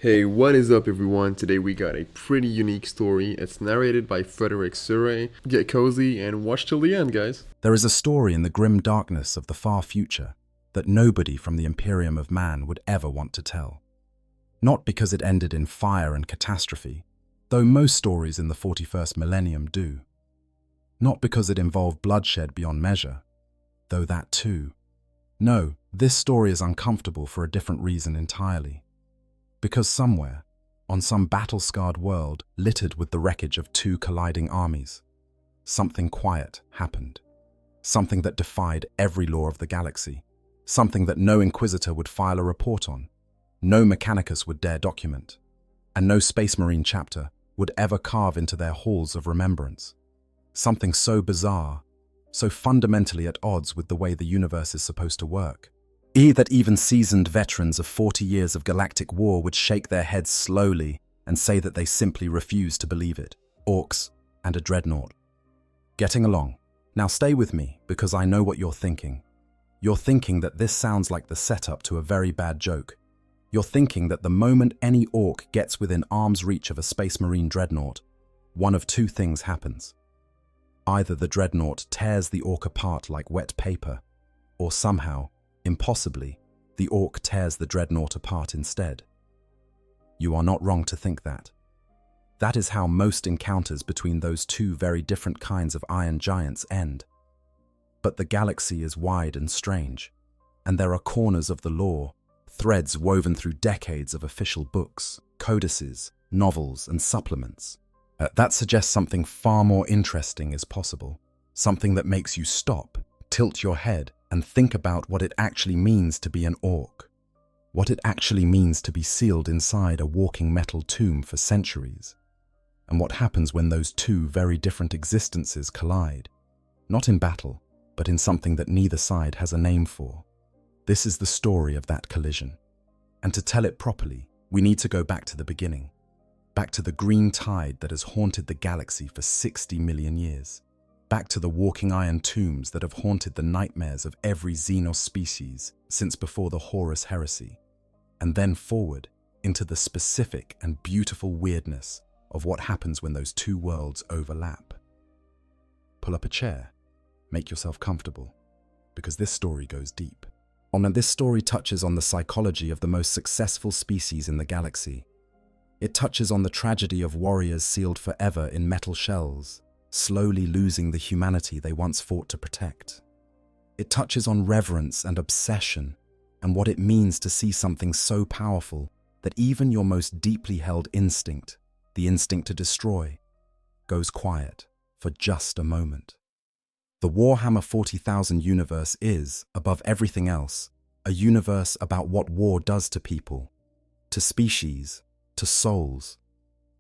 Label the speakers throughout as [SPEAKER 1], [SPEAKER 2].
[SPEAKER 1] Hey, what is up, everyone? Today we got a pretty unique story. It's narrated by Frederick Surrey. Get cozy and watch till the end, guys.
[SPEAKER 2] There is a story in the grim darkness of the far future that nobody from the Imperium of man would ever want to tell. Not because it ended in fire and catastrophe, though most stories in the 41st millennium do. Not because it involved bloodshed beyond measure, though that too. No, this story is uncomfortable for a different reason entirely. Because somewhere, on some battle-scarred world littered with the wreckage of two colliding armies, something quiet happened. Something that defied every law of the galaxy. Something that no Inquisitor would file a report on, no Mechanicus would dare document, and no Space Marine chapter would ever carve into their halls of remembrance. Something so bizarre, so fundamentally at odds with the way the universe is supposed to work. That even seasoned veterans of 40 years of galactic war would shake their heads slowly and say that they simply refuse to believe it. Orks and a Dreadnought. Getting along. Now stay with me, because I know what you're thinking. You're thinking that this sounds like the setup to a very bad joke. You're thinking that the moment any Ork gets within arm's reach of a Space Marine Dreadnought, one of two things happens. Either the Dreadnought tears the Ork apart like wet paper, or somehow, impossibly, the Ork tears the Dreadnought apart instead. You are not wrong to think that. That is how most encounters between those two very different kinds of iron giants end. But the galaxy is wide and strange, and there are corners of the lore, threads woven through decades of official books, codices, novels, and supplements. That suggests something far more interesting is possible. Something that makes you stop, tilt your head, and think about what it actually means to be an Ork. What it actually means to be sealed inside a walking metal tomb for centuries. And what happens when those two very different existences collide. Not in battle, but in something that neither side has a name for. This is the story of that collision. And to tell it properly, we need to go back to the beginning. Back to the green tide that has haunted the galaxy for 60 million years. Back to the walking iron tombs that have haunted the nightmares of every Xenos species since before the Horus heresy. And then forward into the specific and beautiful weirdness of what happens when those two worlds overlap. Pull up a chair, make yourself comfortable, because this story goes deep. And this story touches on the psychology of the most successful species in the galaxy. It touches on the tragedy of warriors sealed forever in metal shells, slowly losing the humanity they once fought to protect. It touches on reverence and obsession, and what it means to see something so powerful that even your most deeply held instinct, the instinct to destroy, goes quiet for just a moment. The Warhammer 40,000 universe is, above everything else, a universe about what war does to people, to species, to souls.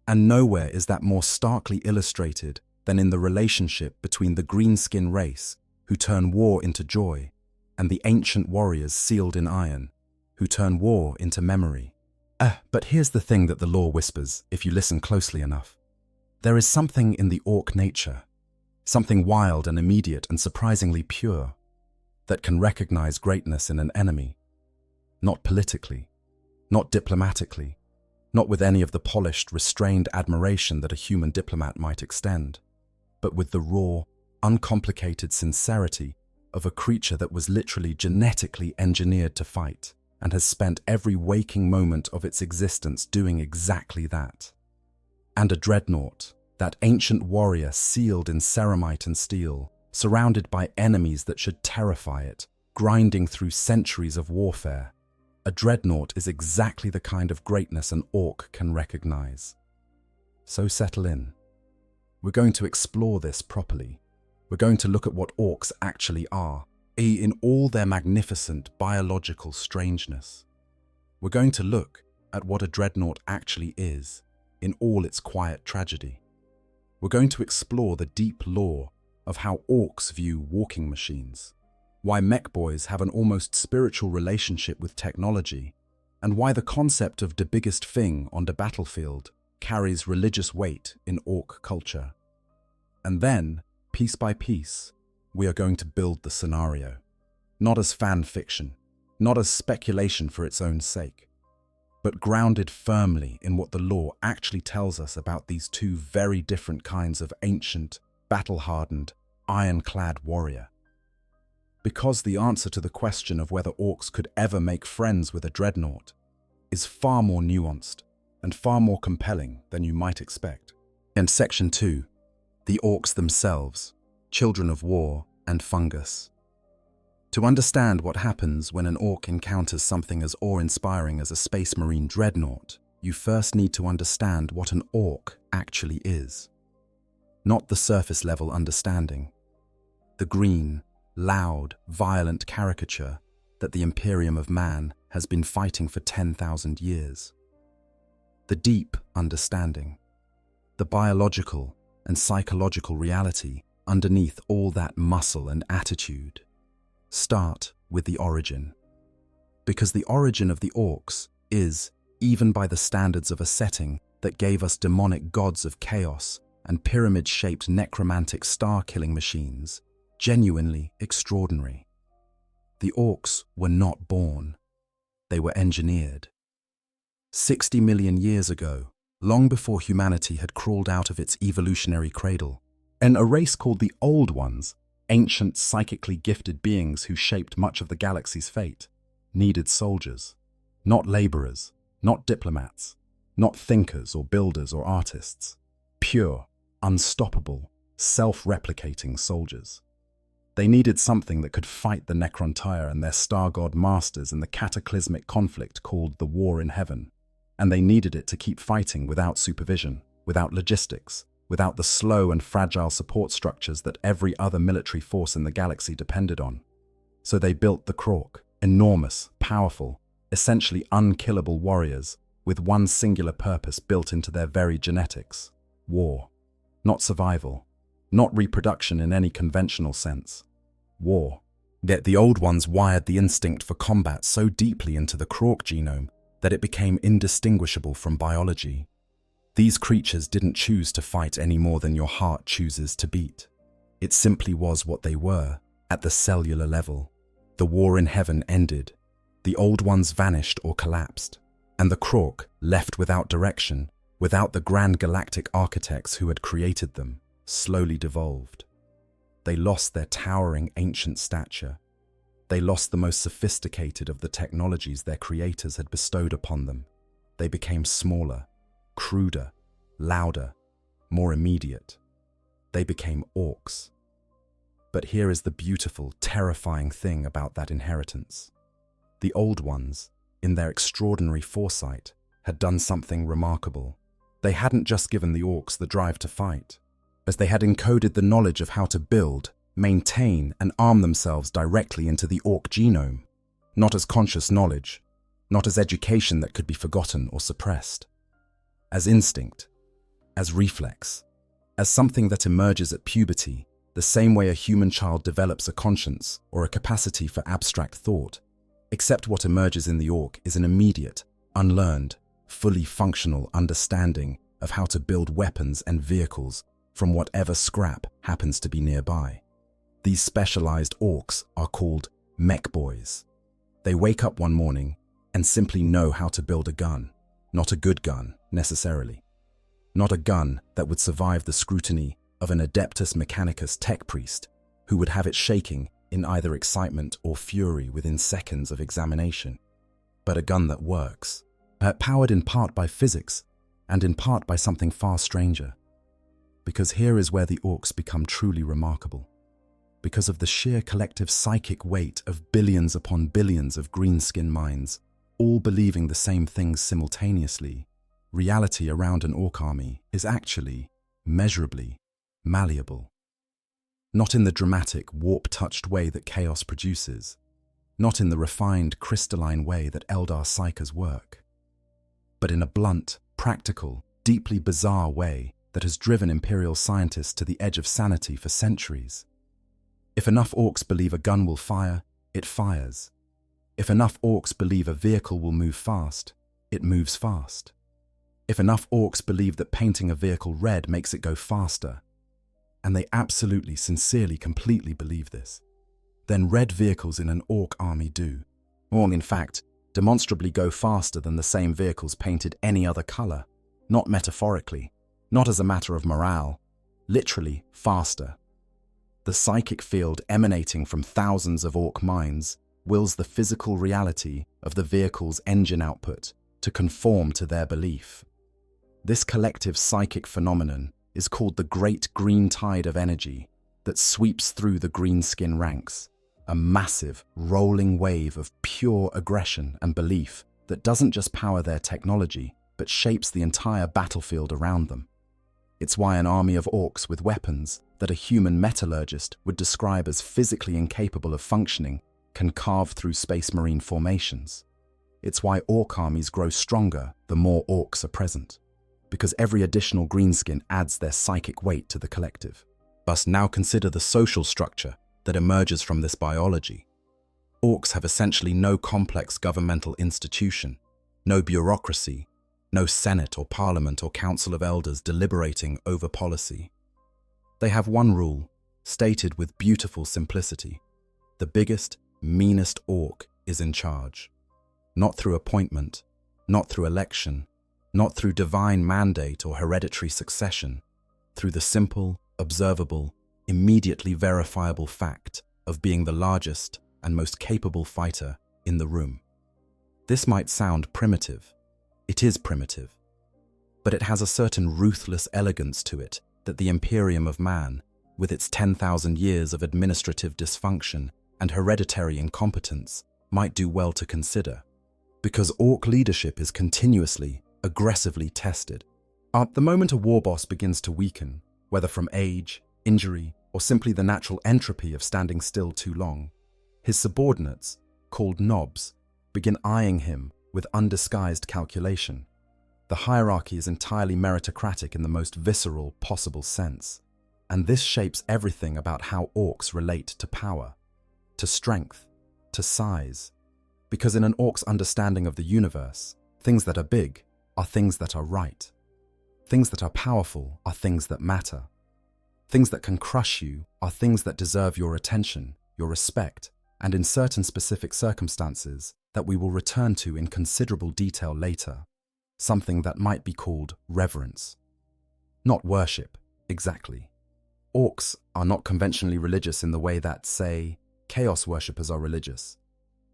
[SPEAKER 2] And nowhere is that more starkly illustrated than in the relationship between the greenskin race, who turn war into joy, and the ancient warriors sealed in iron, who turn war into memory. But here's the thing that the lore whispers, if you listen closely enough. There is something in the Ork nature, something wild and immediate and surprisingly pure, that can recognize greatness in an enemy. Not politically, not diplomatically, not with any of the polished, restrained admiration that a human diplomat might extend, but with the raw, uncomplicated sincerity of a creature that was literally genetically engineered to fight and has spent every waking moment of its existence doing exactly that. And a Dreadnought, that ancient warrior sealed in ceramite and steel, surrounded by enemies that should terrify it, grinding through centuries of warfare. A Dreadnought is exactly the kind of greatness an Ork can recognize. So settle in. We're going to explore this properly. We're going to look at what Orks actually are, in all their magnificent biological strangeness. We're going to look at what a Dreadnought actually is, in all its quiet tragedy. We're going to explore the deep lore of how Orks view walking machines, why mech boys have an almost spiritual relationship with technology, and why the concept of the biggest thing on the battlefield carries religious weight in Ork culture. And then, piece by piece, we are going to build the scenario, not as fan fiction, not as speculation for its own sake, but grounded firmly in what the lore actually tells us about these two very different kinds of ancient, battle-hardened, ironclad warrior. Because the answer to the question of whether orcs could ever make friends with a dreadnought is far more nuanced and far more compelling than you might expect. In Section 2, the orcs themselves, children of war and fungus. To understand what happens when an orc encounters something as awe-inspiring as a space marine dreadnought, you first need to understand what an orc actually is. Not the surface-level understanding. The green, loud, violent caricature that the Imperium of man has been fighting for 10,000 years. The deep understanding. The biological and psychological reality underneath all that muscle and attitude. Start with the origin. Because the origin of the orcs is, even by the standards of a setting that gave us demonic gods of chaos and pyramid-shaped necromantic star-killing machines, genuinely extraordinary. The orcs were not born. They were engineered. 60 million years ago, long before humanity had crawled out of its evolutionary cradle, a race called the Old Ones, ancient psychically gifted beings who shaped much of the galaxy's fate, needed soldiers, not laborers, not diplomats, not thinkers or builders or artists, pure, unstoppable, self-replicating soldiers. They needed something that could fight the Necrontyre and their star god masters in the cataclysmic conflict called the War in Heaven, and they needed it to keep fighting without supervision, without logistics, without the slow and fragile support structures that every other military force in the galaxy depended on. So they built the Krork, enormous, powerful, essentially unkillable warriors with one singular purpose built into their very genetics: war. Not survival, not reproduction in any conventional sense. War. Yet the Old Ones wired the instinct for combat so deeply into the Krork genome that it became indistinguishable from biology. These creatures didn't choose to fight any more than your heart chooses to beat. It simply was what they were, at the cellular level. The War in Heaven ended. The Old Ones vanished or collapsed, and the Krork, left without direction, without the grand galactic architects who had created them, slowly devolved. They lost their towering ancient stature. They lost the most sophisticated of the technologies their creators had bestowed upon them. They became smaller, cruder, louder, more immediate. They became orcs. But here is the beautiful, terrifying thing about that inheritance. The Old Ones, in their extraordinary foresight, had done something remarkable. They hadn't just given the orcs the drive to fight, as they had encoded the knowledge of how to build, maintain, and arm themselves directly into the orc genome, not as conscious knowledge, not as education that could be forgotten or suppressed. As instinct, as reflex, as something that emerges at puberty, the same way a human child develops a conscience or a capacity for abstract thought, except what emerges in the orc is an immediate, unlearned, fully functional understanding of how to build weapons and vehicles from whatever scrap happens to be nearby. These specialized orcs are called Mech boys. They wake up one morning and simply know how to build a gun. Not a good gun, necessarily. Not a gun that would survive the scrutiny of an Adeptus Mechanicus tech priest who would have it shaking in either excitement or fury within seconds of examination. But a gun that works, powered in part by physics and in part by something far stranger. Because here is where the orcs become truly remarkable. Because of the sheer collective psychic weight of billions upon billions of greenskin minds, all believing the same things simultaneously, reality around an orc army is actually, measurably, malleable. Not in the dramatic, warp-touched way that chaos produces, not in the refined, crystalline way that Eldar psychers work, but in a blunt, practical, deeply bizarre way that has driven Imperial scientists to the edge of sanity for centuries. If enough orcs believe a gun will fire, it fires. If enough orcs believe a vehicle will move fast, it moves fast. If enough orcs believe that painting a vehicle red makes it go faster, and they absolutely, sincerely, completely believe this, then red vehicles in an orc army do. Or in fact, demonstrably go faster than the same vehicles painted any other color, not metaphorically, not as a matter of morale, literally faster. The psychic field emanating from thousands of Ork minds wills the physical reality of the vehicle's engine output to conform to their belief. This collective psychic phenomenon is called the Great Green Tide of Energy that sweeps through the greenskin ranks, a massive, rolling wave of pure aggression and belief that doesn't just power their technology, but shapes the entire battlefield around them. It's why an army of Orks with weapons that a human metallurgist would describe as physically incapable of functioning can carve through space marine formations. It's why Ork armies grow stronger the more Orks are present, because every additional greenskin adds their psychic weight to the collective. Thus, now consider the social structure that emerges from this biology. Orks have essentially no complex governmental institution, no bureaucracy, no senate or parliament or council of elders deliberating over policy. They have one rule, stated with beautiful simplicity. The biggest, meanest Ork is in charge. Not through appointment, not through election, not through divine mandate or hereditary succession, through the simple, observable, immediately verifiable fact of being the largest and most capable fighter in the room. This might sound primitive. It is primitive. But it has a certain ruthless elegance to it that the Imperium of man, with its 10,000 years of administrative dysfunction and hereditary incompetence, might do well to consider. Because Ork leadership is continuously, aggressively tested. At the moment a war boss begins to weaken, whether from age, injury, or simply the natural entropy of standing still too long, his subordinates, called knobs, begin eyeing him with undisguised calculation. The hierarchy is entirely meritocratic in the most visceral possible sense, and this shapes everything about how Orks relate to power, to strength, to size. Because in an Ork's understanding of the universe, things that are big are things that are right. Things that are powerful are things that matter. Things that can crush you are things that deserve your attention, your respect, and in certain specific circumstances that we will return to in considerable detail later, something that might be called reverence. Not worship, exactly. Orks are not conventionally religious in the way that, say, chaos worshippers are religious,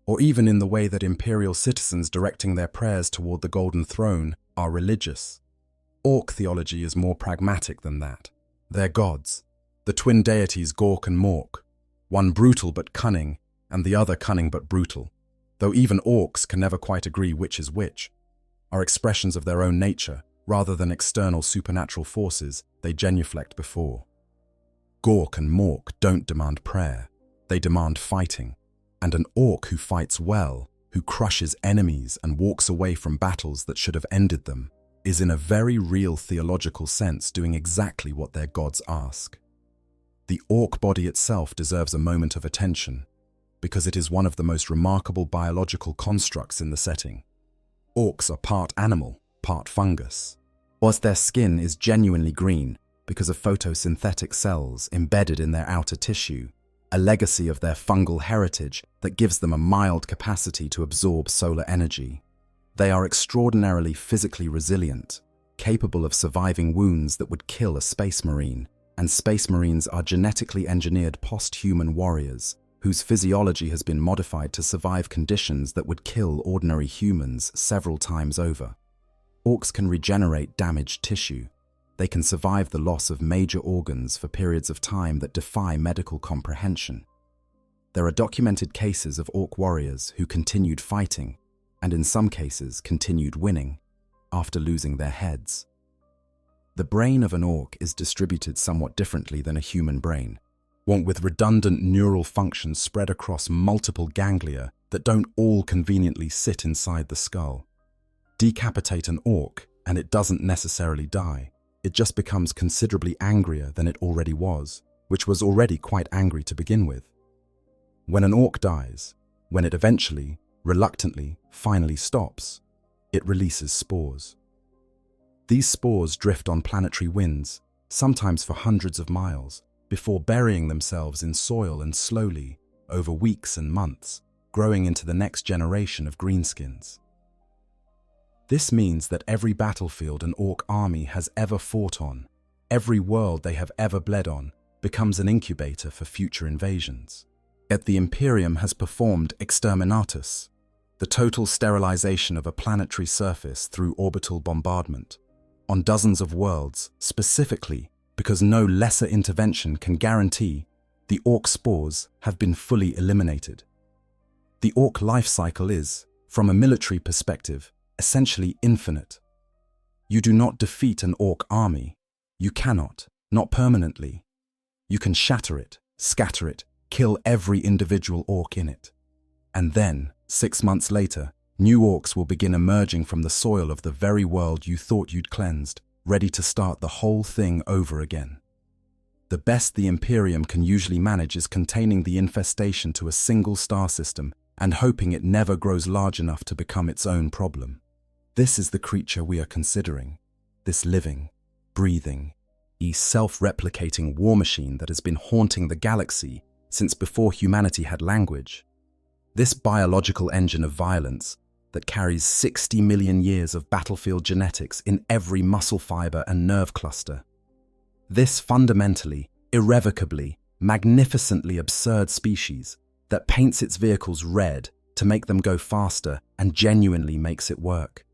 [SPEAKER 2] or even in the way that imperial citizens directing their prayers toward the Golden Throne are religious. Ork theology is more pragmatic than that. Their gods, the twin deities Gork and Mork, one brutal but cunning, and the other cunning but brutal, though even Orks can never quite agree which is which, are expressions of their own nature rather than external supernatural forces they genuflect before. Gork and Mork don't demand prayer, they demand fighting, and an Ork who fights well, who crushes enemies and walks away from battles that should have ended them, is in a very real theological sense doing exactly what their gods ask. The Ork body itself deserves a moment of attention, because it is one of the most remarkable biological constructs in the setting. Orks are part animal, part fungus. Whilst their skin is genuinely green because of photosynthetic cells embedded in their outer tissue, a legacy of their fungal heritage that gives them a mild capacity to absorb solar energy. They are extraordinarily physically resilient, capable of surviving wounds that would kill a space marine, and space marines are genetically engineered post-human warriors whose physiology has been modified to survive conditions that would kill ordinary humans several times over. Orks can regenerate damaged tissue. They can survive the loss of major organs for periods of time that defy medical comprehension. There are documented cases of Ork warriors who continued fighting, and in some cases continued winning, after losing their heads. The brain of an Ork is distributed somewhat differently than a human brain, one with redundant neural functions spread across multiple ganglia that don't all conveniently sit inside the skull. Decapitate an Ork, and it doesn't necessarily die. It just becomes considerably angrier than it already was, which was already quite angry to begin with. When an Ork dies, when it eventually, reluctantly, finally stops, it releases spores. These spores drift on planetary winds, sometimes for hundreds of miles, before burying themselves in soil and slowly, over weeks and months, growing into the next generation of greenskins. This means that every battlefield an Ork army has ever fought on, every world they have ever bled on, becomes an incubator for future invasions. Yet the Imperium has performed exterminatus, the total sterilization of a planetary surface through orbital bombardment, on dozens of worlds, specifically because no lesser intervention can guarantee the Ork spores have been fully eliminated. The Ork life cycle is, from a military perspective, essentially infinite. You do not defeat an Ork army. You cannot, not permanently. You can shatter it, scatter it, kill every individual Ork in it. And then, 6 months later, new Orks will begin emerging from the soil of the very world you thought you'd cleansed, ready to start the whole thing over again. The best the Imperium can usually manage is containing the infestation to a single star system and hoping it never grows large enough to become its own problem. This is the creature we are considering, this living, breathing, self-replicating war machine that has been haunting the galaxy since before humanity had language. This biological engine of violence that carries 60 million years of battlefield genetics in every muscle fiber and nerve cluster. This fundamentally, irrevocably, magnificently absurd species that paints its vehicles red to make them go faster and genuinely makes it work.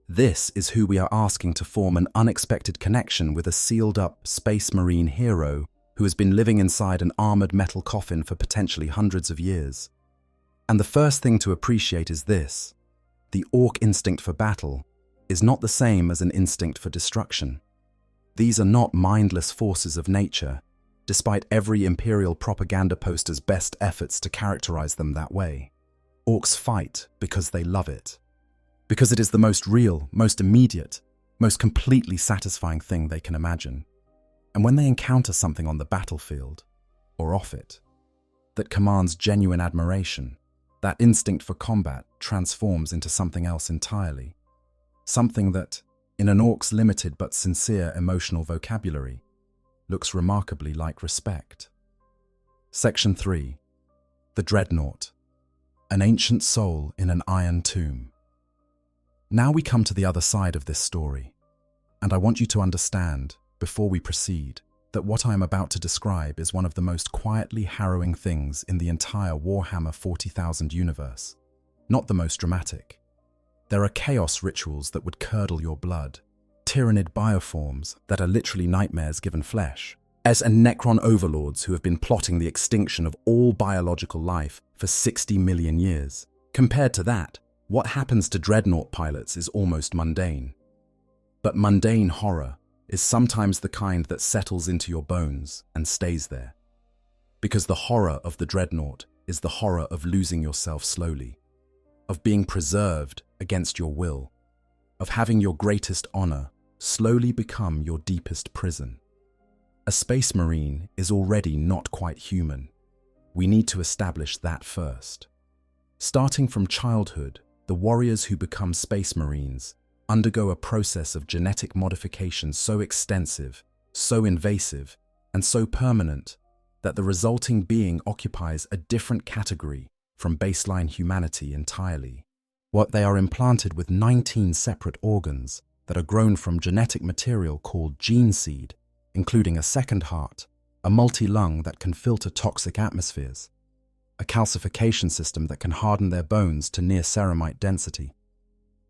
[SPEAKER 2] This is who we are asking to form an unexpected connection with a sealed-up space marine hero who has been living inside an armored metal coffin for potentially hundreds of years. And the first thing to appreciate is this: the Ork instinct for battle is not the same as an instinct for destruction. These are not mindless forces of nature, despite every Imperial propaganda poster's best efforts to characterize them that way. Orks fight because they love it. Because it is the most real, most immediate, most completely satisfying thing they can imagine. And when they encounter something on the battlefield, or off it, that commands genuine admiration, that instinct for combat transforms into something else entirely. Something that, in an Ork's limited but sincere emotional vocabulary, looks remarkably like respect. Section 3. The Dreadnought. An ancient soul in an iron tomb. Now we come to the other side of this story, and I want you to understand, before we proceed, that what I am about to describe is one of the most quietly harrowing things in the entire Warhammer 40,000 universe. Not the most dramatic. There are chaos rituals that would curdle your blood, tyrannid bioforms that are literally nightmares given flesh, and Necron overlords who have been plotting the extinction of all biological life for 60 million years. Compared to that, what happens to Dreadnought pilots is almost mundane. But mundane horror is sometimes the kind that settles into your bones and stays there. Because the horror of the Dreadnought is the horror of losing yourself slowly, of being preserved against your will, of having your greatest honor slowly become your deepest prison. A space marine is already not quite human. We need to establish that first. Starting from childhood, the warriors who become space marines undergo a process of genetic modification so extensive, so invasive, and so permanent that the resulting being occupies a different category from baseline humanity entirely. What they are implanted with 19 separate organs that are grown from genetic material called gene seed, including a second heart, a multi-lung that can filter toxic atmospheres, a calcification system that can harden their bones to near ceramite density,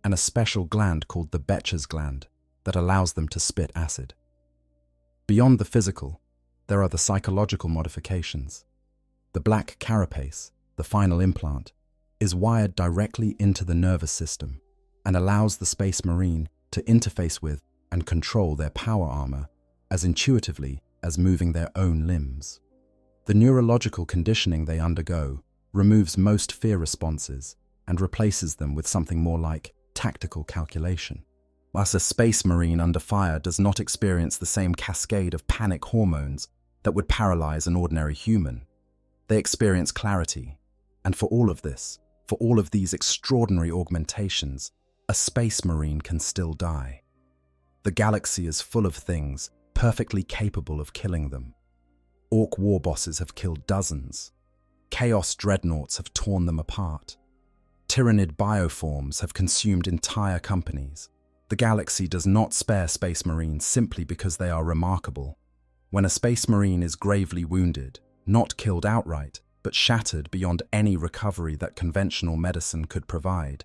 [SPEAKER 2] and a special gland called the Betcher's gland that allows them to spit acid. Beyond the physical, there are the psychological modifications. The black carapace, the final implant, is wired directly into the nervous system and allows the Space Marine to interface with and control their power armor as intuitively as moving their own limbs. The neurological conditioning they undergo removes most fear responses and replaces them with something more like tactical calculation. Whilst a space marine under fire does not experience the same cascade of panic hormones that would paralyze an ordinary human, they experience clarity. And for all of this, for all of these extraordinary augmentations, a space marine can still die. The galaxy is full of things perfectly capable of killing them. Ork war bosses have killed dozens. Chaos dreadnoughts have torn them apart. Tyrannid bioforms have consumed entire companies. The galaxy does not spare Space Marines simply because they are remarkable. When a Space Marine is gravely wounded, not killed outright, but shattered beyond any recovery that conventional medicine could provide,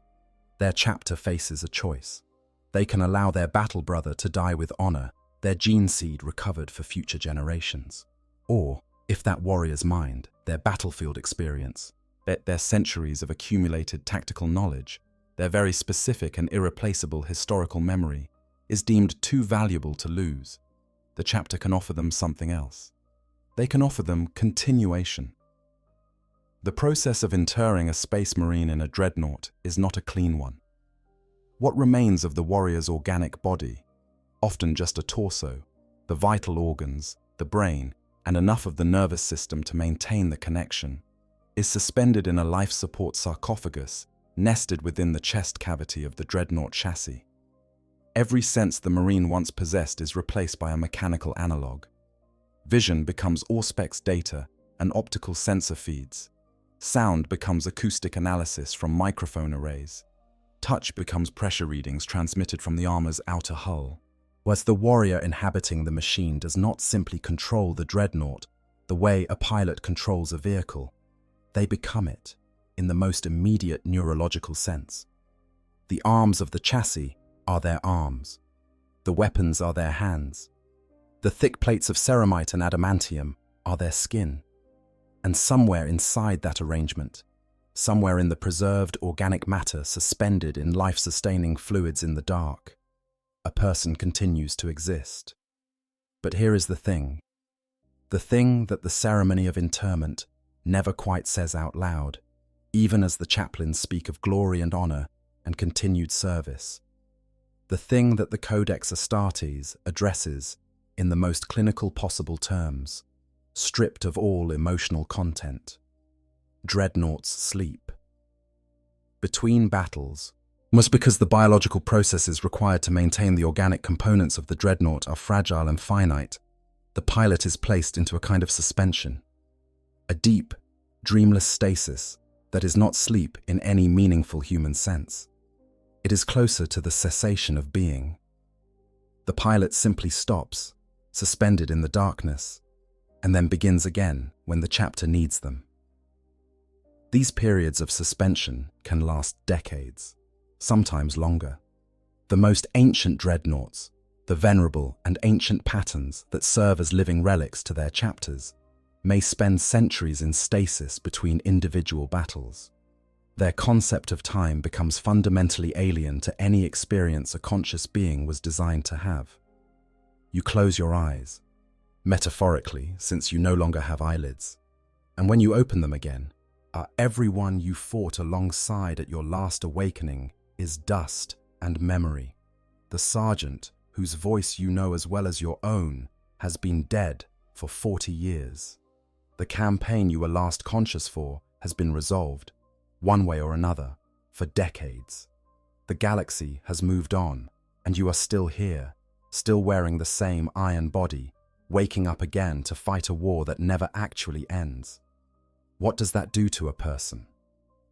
[SPEAKER 2] their chapter faces a choice. They can allow their battle brother to die with honor, their gene seed recovered for future generations. Or, if that warrior's mind, their battlefield experience, their centuries of accumulated tactical knowledge, their very specific and irreplaceable historical memory, is deemed too valuable to lose, the chapter can offer them something else. They can offer them continuation. The process of interring a Space Marine in a dreadnought is not a clean one. What remains of the warrior's organic body, often just a torso, the vital organs, the brain, and enough of the nervous system to maintain the connection, is suspended in a life support sarcophagus nested within the chest cavity of the dreadnought chassis. Every sense the Marine once possessed is replaced by a mechanical analog. Vision becomes Auspex data and optical sensor feeds. Sound becomes acoustic analysis from microphone arrays. Touch becomes pressure readings transmitted from the armor's outer hull. Whereas the warrior inhabiting the machine does not simply control the dreadnought the way a pilot controls a vehicle, they become it, in the most immediate neurological sense. The arms of the chassis are their arms. The weapons are their hands. The thick plates of ceramite and adamantium are their skin. And somewhere inside that arrangement, somewhere in the preserved organic matter suspended in life-sustaining fluids in the dark, a person continues to exist. But here is the thing that the ceremony of interment never quite says out loud, even as the chaplains speak of glory and honor and continued service. The thing that the Codex Astartes addresses in the most clinical possible terms, stripped of all emotional content. Dreadnoughts sleep. Between battles, almost because the biological processes required to maintain the organic components of the dreadnought are fragile and finite, the pilot is placed into a kind of suspension. A deep, dreamless stasis that is not sleep in any meaningful human sense. It is closer to the cessation of being. The pilot simply stops, suspended in the darkness, and then begins again when the chapter needs them. These periods of suspension can last decades, sometimes longer. The most ancient dreadnoughts, the venerable and ancient patterns that serve as living relics to their chapters, may spend centuries in stasis between individual battles. Their concept of time becomes fundamentally alien to any experience a conscious being was designed to have. You close your eyes, metaphorically, since you no longer have eyelids, and when you open them again, everyone you fought alongside at your last awakening is dust and memory. The sergeant, whose voice you know as well as your own, has been dead for 40 years. The campaign you were last conscious for has been resolved, one way or another, for decades. The galaxy has moved on, and you are still here, still wearing the same iron body, waking up again to fight a war that never actually ends. What does that do to a person?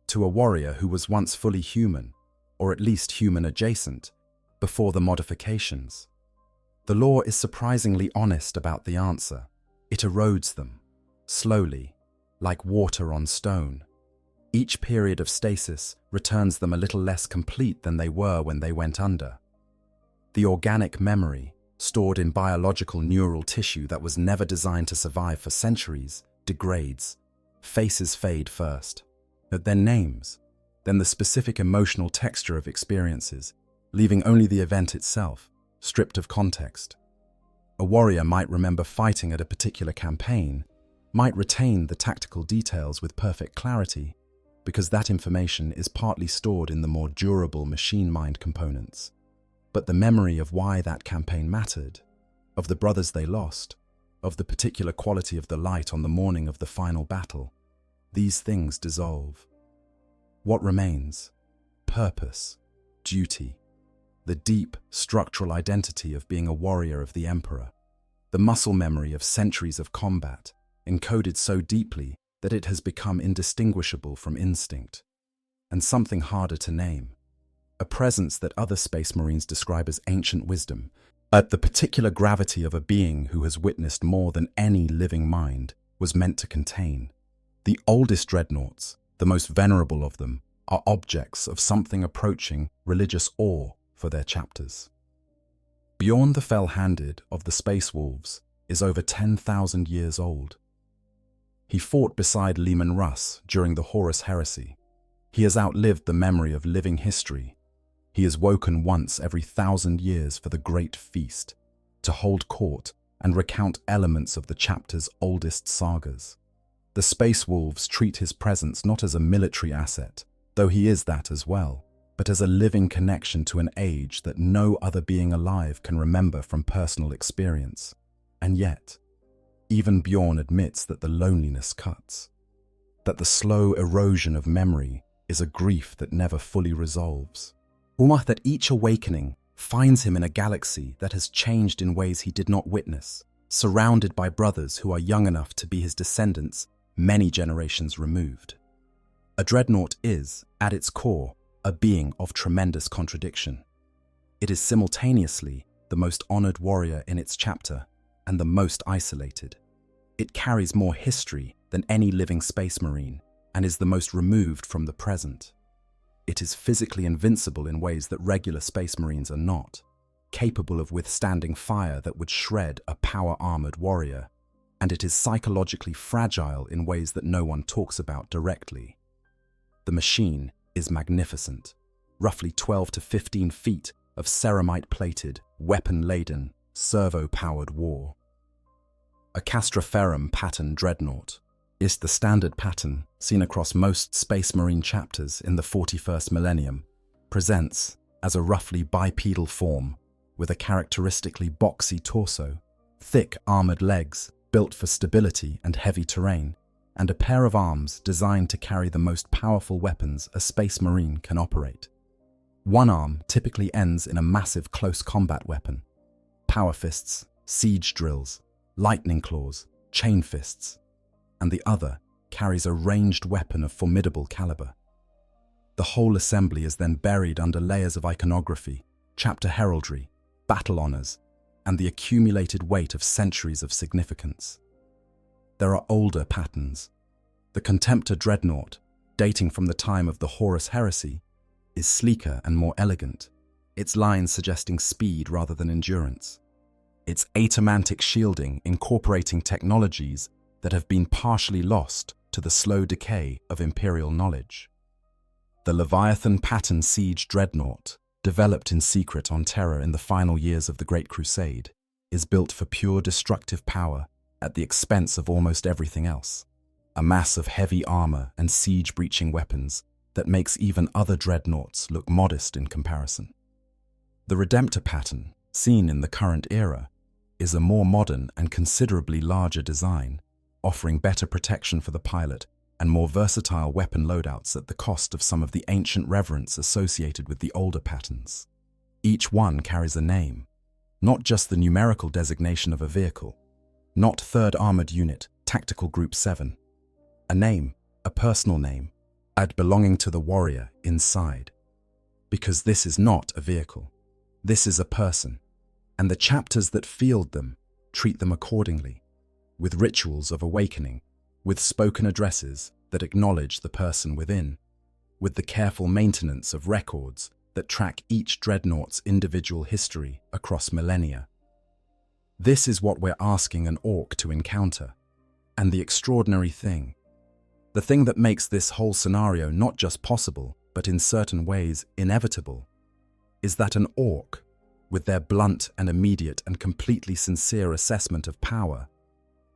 [SPEAKER 2] To a warrior who was once fully human, or at least human adjacent, before the modifications? The lore is surprisingly honest about the answer. It erodes them, slowly, like water on stone. Each period of stasis returns them a little less complete than they were when they went under. The organic memory, stored in biological neural tissue that was never designed to survive for centuries, degrades. Faces fade first, but then names, then the specific emotional texture of experiences, leaving only the event itself, stripped of context. A warrior might remember fighting at a particular campaign, might retain the tactical details with perfect clarity, because that information is partly stored in the more durable machine mind components. But the memory of why that campaign mattered, of the brothers they lost, of the particular quality of the light on the morning of the final battle, these things dissolve. What remains? Purpose, duty, the deep structural identity of being a warrior of the Emperor, the muscle memory of centuries of combat, encoded so deeply that it has become indistinguishable from instinct, and something harder to name, a presence that other space marines describe as ancient wisdom, at the particular gravity of a being who has witnessed more than any living mind was meant to contain. The oldest dreadnoughts, the most venerable of them, are objects of something approaching religious awe for their chapters. Bjorn the Fell-Handed of the Space Wolves is over 10,000 years old. He fought beside Leman Russ during the Horus Heresy. He has outlived the memory of living history. He is woken once every 1,000 years for the Great Feast, to hold court and recount elements of the chapter's oldest sagas. The Space Wolves treat his presence not as a military asset, though he is that as well, but as a living connection to an age that no other being alive can remember from personal experience. And yet, even Bjorn admits that the loneliness cuts, that the slow erosion of memory is a grief that never fully resolves. That each awakening finds him in a galaxy that has changed in ways he did not witness, surrounded by brothers who are young enough to be his descendants many generations removed. A dreadnought is, at its core, a being of tremendous contradiction. It is simultaneously the most honored warrior in its chapter and the most isolated. It carries more history than any living space marine and is the most removed from the present. It is physically invincible in ways that regular space marines are not, capable of withstanding fire that would shred a power-armored warrior, and it is psychologically fragile in ways that no one talks about directly. The machine is magnificent, roughly 12 to 15 feet of ceramite-plated, weapon-laden, servo-powered war. A Castroferrum pattern dreadnought is the standard pattern seen across most Space Marine chapters in the 41st Millennium, presents as a roughly bipedal form with a characteristically boxy torso, thick armored legs built for stability and heavy terrain, and a pair of arms designed to carry the most powerful weapons a Space Marine can operate. One arm typically ends in a massive close combat weapon, power fists, siege drills, lightning claws, chain fists, and the other carries a ranged weapon of formidable caliber. The whole assembly is then buried under layers of iconography, chapter heraldry, battle honors, and the accumulated weight of centuries of significance. There are older patterns. The Contemptor Dreadnought, dating from the time of the Horus Heresy, is sleeker and more elegant, its lines suggesting speed rather than endurance. Its atomantic shielding incorporating technologies that have been partially lost to the slow decay of Imperial knowledge. The Leviathan pattern siege dreadnought, developed in secret on Terra in the final years of the Great Crusade, is built for pure destructive power at the expense of almost everything else. A mass of heavy armor and siege-breaching weapons that makes even other dreadnoughts look modest in comparison. The Redemptor pattern, seen in the current era, is a more modern and considerably larger design, offering better protection for the pilot and more versatile weapon loadouts at the cost of some of the ancient reverence associated with the older patterns. Each one carries a name, not just the numerical designation of a vehicle, not 3rd Armored Unit, Tactical Group 7. A name, a personal name, belonging to the warrior inside. Because this is not a vehicle. This is a person, and the chapters that field them treat them accordingly, with rituals of awakening, with spoken addresses that acknowledge the person within, with the careful maintenance of records that track each dreadnought's individual history across millennia. This is what we're asking an Ork to encounter, and the extraordinary thing, the thing that makes this whole scenario not just possible, but in certain ways inevitable, is that an Ork, with their blunt and immediate and completely sincere assessment of power,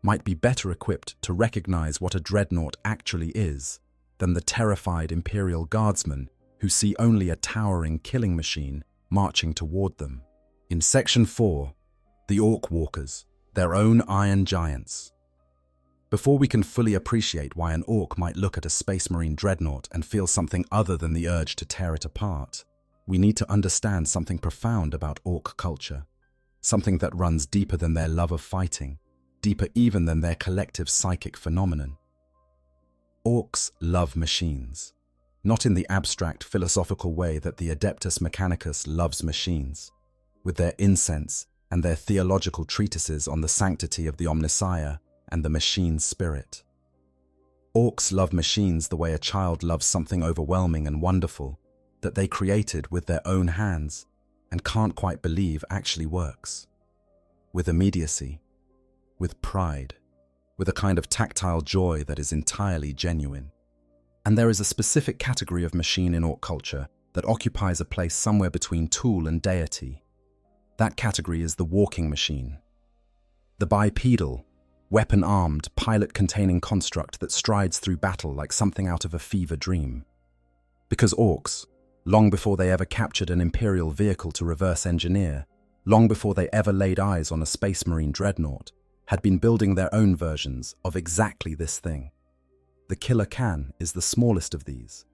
[SPEAKER 2] might be better equipped to recognize what a dreadnought actually is than the terrified Imperial guardsmen who see only a towering killing machine marching toward them. In Section 4, the Ork Walkers, their own iron giants. Before we can fully appreciate why an Ork might look at a Space Marine dreadnought and feel something other than the urge to tear it apart, we need to understand something profound about Ork culture, something that runs deeper than their love of fighting, deeper even than their collective psychic phenomenon. Orks love machines. Not in the abstract philosophical way that the Adeptus Mechanicus loves machines, with their incense and their theological treatises on the sanctity of the Omnissiah and the machine spirit. Orks love machines the way a child loves something overwhelming and wonderful that they created with their own hands and can't quite believe actually works. With immediacy, with pride, with a kind of tactile joy that is entirely genuine. And there is a specific category of machine in Ork culture that occupies a place somewhere between tool and deity. That category is the walking machine. The bipedal, weapon-armed, pilot-containing construct that strides through battle like something out of a fever dream. Because Orks, long before they ever captured an Imperial vehicle to reverse engineer, long before they ever laid eyes on a Space Marine Dreadnought, had been building their own versions of exactly this thing. The Killer Can is the smallest of these,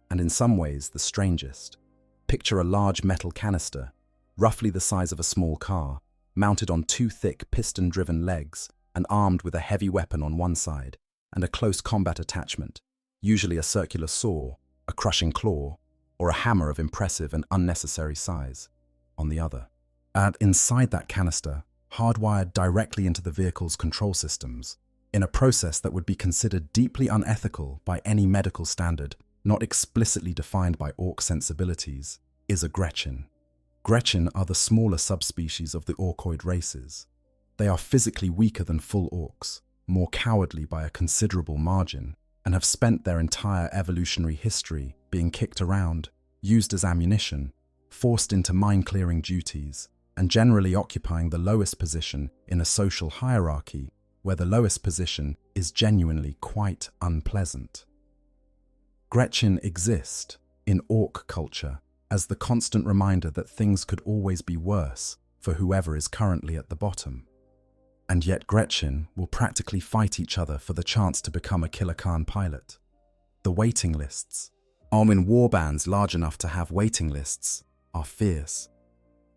[SPEAKER 2] and in some ways the strangest. Picture a large metal canister, roughly the size of a small car, mounted on two thick piston-driven legs and armed with a heavy weapon on one side and a close combat attachment, usually a circular saw, a crushing claw, or a hammer of impressive and unnecessary size, on the other. And inside that canister, hardwired directly into the vehicle's control systems, in a process that would be considered deeply unethical by any medical standard, not explicitly defined by Ork sensibilities, is a Gretchen. Gretchen are the smaller subspecies of the Orkoid races. They are physically weaker than full Orks, more cowardly by a considerable margin, and have spent their entire evolutionary history being kicked around, used as ammunition, forced into mine-clearing duties, and generally occupying the lowest position in a social hierarchy where the lowest position is genuinely quite unpleasant. Gretchen exist in Ork culture as the constant reminder that things could always be worse for whoever is currently at the bottom. And yet Gretchen will practically fight each other for the chance to become a Killer Khan pilot. The waiting lists, in warbands large enough to have waiting lists, are fierce.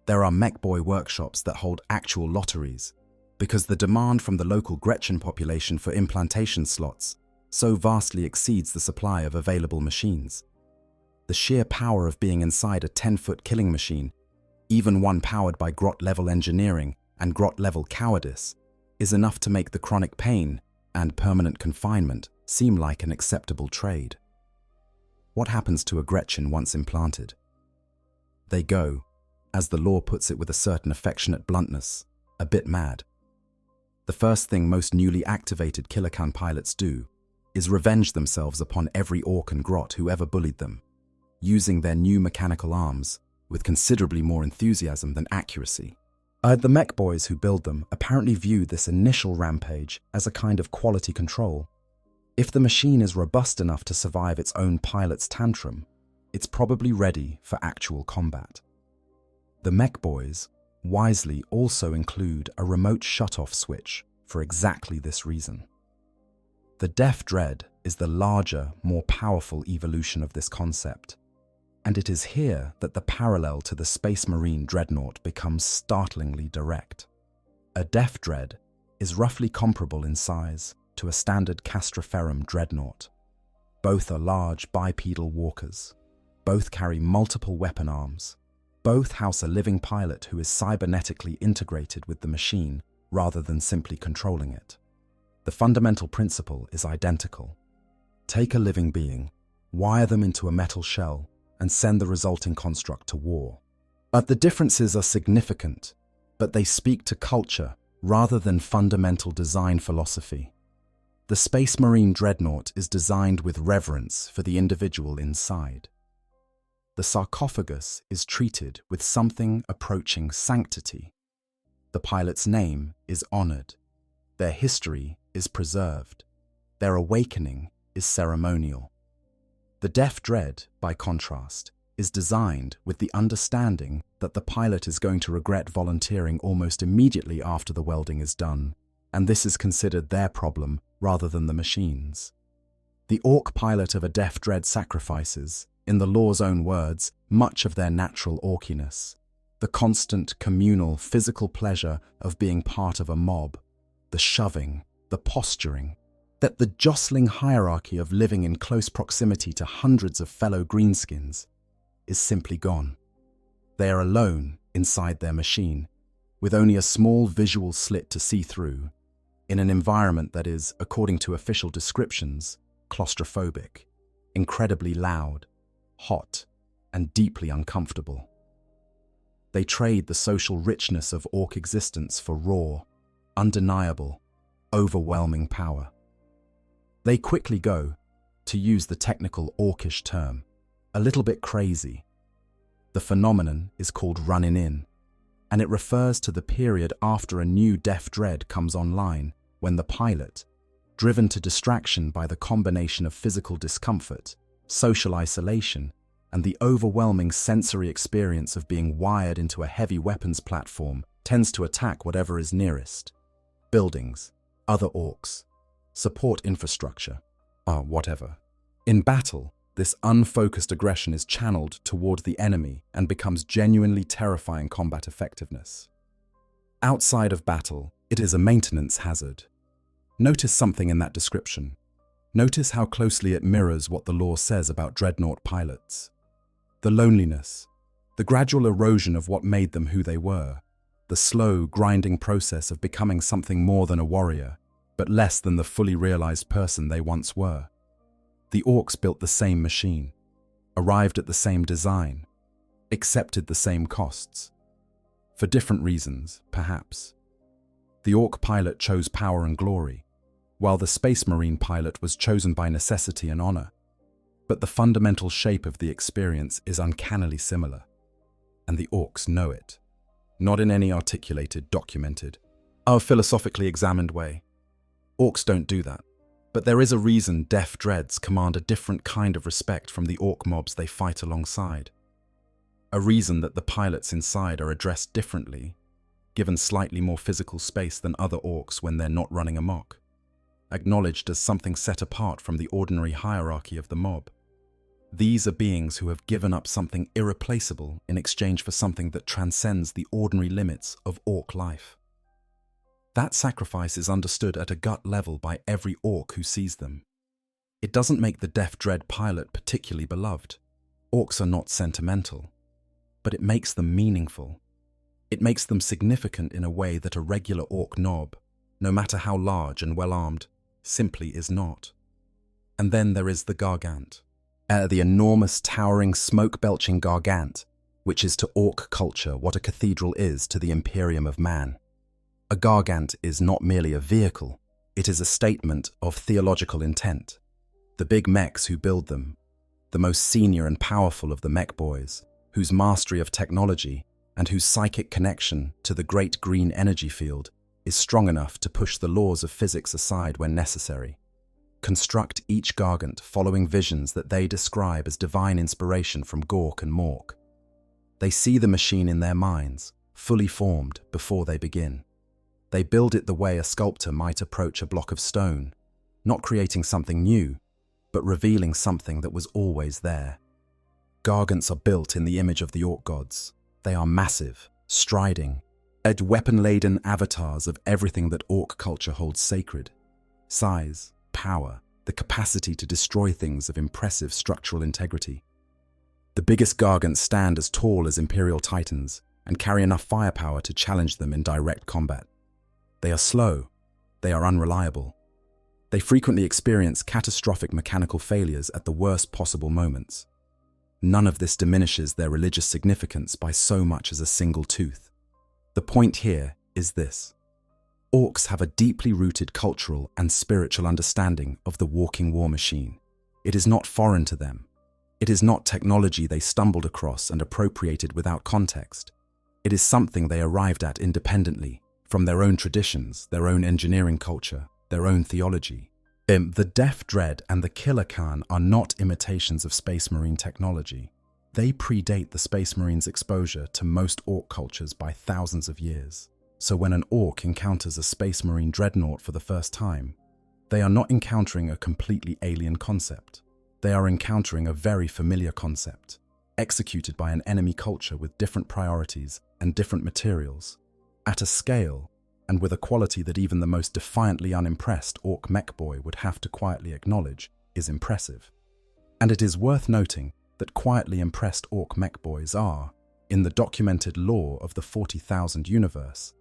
[SPEAKER 2] There are Mech Boy workshops that hold actual lotteries, because the demand from the local Gretchen population for implantation slots so vastly exceeds the supply of available machines. The sheer power of being inside a 10-foot killing machine, even one powered by grot-level engineering and grot-level cowardice, is enough to make the chronic pain and permanent confinement seem like an acceptable trade. What happens to a Gretchen once implanted? They go, as the law puts it with a certain affectionate bluntness, a bit mad. The first thing most newly activated Killer Khan pilots do is revenge themselves upon every Ork and Grot who ever bullied them, using their new mechanical arms with considerably more enthusiasm than accuracy. The Mech Boys who build them apparently view this initial rampage as a kind of quality control. If the machine is robust enough to survive its own pilot's tantrum, it's probably ready for actual combat. The Mech Boys wisely also include a remote shut-off switch for exactly this reason. The Def Dread is the larger, more powerful evolution of this concept, and it is here that the parallel to the Space Marine Dreadnought becomes startlingly direct. A Def Dread is roughly comparable in size to a standard Castroferum Dreadnought. Both are large bipedal walkers. Both carry multiple weapon arms. Both house a living pilot who is cybernetically integrated with the machine rather than simply controlling it. The fundamental principle is identical. Take a living being, wire them into a metal shell, and send the resulting construct to war. But the differences are significant, but they speak to culture rather than fundamental design philosophy. The Space Marine Dreadnought is designed with reverence for the individual inside. The sarcophagus is treated with something approaching sanctity. The pilot's name is honored. Their history is preserved. Their awakening is ceremonial. The Def Dread, by contrast, is designed with the understanding that the pilot is going to regret volunteering almost immediately after the welding is done, and this is considered their problem rather than the machine's. The Ork pilot of a Def Dread sacrifices, in the law's own words, much of their natural Orkiness, the constant communal physical pleasure of being part of a mob, the shoving, the posturing. that the jostling hierarchy of living in close proximity to hundreds of fellow greenskins is simply gone. They are alone inside their machine, with only a small visual slit to see through, in an environment that is, according to official descriptions, claustrophobic, incredibly loud, hot, and deeply uncomfortable. They trade the social richness of Ork existence for raw, undeniable, overwhelming power. They quickly go, to use the technical Orkish term, a little bit crazy. The phenomenon is called running in, and it refers to the period after a new Def Dread comes online, when the pilot, driven to distraction by the combination of physical discomfort, social isolation, and the overwhelming sensory experience of being wired into a heavy weapons platform, tends to attack whatever is nearest. Buildings, other Orks, support infrastructure, whatever. In battle, this unfocused aggression is channeled toward the enemy and becomes genuinely terrifying combat effectiveness. Outside of battle, it is a maintenance hazard. Notice something in that description. Notice how closely it mirrors what the lore says about Dreadnought pilots. The loneliness, the gradual erosion of what made them who they were, the slow, grinding process of becoming something more than a warrior, but less than the fully realized person they once were. The Orks built the same machine, arrived at the same design, accepted the same costs. For different reasons, perhaps. The Ork pilot chose power and glory, while the Space Marine pilot was chosen by necessity and honor. But the fundamental shape of the experience is uncannily similar, and the Orks know it. Not in any articulated, documented, philosophically examined way. Orks don't do that, but there is a reason Def Dreads command a different kind of respect from the Ork mobs they fight alongside. A reason that the pilots inside are addressed differently, given slightly more physical space than other Orks when they're not running amok, acknowledged as something set apart from the ordinary hierarchy of the mob. These are beings who have given up something irreplaceable in exchange for something that transcends the ordinary limits of Ork life. That sacrifice is understood at a gut level by every Ork who sees them. It doesn't make the Def Dread pilot particularly beloved. Orks are not sentimental, but it makes them meaningful. It makes them significant in a way that a regular Ork nob, no matter how large and well-armed, simply is not. And then there is the Gargant. The enormous, towering, smoke-belching Gargant, which is to Ork culture what a cathedral is to the Imperium of man. A Gargant is not merely a vehicle, it is a statement of theological intent. The big mechs who build them, the most senior and powerful of the mech boys, whose mastery of technology and whose psychic connection to the great green energy field is strong enough to push the laws of physics aside when necessary, construct each Gargant following visions that they describe as divine inspiration from Gork and Mork. They see the machine in their minds, fully formed, before they begin. They build it the way a sculptor might approach a block of stone, not creating something new, but revealing something that was always there. Gargants are built in the image of the Ork gods. They are massive, striding, weapon-laden avatars of everything that Ork culture holds sacred. Size, power, the capacity to destroy things of impressive structural integrity. The biggest Gargants stand as tall as Imperial Titans and carry enough firepower to challenge them in direct combat. They are slow, they are unreliable. They frequently experience catastrophic mechanical failures at the worst possible moments. None of this diminishes their religious significance by so much as a single tooth. The point here is this. Orks have a deeply rooted cultural and spiritual understanding of the walking war machine. It is not foreign to them. It is not technology they stumbled across and appropriated without context. It is something they arrived at independently, from their own traditions, their own engineering culture, their own theology. The Def Dread and the Killer Khan are not imitations of Space Marine technology. They predate the Space Marine's exposure to most Ork cultures by thousands of years. So when an Ork encounters a Space Marine Dreadnought for the first time, they are not encountering a completely alien concept. They are encountering a very familiar concept, executed by an enemy culture with different priorities and different materials, at a scale and with a quality that even the most defiantly unimpressed Ork mech boy would have to quietly acknowledge is impressive. And it is worth noting that quietly impressed Ork mech boys are, in the documented lore of the 40,000 universe.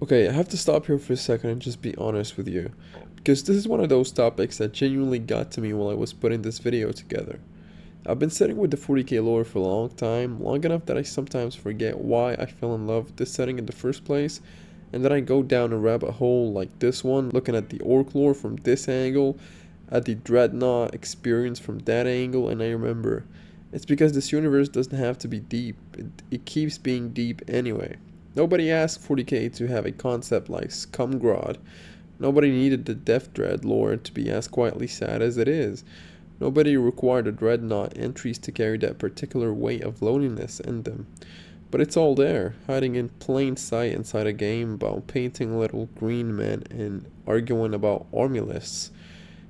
[SPEAKER 1] Okay, I have to stop here for a second and just be honest with you, because this is one of those topics that genuinely got to me while I was putting this video together. I've been sitting with the 40k lore for a long time, long enough that I sometimes forget why I fell in love with this setting in the first place, and then I go down a rabbit hole like this one, looking at the Ork lore from this angle, at the Dreadnought experience from that angle, and I remember, it's because this universe doesn't have to be deep, it keeps being deep anyway. Nobody asked 40k to have a concept like Scumgrod. Nobody needed the Death Dread lore to be as quietly sad as it is. Nobody required the Dreadnought entries to carry that particular weight of loneliness in them. But it's all there, hiding in plain sight inside a game about painting little green men and arguing about army lists.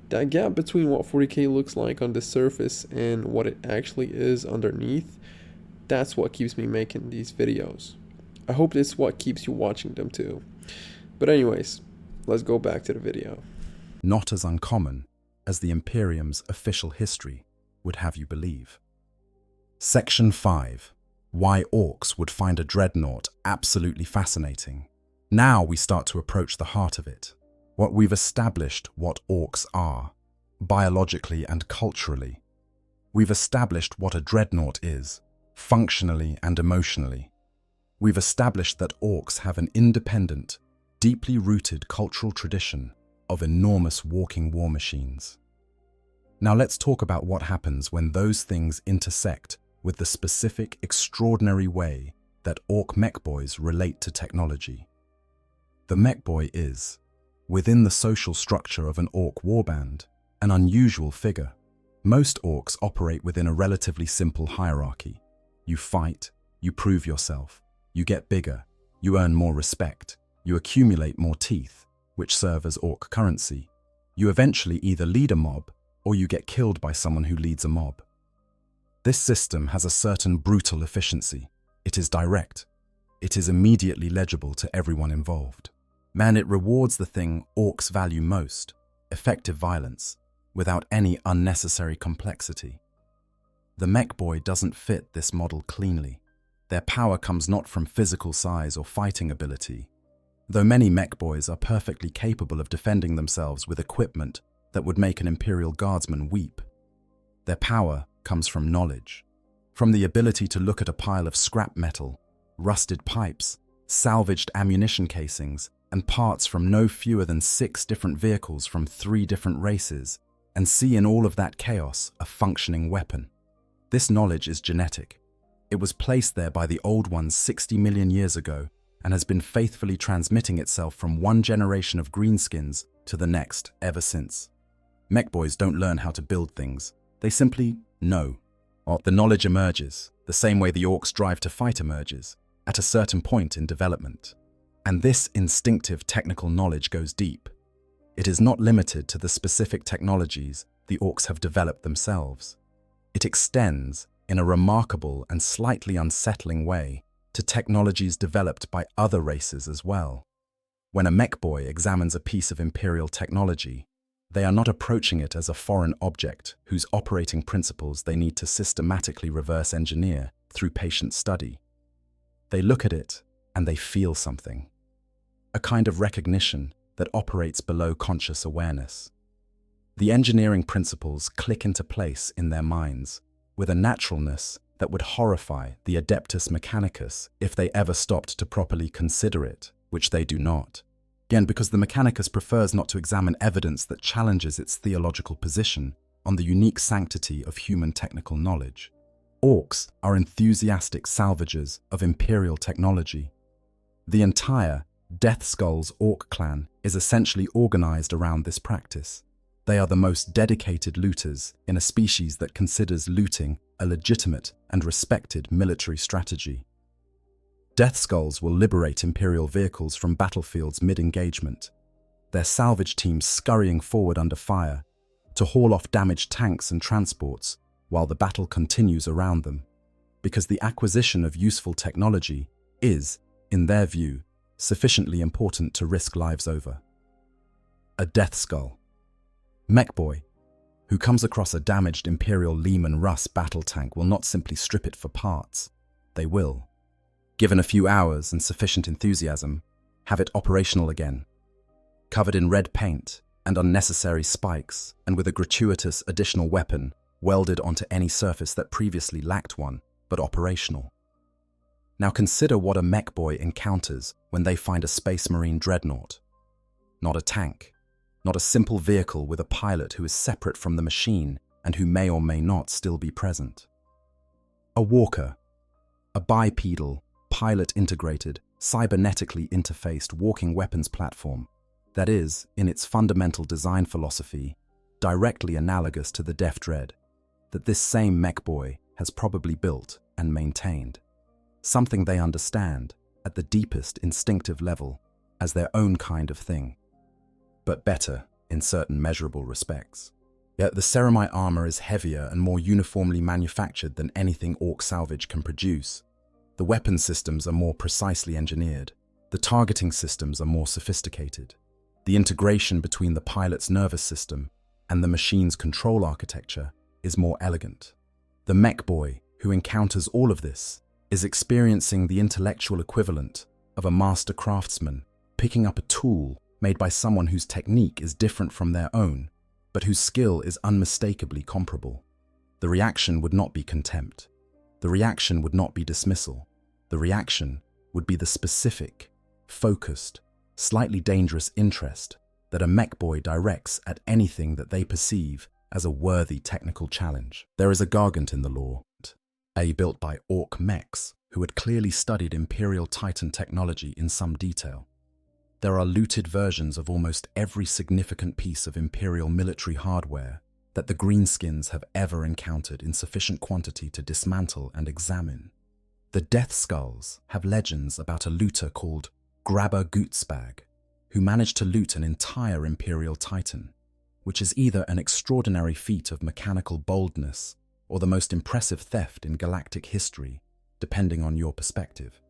[SPEAKER 1] That gap between what 40k looks like on the surface and what it actually is underneath, that's what keeps me making these videos. I hope it's what keeps you watching them too. But anyways, let's go back to the video.
[SPEAKER 2] Not as uncommon as the Imperium's official history would have you believe. Section 5. Why Orks would find a Dreadnought absolutely fascinating. Now we start to approach the heart of it. What we've established what Orks are, biologically and culturally. We've established what a Dreadnought is, functionally and emotionally. We've established that Orks have an independent, deeply rooted cultural tradition of enormous walking war machines. Now let's talk about what happens when those things intersect with the specific, extraordinary way that Ork mech boys relate to technology. The mech boy is, within the social structure of an Ork warband, an unusual figure. Most Orks operate within a relatively simple hierarchy. You fight, you prove yourself, you get bigger, you earn more respect, you accumulate more teeth, which serve as Ork currency. You eventually either lead a mob, or you get killed by someone who leads a mob. This system has a certain brutal efficiency. It is direct. It is immediately legible to everyone involved. Man, it rewards the thing Orks value most, effective violence, without any unnecessary complexity. The mech boy doesn't fit this model cleanly. Their power comes not from physical size or fighting ability, though many mech boys are perfectly capable of defending themselves with equipment that would make an Imperial Guardsman weep. Their power comes from knowledge, from the ability to look at a pile of scrap metal, rusted pipes, salvaged ammunition casings, and parts from no fewer than 6 different vehicles from 3 different races, and see in all of that chaos a functioning weapon. This knowledge is genetic. It was placed there by the Old Ones 60 million years ago and has been faithfully transmitting itself from one generation of greenskins to the next ever since. Mech boys don't learn how to build things. They simply know. The knowledge emerges, the same way the Orks' drive to fight emerges, at a certain point in development. And this instinctive technical knowledge goes deep. It is not limited to the specific technologies the Orks have developed themselves. It extends, in a remarkable and slightly unsettling way, to technologies developed by other races as well. When a mech boy examines a piece of Imperial technology, they are not approaching it as a foreign object whose operating principles they need to systematically reverse engineer through patient study. They look at it and they feel something, a kind of recognition that operates below conscious awareness. The engineering principles click into place in their minds with a naturalness that would horrify the Adeptus Mechanicus if they ever stopped to properly consider it, which they do not. Again, because the Mechanicus prefers not to examine evidence that challenges its theological position on the unique sanctity of human technical knowledge. Orks are enthusiastic salvagers of Imperial technology. The entire Death Skulls Ork clan is essentially organized around this practice. They are the most dedicated looters in a species that considers looting a legitimate and respected military strategy. Death Skulls will liberate Imperial vehicles from battlefields mid-engagement, their salvage teams scurrying forward under fire to haul off damaged tanks and transports while the battle continues around them, because the acquisition of useful technology is, in their view, sufficiently important to risk lives over. A death skull. Mech Boy, who comes across a damaged Imperial Lehman Russ battle tank, will not simply strip it for parts. They will, given a few hours and sufficient enthusiasm, have it operational again, covered in red paint and unnecessary spikes, and with a gratuitous additional weapon welded onto any surface that previously lacked one, but operational. Now consider what a Mech Boy encounters when they find a Space Marine Dreadnought. Not a tank, not a simple vehicle with a pilot who is separate from the machine and who may or may not still be present. A walker, a bipedal, pilot-integrated, cybernetically interfaced walking weapons platform that is, in its fundamental design philosophy, directly analogous to the Def Dread that this same Mech Boy has probably built and maintained. Something they understand, at the deepest instinctive level, as their own kind of thing. But better in certain measurable respects. Yet the ceramite armor is heavier and more uniformly manufactured than anything Ork salvage can produce. The weapon systems are more precisely engineered. The targeting systems are more sophisticated. The integration between the pilot's nervous system and the machine's control architecture is more elegant. The Mech Boy, who encounters all of this, is experiencing the intellectual equivalent of a master craftsman picking up a tool made by someone whose technique is different from their own, but whose skill is unmistakably comparable. The reaction would not be contempt. The reaction would not be dismissal. The reaction would be the specific, focused, slightly dangerous interest that a Mech Boy directs at anything that they perceive as a worthy technical challenge. There is a gargant in the lore, built by Ork mechs who had clearly studied Imperial Titan technology in some detail. There are looted versions of almost every significant piece of Imperial military hardware that the Greenskins have ever encountered in sufficient quantity to dismantle and examine. The Death Skulls have legends about a looter called Grabber Gutsbag, who managed to loot an entire Imperial Titan, which is either an extraordinary feat of mechanical boldness or the most impressive theft in galactic history, depending on your perspective.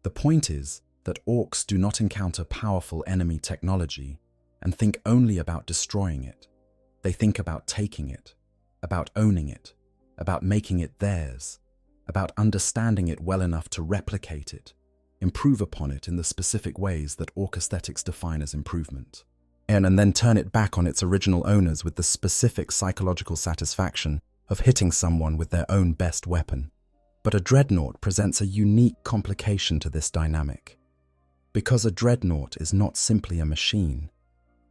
[SPEAKER 2] The point is that Orks do not encounter powerful enemy technology and think only about destroying it. They think about taking it, about owning it, about making it theirs, about understanding it well enough to replicate it, improve upon it in the specific ways that Ork aesthetics define as improvement, and then turn it back on its original owners with the specific psychological satisfaction of hitting someone with their own best weapon. But a Dreadnought presents a unique complication to this dynamic. Because a Dreadnought is not simply a machine,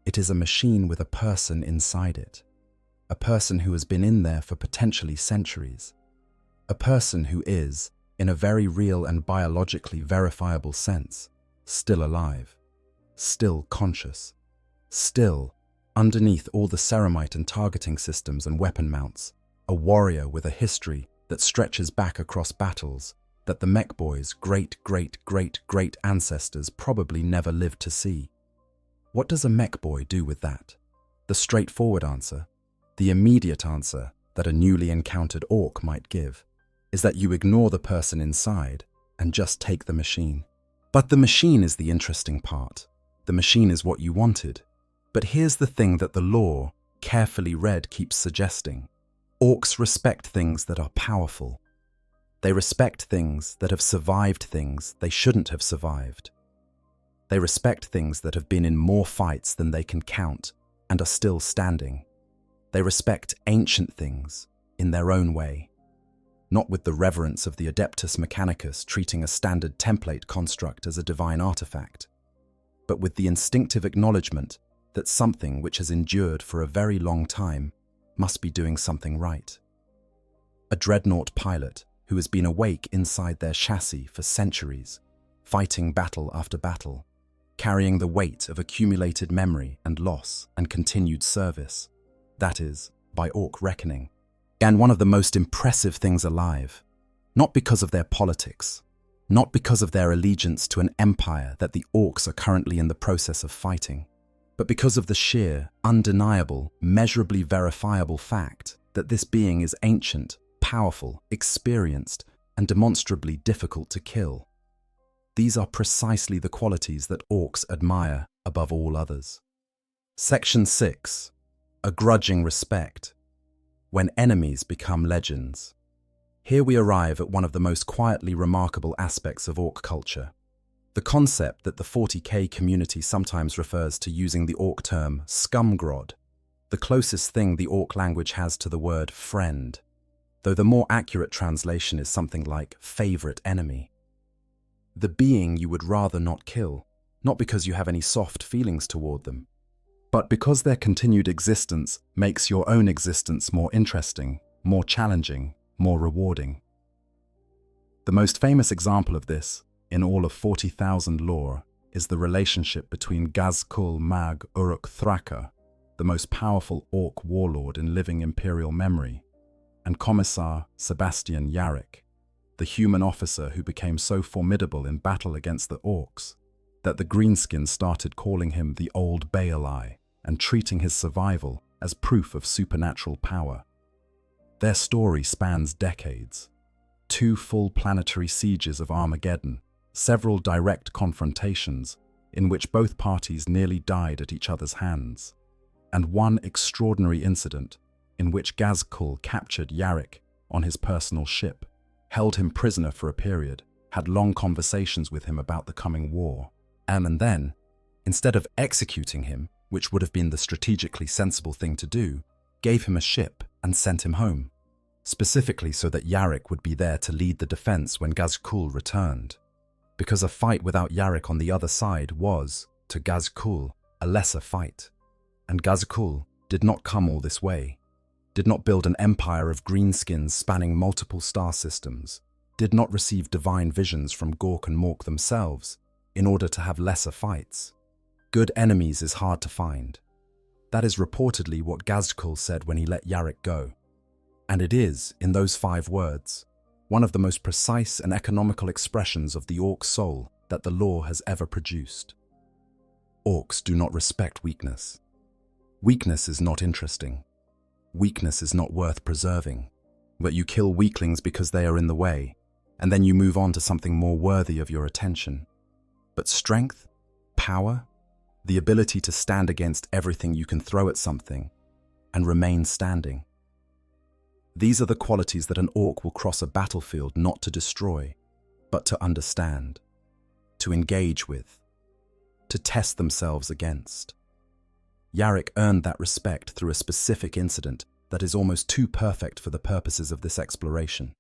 [SPEAKER 2] it is a machine with a person inside it. A person who has been in there for potentially centuries. A person who is, in a very real and biologically verifiable sense, still alive, still conscious, still, underneath all the ceramite and targeting systems and weapon mounts, a warrior with a history that stretches back across battles that the Mech Boy's great-great-great-great ancestors probably never lived to see. What does a Mech Boy do with that? The straightforward answer, the immediate answer that a newly encountered Ork might give, is that you ignore the person inside and just take the machine. But the machine is the interesting part. The machine is what you wanted. But here's the thing that the lore, carefully read, keeps suggesting. Orks respect things that are powerful. They respect things that have survived things they shouldn't have survived. They respect things that have been in more fights than they can count and are still standing. They respect ancient things in their own way. Not with the reverence of the Adeptus Mechanicus treating a standard template construct as a divine artifact, but with the instinctive acknowledgement that something which has endured for a very long time must be doing something right. A Dreadnought pilot who has been awake inside their chassis for centuries, fighting battle after battle, carrying the weight of accumulated memory and loss and continued service, that is, by Ork reckoning, and one of the most impressive things alive, not because of their politics, not because of their allegiance to an empire that the Orks are currently in the process of fighting, but because of the sheer, undeniable, measurably verifiable fact that this being is ancient, powerful, experienced, and demonstrably difficult to kill. These are precisely the qualities that orcs admire above all others. Section 6. A grudging respect. When enemies become legends. Here we arrive at one of the most quietly remarkable aspects of orc culture. The concept that the 40K community sometimes refers to using the orc term scumgrod, the closest thing the orc language has to the word friend, though the more accurate translation is something like favorite enemy. The being you would rather not kill, not because you have any soft feelings toward them, but because their continued existence makes your own existence more interesting, more challenging, more rewarding. The most famous example of this, in all of 40,000 lore, is the relationship between Gazkul Mag Uruk Thraka, the most powerful orc warlord in living imperial memory, and Commissar Sebastian Yarrick, the human officer who became so formidable in battle against the orcs that the greenskins started calling him the Old Baal and treating his survival as proof of supernatural power. Their story spans decades. 2 full planetary sieges of Armageddon, several direct confrontations in which both parties nearly died at each other's hands, and one extraordinary incident in which Gazkul captured Yarrick on his personal ship, held him prisoner for a period, had long conversations with him about the coming war, and then, instead of executing him, which would have been the strategically sensible thing to do, gave him a ship and sent him home, specifically so that Yarrick would be there to lead the defense when Gazkul returned. Because a fight without Yarrick on the other side was, to Gazkul, a lesser fight. And Gazkul did not come all this way, did not build an empire of greenskins spanning multiple star systems, did not receive divine visions from Gork and Mork themselves in order to have lesser fights. Good enemies is hard to find. That is reportedly what Gazkul said when he let Yarrick go. And it is, in those 5 words, one of the most precise and economical expressions of the orc soul that the lore has ever produced. Orcs do not respect weakness. Weakness is not interesting. Weakness is not worth preserving. But you kill weaklings because they are in the way, and then you move on to something more worthy of your attention. But strength, power, the ability to stand against everything you can throw at something, and remain standing. These are the qualities that an orc will cross a battlefield not to destroy, but to understand, to engage with, to test themselves against. Yarrick earned that respect through a specific incident that is almost too perfect for the purposes of this exploration.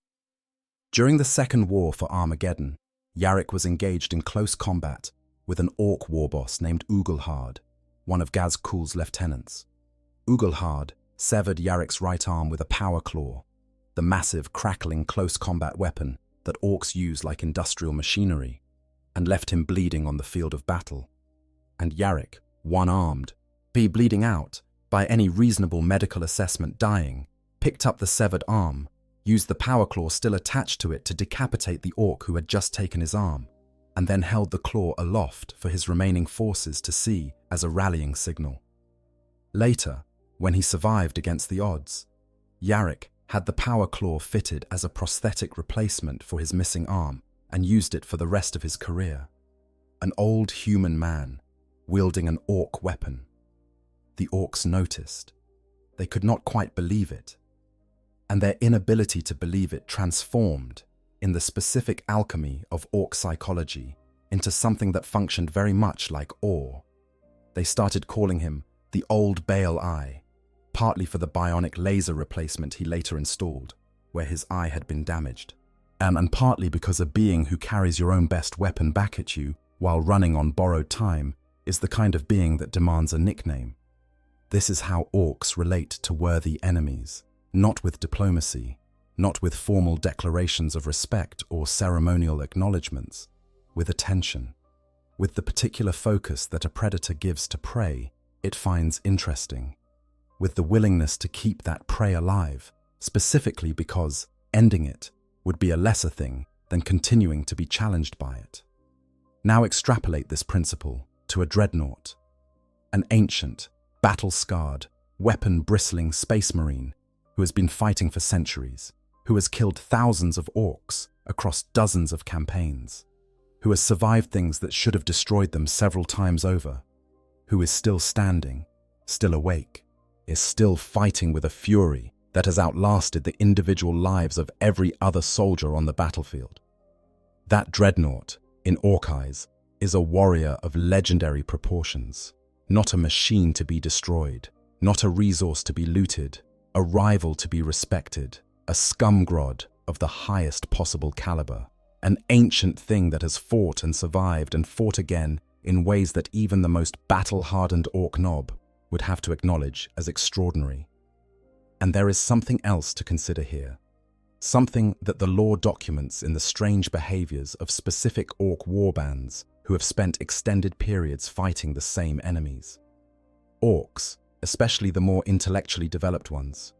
[SPEAKER 2] During the Second War for Armageddon, Yarrick was engaged in close combat with an orc warboss named Ugelhard, one of Gazkul's lieutenants. Ugelhard severed Yarrick's right arm with a power claw, the massive, crackling close combat weapon that orcs use like industrial machinery, and left him bleeding on the field of battle. And Yarrick, one-armed, bleeding out, by any reasonable medical assessment dying, picked up the severed arm, used the power claw still attached to it to decapitate the orc who had just taken his arm, and then held the claw aloft for his remaining forces to see as a rallying signal. Later, when he survived against the odds, Yarrick had the power claw fitted as a prosthetic replacement for his missing arm and used it for the rest of his career. An old human man, wielding an orc weapon. The orcs noticed. They could not quite believe it. And their inability to believe it transformed, in the specific alchemy of orc psychology, into something that functioned very much like awe. They started calling him the Old Baal Eye, partly for the bionic laser replacement he later installed, where his eye had been damaged, and partly because a being who carries your own best weapon back at you while running on borrowed time is the kind of being that demands a nickname. This is how orcs relate to worthy enemies, not with diplomacy, not with formal declarations of respect or ceremonial acknowledgements, with attention, with the particular focus that a predator gives to prey it finds interesting, with the willingness to keep that prey alive, specifically because ending it would be a lesser thing than continuing to be challenged by it. Now extrapolate this principle to a dreadnought, an ancient, battle-scarred, weapon-bristling space marine who has been fighting for centuries, who has killed thousands of orcs across dozens of campaigns, who has survived things that should have destroyed them several times over, who is still standing, still awake, is still fighting with a fury that has outlasted the individual lives of every other soldier on the battlefield. That Dreadnought, in Ork eyes, is a warrior of legendary proportions, not a machine to be destroyed, not a resource to be looted, a rival to be respected, a scumgrod of the highest possible caliber, an ancient thing that has fought and survived and fought again in ways that even the most battle-hardened Ork knob would have to acknowledge as extraordinary. And there is something else to consider here, something that the lore documents in the strange behaviors of specific Ork warbands who have spent extended periods fighting the same enemies. Orks, especially the more intellectually developed ones,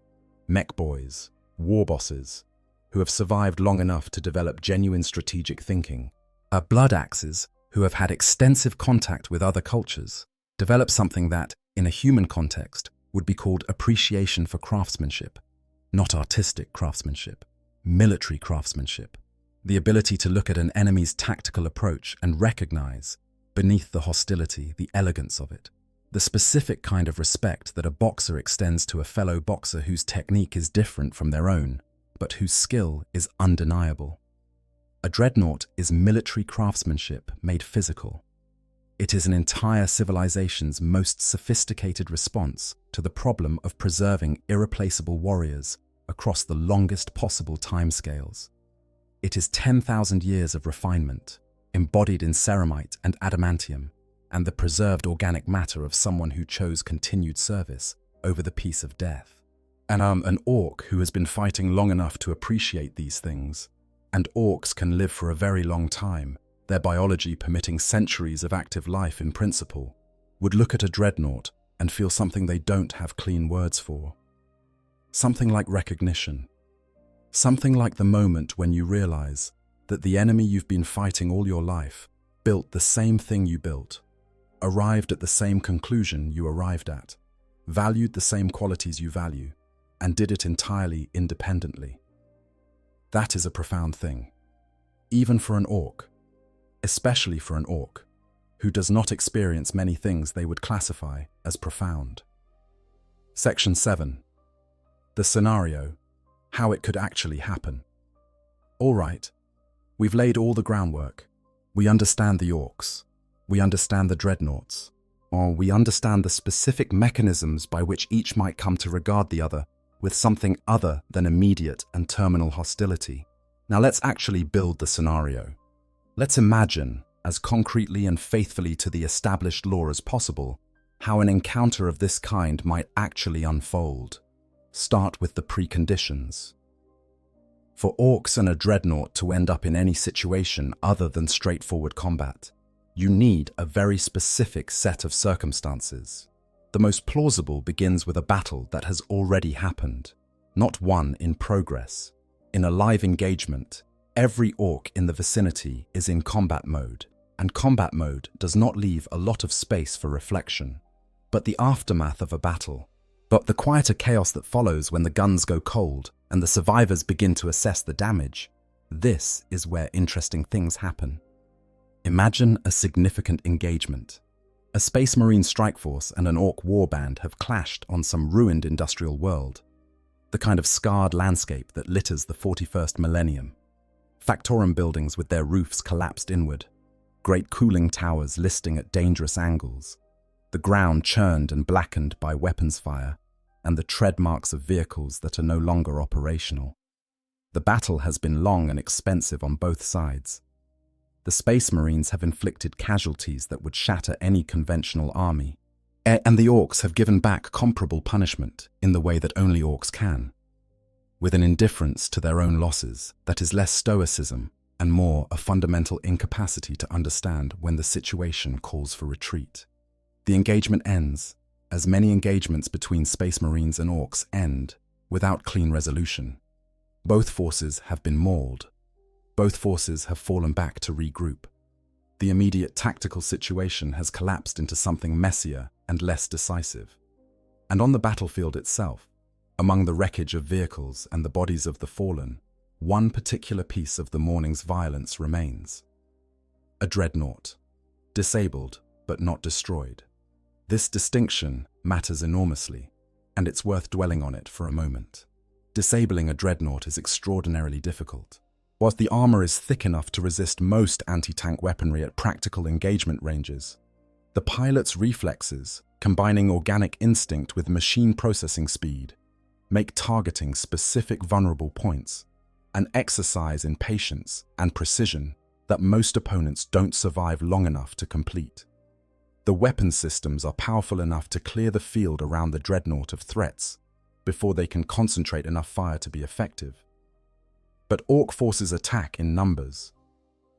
[SPEAKER 2] mech boys, war bosses, who have survived long enough to develop genuine strategic thinking, are blood axes who have had extensive contact with other cultures, develop something that, in a human context, would be called appreciation for craftsmanship, not artistic craftsmanship, military craftsmanship, the ability to look at an enemy's tactical approach and recognize, beneath the hostility, the elegance of it, the specific kind of respect that a boxer extends to a fellow boxer whose technique is different from their own, but whose skill is undeniable. A dreadnought is military craftsmanship made physical. It is an entire civilization's most sophisticated response to the problem of preserving irreplaceable warriors across the longest possible timescales. It is 10,000 years of refinement, embodied in ceramite and adamantium, and the preserved organic matter of someone who chose continued service over the peace of death. And an Ork who has been fighting long enough to appreciate these things. And Orks can live for a very long time, their biology permitting centuries of active life in principle, would look at a dreadnought and feel something they don't have clean words for. Something like recognition. Something like the moment when you realize that the enemy you've been fighting all your life built the same thing you built, arrived at the same conclusion you arrived at, valued the same qualities you value, and did it entirely independently. That is a profound thing, even for an Ork, especially for an Ork, who does not experience many things they would classify as profound. Section 7. The scenario, how it could actually happen. All right, we've laid all the groundwork. We understand the Orks. We understand the dreadnoughts. Or we understand the specific mechanisms by which each might come to regard the other with something other than immediate and terminal hostility. Now let's actually build the scenario. Let's imagine, as concretely and faithfully to the established lore as possible, how an encounter of this kind might actually unfold. Start with the preconditions. For Orks and a dreadnought to end up in any situation other than straightforward combat, you need a very specific set of circumstances. The most plausible begins with a battle that has already happened, not one in progress. In a live engagement, every Ork in the vicinity is in combat mode, and combat mode does not leave a lot of space for reflection. But the aftermath of a battle, but the quieter chaos that follows when the guns go cold and the survivors begin to assess the damage, this is where interesting things happen. Imagine a significant engagement. A Space Marine strike force and an Ork warband have clashed on some ruined industrial world, the kind of scarred landscape that litters the 41st millennium. Factorum buildings with their roofs collapsed inward, great cooling towers listing at dangerous angles, the ground churned and blackened by weapons fire, and the tread marks of vehicles that are no longer operational. The battle has been long and expensive on both sides. The Space Marines have inflicted casualties that would shatter any conventional army, and the Orks have given back comparable punishment in the way that only Orks can, with an indifference to their own losses that is less stoicism and more a fundamental incapacity to understand when the situation calls for retreat. The engagement ends, as many engagements between Space Marines and Orks end, without clean resolution. Both forces have been mauled. Both forces have fallen back to regroup. The immediate tactical situation has collapsed into something messier and less decisive. And on the battlefield itself, among the wreckage of vehicles and the bodies of the fallen, one particular piece of the morning's violence remains. A dreadnought. Disabled, but not destroyed. This distinction matters enormously, and it's worth dwelling on it for a moment. Disabling a dreadnought is extraordinarily difficult. Whilst the armor is thick enough to resist most anti-tank weaponry at practical engagement ranges, the pilot's reflexes, combining organic instinct with machine processing speed, make targeting specific vulnerable points an exercise in patience and precision that most opponents don't survive long enough to complete. The weapon systems are powerful enough to clear the field around the dreadnought of threats before they can concentrate enough fire to be effective. But Ork forces attack in numbers.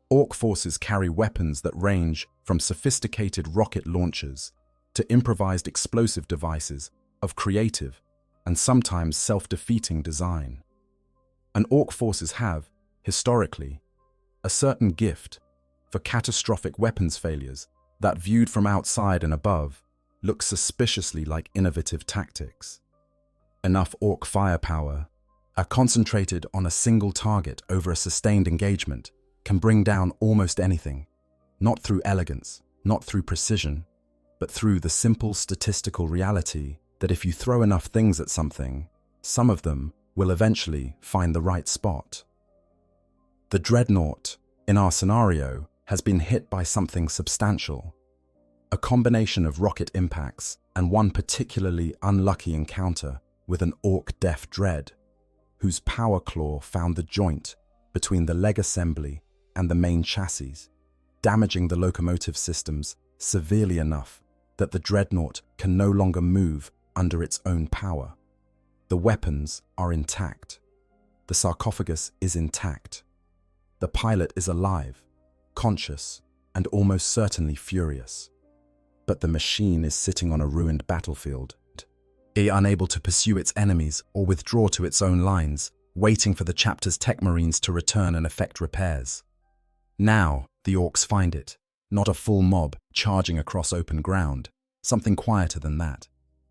[SPEAKER 2] Ork forces carry weapons that range from sophisticated rocket launchers to improvised explosive devices of creative and sometimes self-defeating design. And Ork forces have, historically, a certain gift for catastrophic weapons failures that, viewed from outside and above, look suspiciously like innovative tactics. Enough Ork firepower, concentrated on a single target over a sustained engagement, can bring down almost anything, not through elegance, not through precision, but through the simple statistical reality that if you throw enough things at something, some of them will eventually find the right spot. The dreadnought, in our scenario, has been hit by something substantial. A combination of rocket impacts and one particularly unlucky encounter with an Ork Def Dread, whose power claw found the joint between the leg assembly and the main chassis, damaging the locomotive systems severely enough that the dreadnought can no longer move under its own power. The weapons are intact. The sarcophagus is intact. The pilot is alive, conscious, and almost certainly furious. But the machine is sitting on a ruined battlefield, unable to pursue its enemies or withdraw to its own lines, waiting for the chapter's tech marines to return and effect repairs. Now, the Orks find it, not a full mob charging across open ground, something quieter than that.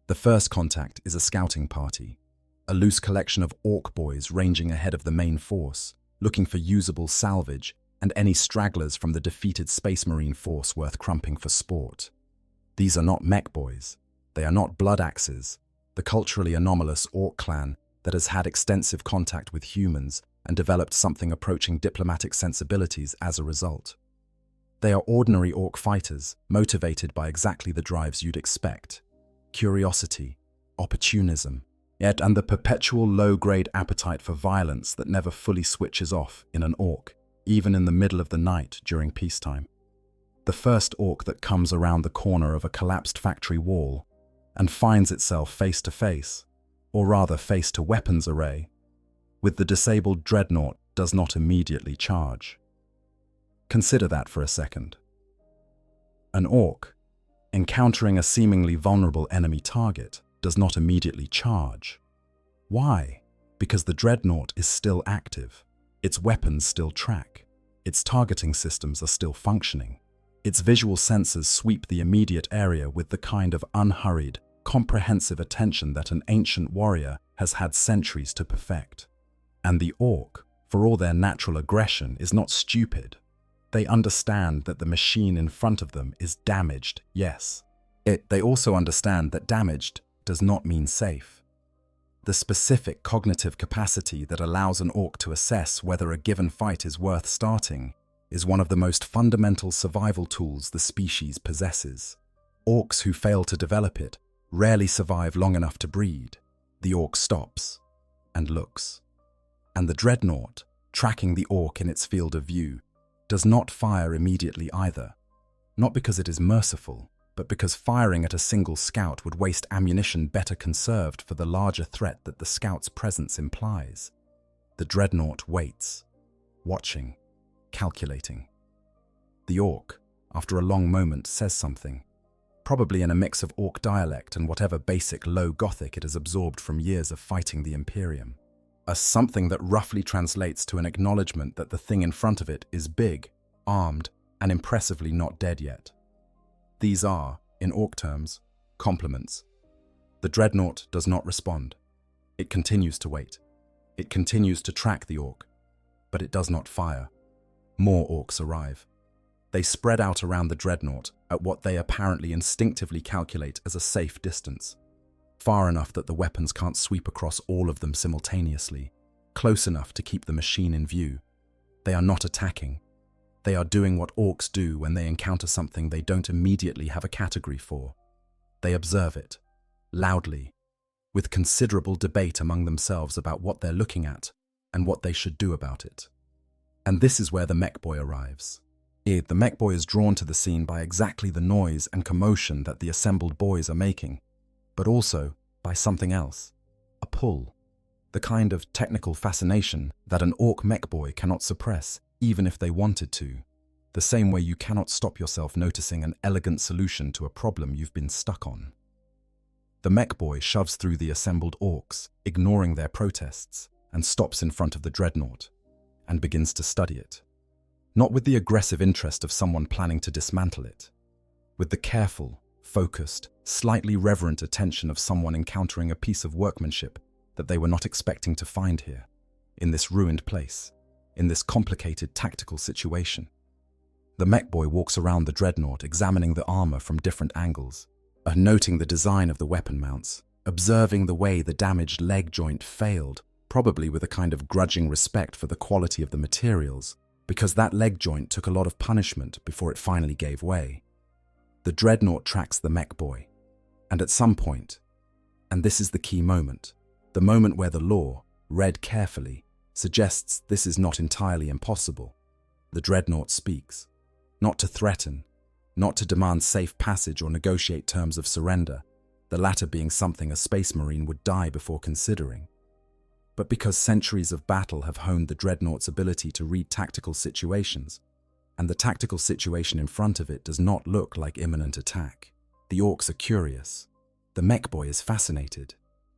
[SPEAKER 2] The first contact is a scouting party, a loose collection of Ork boys ranging ahead of the main force, looking for usable salvage and any stragglers from the defeated Space Marine force worth crumping for sport. These are not Mech boys. They are not blood axes, the culturally anomalous Ork clan that has had extensive contact with humans and developed something approaching diplomatic sensibilities as a result. They are ordinary Ork fighters, motivated by exactly the drives you'd expect: curiosity, opportunism, and the perpetual low-grade appetite for violence that never fully switches off in an Ork, even in the middle of the night during peacetime. The first Ork that comes around the corner of a collapsed factory wall and finds itself face to face, or rather face to weapons array, with the disabled dreadnought does not immediately charge. Consider that for a second. An Ork, encountering a seemingly vulnerable enemy target, does not immediately charge. Why? Because the dreadnought is still active, its weapons still track, its targeting systems are still functioning. Its visual sensors sweep the immediate area with the kind of unhurried, comprehensive attention that an ancient warrior has had centuries to perfect. And the Ork, for all their natural aggression, is not stupid. They understand that the machine in front of them is damaged, yes. They also understand that damaged does not mean safe. The specific cognitive capacity that allows an Ork to assess whether a given fight is worth starting is one of the most fundamental survival tools the species possesses. Orks who fail to develop it rarely survive long enough to breed. The Ork stops and looks. And the dreadnought, tracking the Ork in its field of view, does not fire immediately either. Not because it is merciful, but because firing at a single scout would waste ammunition better conserved for the larger threat that the scout's presence implies. The dreadnought waits, watching, calculating. The Ork, after a long moment, says something, probably in a mix of Ork dialect and whatever basic low Gothic it has absorbed from years of fighting the Imperium. A something that roughly translates to an acknowledgement that the thing in front of it is big, armed, and impressively not dead yet. These are, in Ork terms, compliments. The dreadnought does not respond. It continues to wait. It continues to track the Ork, but it does not fire. More Orks arrive. They spread out around the Dreadnought at what they apparently instinctively calculate as a safe distance, far enough that the weapons can't sweep across all of them simultaneously, close enough to keep the machine in view. They are not attacking. They are doing what Orks do when they encounter something they don't immediately have a category for. They observe it, loudly, with considerable debate among themselves about what they're looking at and what they should do about it. And this is where the Mech Boy arrives. The Mech Boy is drawn to the scene by exactly the noise and commotion that the assembled boys are making, but also by something else, a pull, the kind of technical fascination that an Ork Mech Boy cannot suppress even if they wanted to, the same way you cannot stop yourself noticing an elegant solution to a problem you've been stuck on. The Mech Boy shoves through the assembled Orks, ignoring their protests, and stops in front of the Dreadnought, and begins to study it. Not with the aggressive interest of someone planning to dismantle it, with the careful, focused, slightly reverent attention of someone encountering a piece of workmanship that they were not expecting to find here, in this ruined place, in this complicated tactical situation. The Mech Boy walks around the Dreadnought, examining the armor from different angles, noting the design of the weapon mounts, observing the way the damaged leg joint failed, probably with a kind of grudging respect for the quality of the materials, because that leg joint took a lot of punishment before it finally gave way. The Dreadnought tracks the Mech Boy, and at some point, and this is the key moment, the moment where the law, read carefully, suggests this is not entirely impossible, the Dreadnought speaks, not to threaten, not to demand safe passage or negotiate terms of surrender, the latter being something a Space Marine would die before considering, but because centuries of battle have honed the Dreadnought's ability to read tactical situations, and the tactical situation in front of it does not look like imminent attack. The Orks are curious, the Mech Boy is fascinated,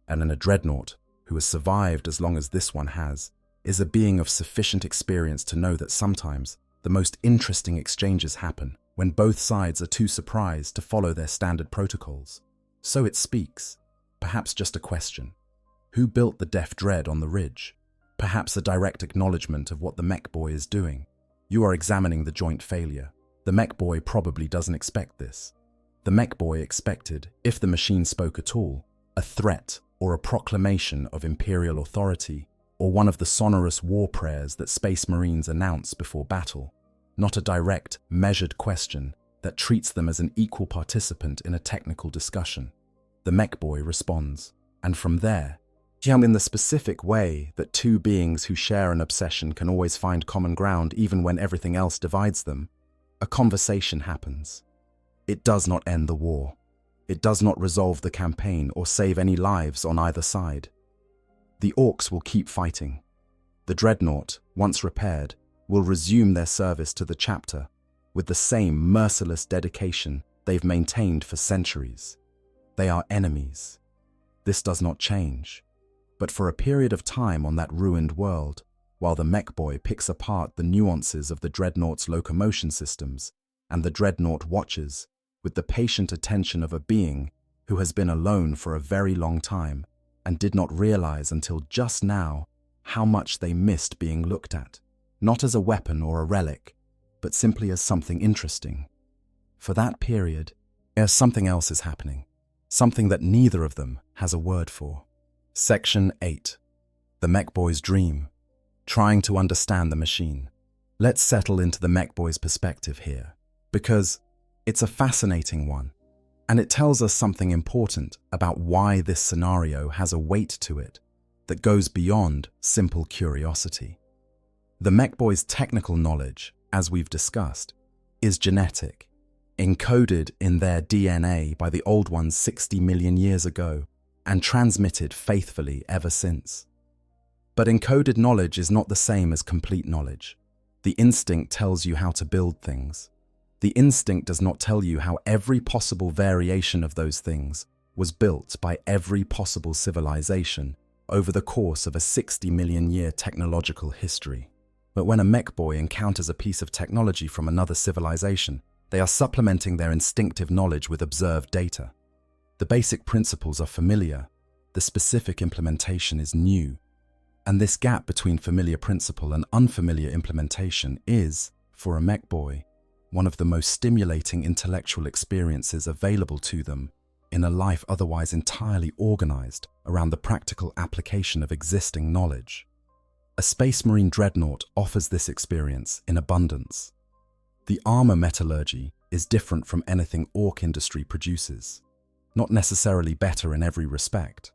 [SPEAKER 2] and in a Dreadnought, who has survived as long as this one has, is a being of sufficient experience to know that sometimes the most interesting exchanges happen when both sides are too surprised to follow their standard protocols. So it speaks, perhaps just a question. Who built the Deaf Dread on the ridge? Perhaps a direct acknowledgement of what the Mech Boy is doing. You are examining the joint failure. The Mech Boy probably doesn't expect this. The Mech Boy expected, if the machine spoke at all, a threat or a proclamation of Imperial authority, or one of the sonorous war prayers that Space Marines announce before battle, not a direct, measured question that treats them as an equal participant in a technical discussion. The Mech Boy responds, and from there, in the specific way that two beings who share an obsession can always find common ground even when everything else divides them, a conversation happens. It does not end the war. It does not resolve the campaign or save any lives on either side. The Orks will keep fighting. The Dreadnought, once repaired, will resume their service to the chapter with the same merciless dedication they've maintained for centuries. They are enemies. This does not change. But for a period of time on that ruined world, while the Mech Boy picks apart the nuances of the Dreadnought's locomotion systems, and the Dreadnought watches, with the patient attention of a being who has been alone for a very long time and did not realize until just now how much they missed being looked at, not as a weapon or a relic, but simply as something interesting. For that period, something else is happening, something that neither of them has a word for. Section 8. The Mech Boy's Dream. Trying to understand the machine. Let's settle into the Mech Boy's perspective here, because it's a fascinating one, and it tells us something important about why this scenario has a weight to it that goes beyond simple curiosity. The Mech Boy's technical knowledge, as we've discussed, is genetic, encoded in their DNA by the Old Ones 60 million years ago, and transmitted faithfully ever since. But encoded knowledge is not the same as complete knowledge. The instinct tells you how to build things. The instinct does not tell you how every possible variation of those things was built by every possible civilization over the course of a 60 million year technological history. But when a Mech Boy encounters a piece of technology from another civilization, they are supplementing their instinctive knowledge with observed data. The basic principles are familiar, the specific implementation is new, and this gap between familiar principle and unfamiliar implementation is, for a Mech Boy, one of the most stimulating intellectual experiences available to them in a life otherwise entirely organized around the practical application of existing knowledge. A Space Marine Dreadnought offers this experience in abundance. The armor metallurgy is different from anything Ork industry produces, not necessarily better in every respect.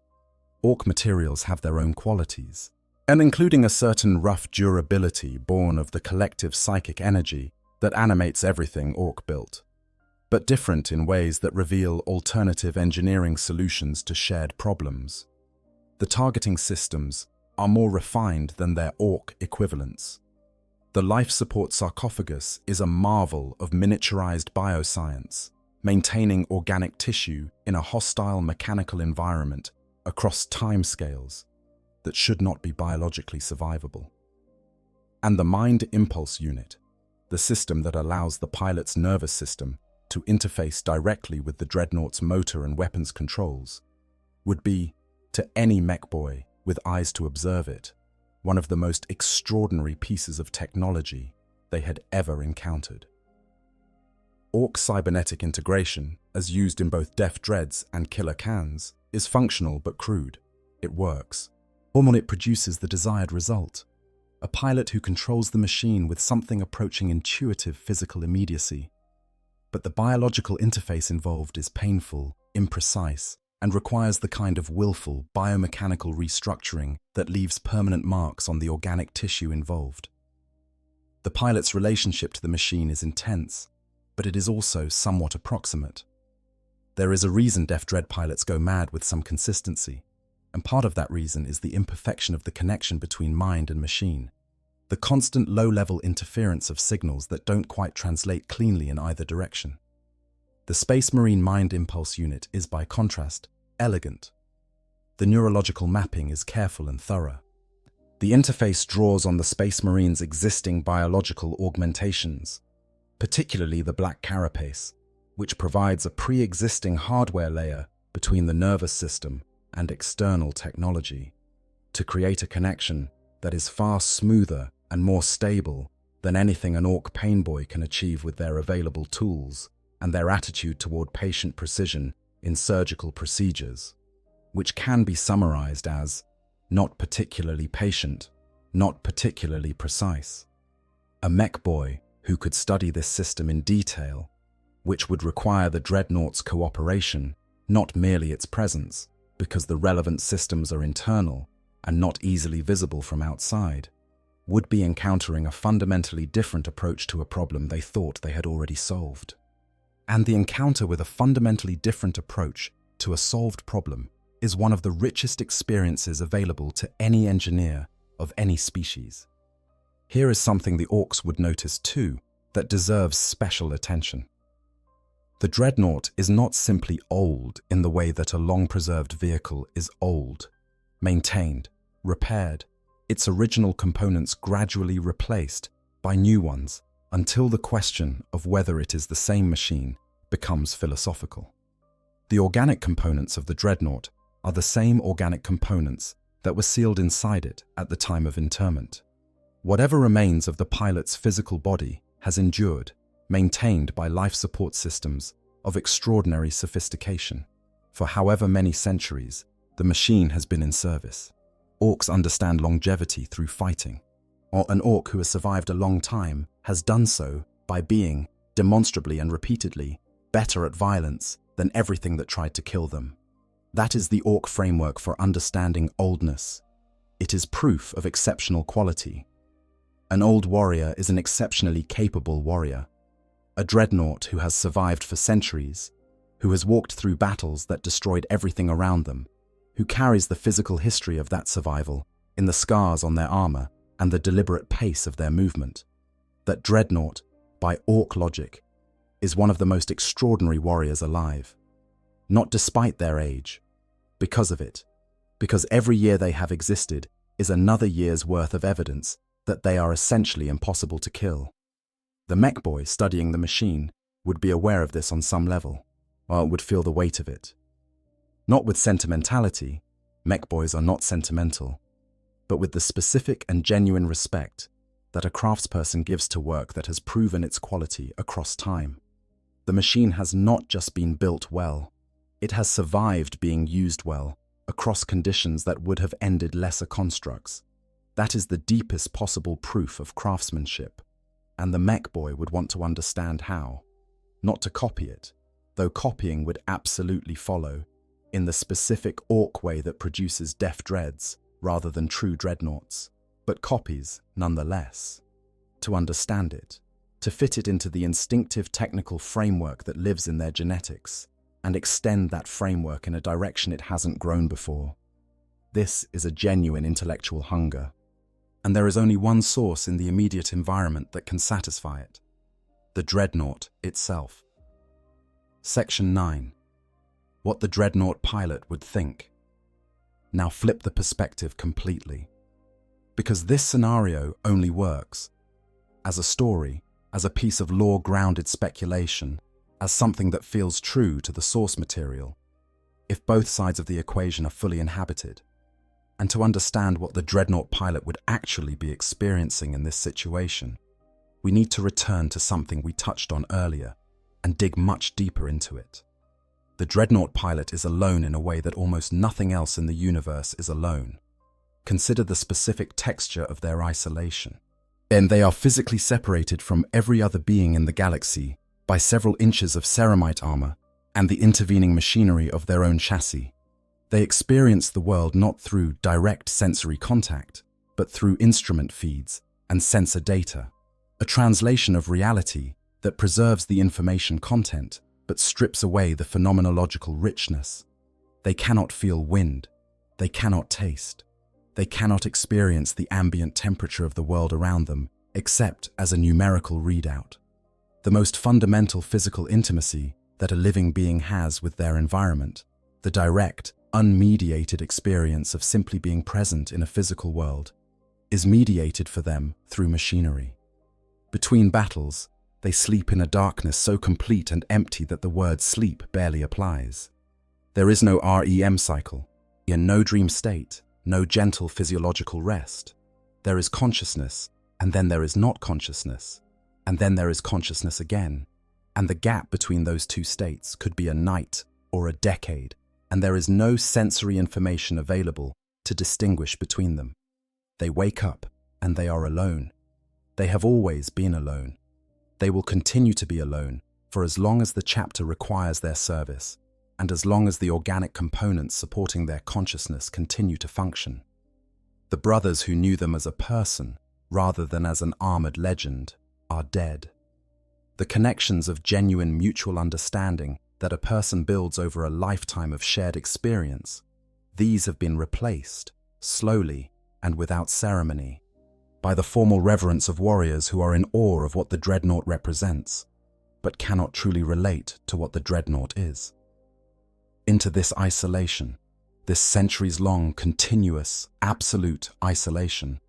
[SPEAKER 2] Ork materials have their own qualities, and including a certain rough durability born of the collective psychic energy that animates everything Ork built, but different in ways that reveal alternative engineering solutions to shared problems. The targeting systems are more refined than their Ork equivalents. The life support sarcophagus is a marvel of miniaturized bioscience, maintaining organic tissue in a hostile mechanical environment across timescales that should not be biologically survivable. And the mind impulse unit, the system that allows the pilot's nervous system to interface directly with the Dreadnought's motor and weapons controls, would be, to any mech boy with eyes to observe it, one of the most extraordinary pieces of technology they had ever encountered. Ork cybernetic integration, as used in both Def Dreads and Killer Cans, is functional but crude. It works. It produces the desired result. A pilot who controls the machine with something approaching intuitive physical immediacy. But the biological interface involved is painful, imprecise, and requires the kind of willful biomechanical restructuring that leaves permanent marks on the organic tissue involved. The pilot's relationship to the machine is intense, but it is also somewhat approximate. There is a reason Def Dread pilots go mad with some consistency, and part of that reason is the imperfection of the connection between mind and machine, the constant low-level interference of signals that don't quite translate cleanly in either direction. The Space Marine Mind Impulse Unit is, by contrast, elegant. The neurological mapping is careful and thorough. The interface draws on the Space Marine's existing biological augmentations, particularly the black carapace, which provides a pre-existing hardware layer between the nervous system and external technology, to create a connection that is far smoother and more stable than anything an Ork painboy can achieve with their available tools and their attitude toward patient precision in surgical procedures, which can be summarized as not particularly patient, not particularly precise. A mech boy who could study this system in detail, which would require the Dreadnought's cooperation, not merely its presence, because the relevant systems are internal and not easily visible from outside, would be encountering a fundamentally different approach to a problem they thought they had already solved. And the encounter with a fundamentally different approach to a solved problem is one of the richest experiences available to any engineer of any species. Here is something the Orks would notice too that deserves special attention. The Dreadnought is not simply old in the way that a long-preserved vehicle is old, maintained, repaired, its original components gradually replaced by new ones until the question of whether it is the same machine becomes philosophical. The organic components of the Dreadnought are the same organic components that were sealed inside it at the time of interment. Whatever remains of the pilot's physical body has endured, maintained by life support systems of extraordinary sophistication. For however many centuries, the machine has been in service. Orks understand longevity through fighting, or an Ork who has survived a long time has done so by being, demonstrably and repeatedly, better at violence than everything that tried to kill them. That is the Ork framework for understanding oldness. It is proof of exceptional quality. An old warrior is an exceptionally capable warrior. A Dreadnought who has survived for centuries, who has walked through battles that destroyed everything around them, who carries the physical history of that survival in the scars on their armor and the deliberate pace of their movement. That Dreadnought, by Ork logic, is one of the most extraordinary warriors alive. Not despite their age, because of it, because every year they have existed is another year's worth of evidence that they are essentially impossible to kill. The mech boy studying the machine would be aware of this on some level, or would feel the weight of it. Not with sentimentality, mech boys are not sentimental, but with the specific and genuine respect that a craftsperson gives to work that has proven its quality across time. The machine has not just been built well, it has survived being used well across conditions that would have ended lesser constructs. That is the deepest possible proof of craftsmanship, and the Mech boy would want to understand how. Not to copy it, though copying would absolutely follow, in the specific Ork way that produces deft dreads rather than true dreadnoughts, but copies nonetheless. To understand it, to fit it into the instinctive technical framework that lives in their genetics, and extend that framework in a direction it hasn't grown before. This is a genuine intellectual hunger, and there is only one source in the immediate environment that can satisfy it: the Dreadnought itself. Section 9. What the Dreadnought pilot would think. Now flip the perspective completely. Because this scenario only works as a story, as a piece of lore-grounded speculation, as something that feels true to the source material, if both sides of the equation are fully inhabited. And to understand what the Dreadnought pilot would actually be experiencing in this situation, we need to return to something we touched on earlier and dig much deeper into it. The Dreadnought pilot is alone in a way that almost nothing else in the universe is alone. Consider the specific texture of their isolation. Then they are physically separated from every other being in the galaxy by several inches of ceramite armor and the intervening machinery of their own chassis. They experience the world not through direct sensory contact, but through instrument feeds and sensor data, a translation of reality that preserves the information content but strips away the phenomenological richness. They cannot feel wind, they cannot taste, they cannot experience the ambient temperature of the world around them except as a numerical readout. The most fundamental physical intimacy that a living being has with their environment, the direct, unmediated experience of simply being present in a physical world, is mediated for them through machinery. Between battles, they sleep in a darkness so complete and empty that the word sleep barely applies. There is no REM cycle, in no dream state, no gentle physiological rest. There is consciousness, and then there is not consciousness, and then there is consciousness again, and the gap between those two states could be a night or a decade, and there is no sensory information available to distinguish between them. They wake up, and they are alone. They have always been alone. They will continue to be alone for as long as the chapter requires their service, and as long as the organic components supporting their consciousness continue to function. The brothers who knew them as a person, rather than as an armored legend, are dead. The connections of genuine mutual understanding that a person builds over a lifetime of shared experience, these have been replaced, slowly and without ceremony, by the formal reverence of warriors who are in awe of what the Dreadnought represents, but cannot truly relate to what the Dreadnought is. Into this isolation, this centuries-long, continuous, absolute isolation,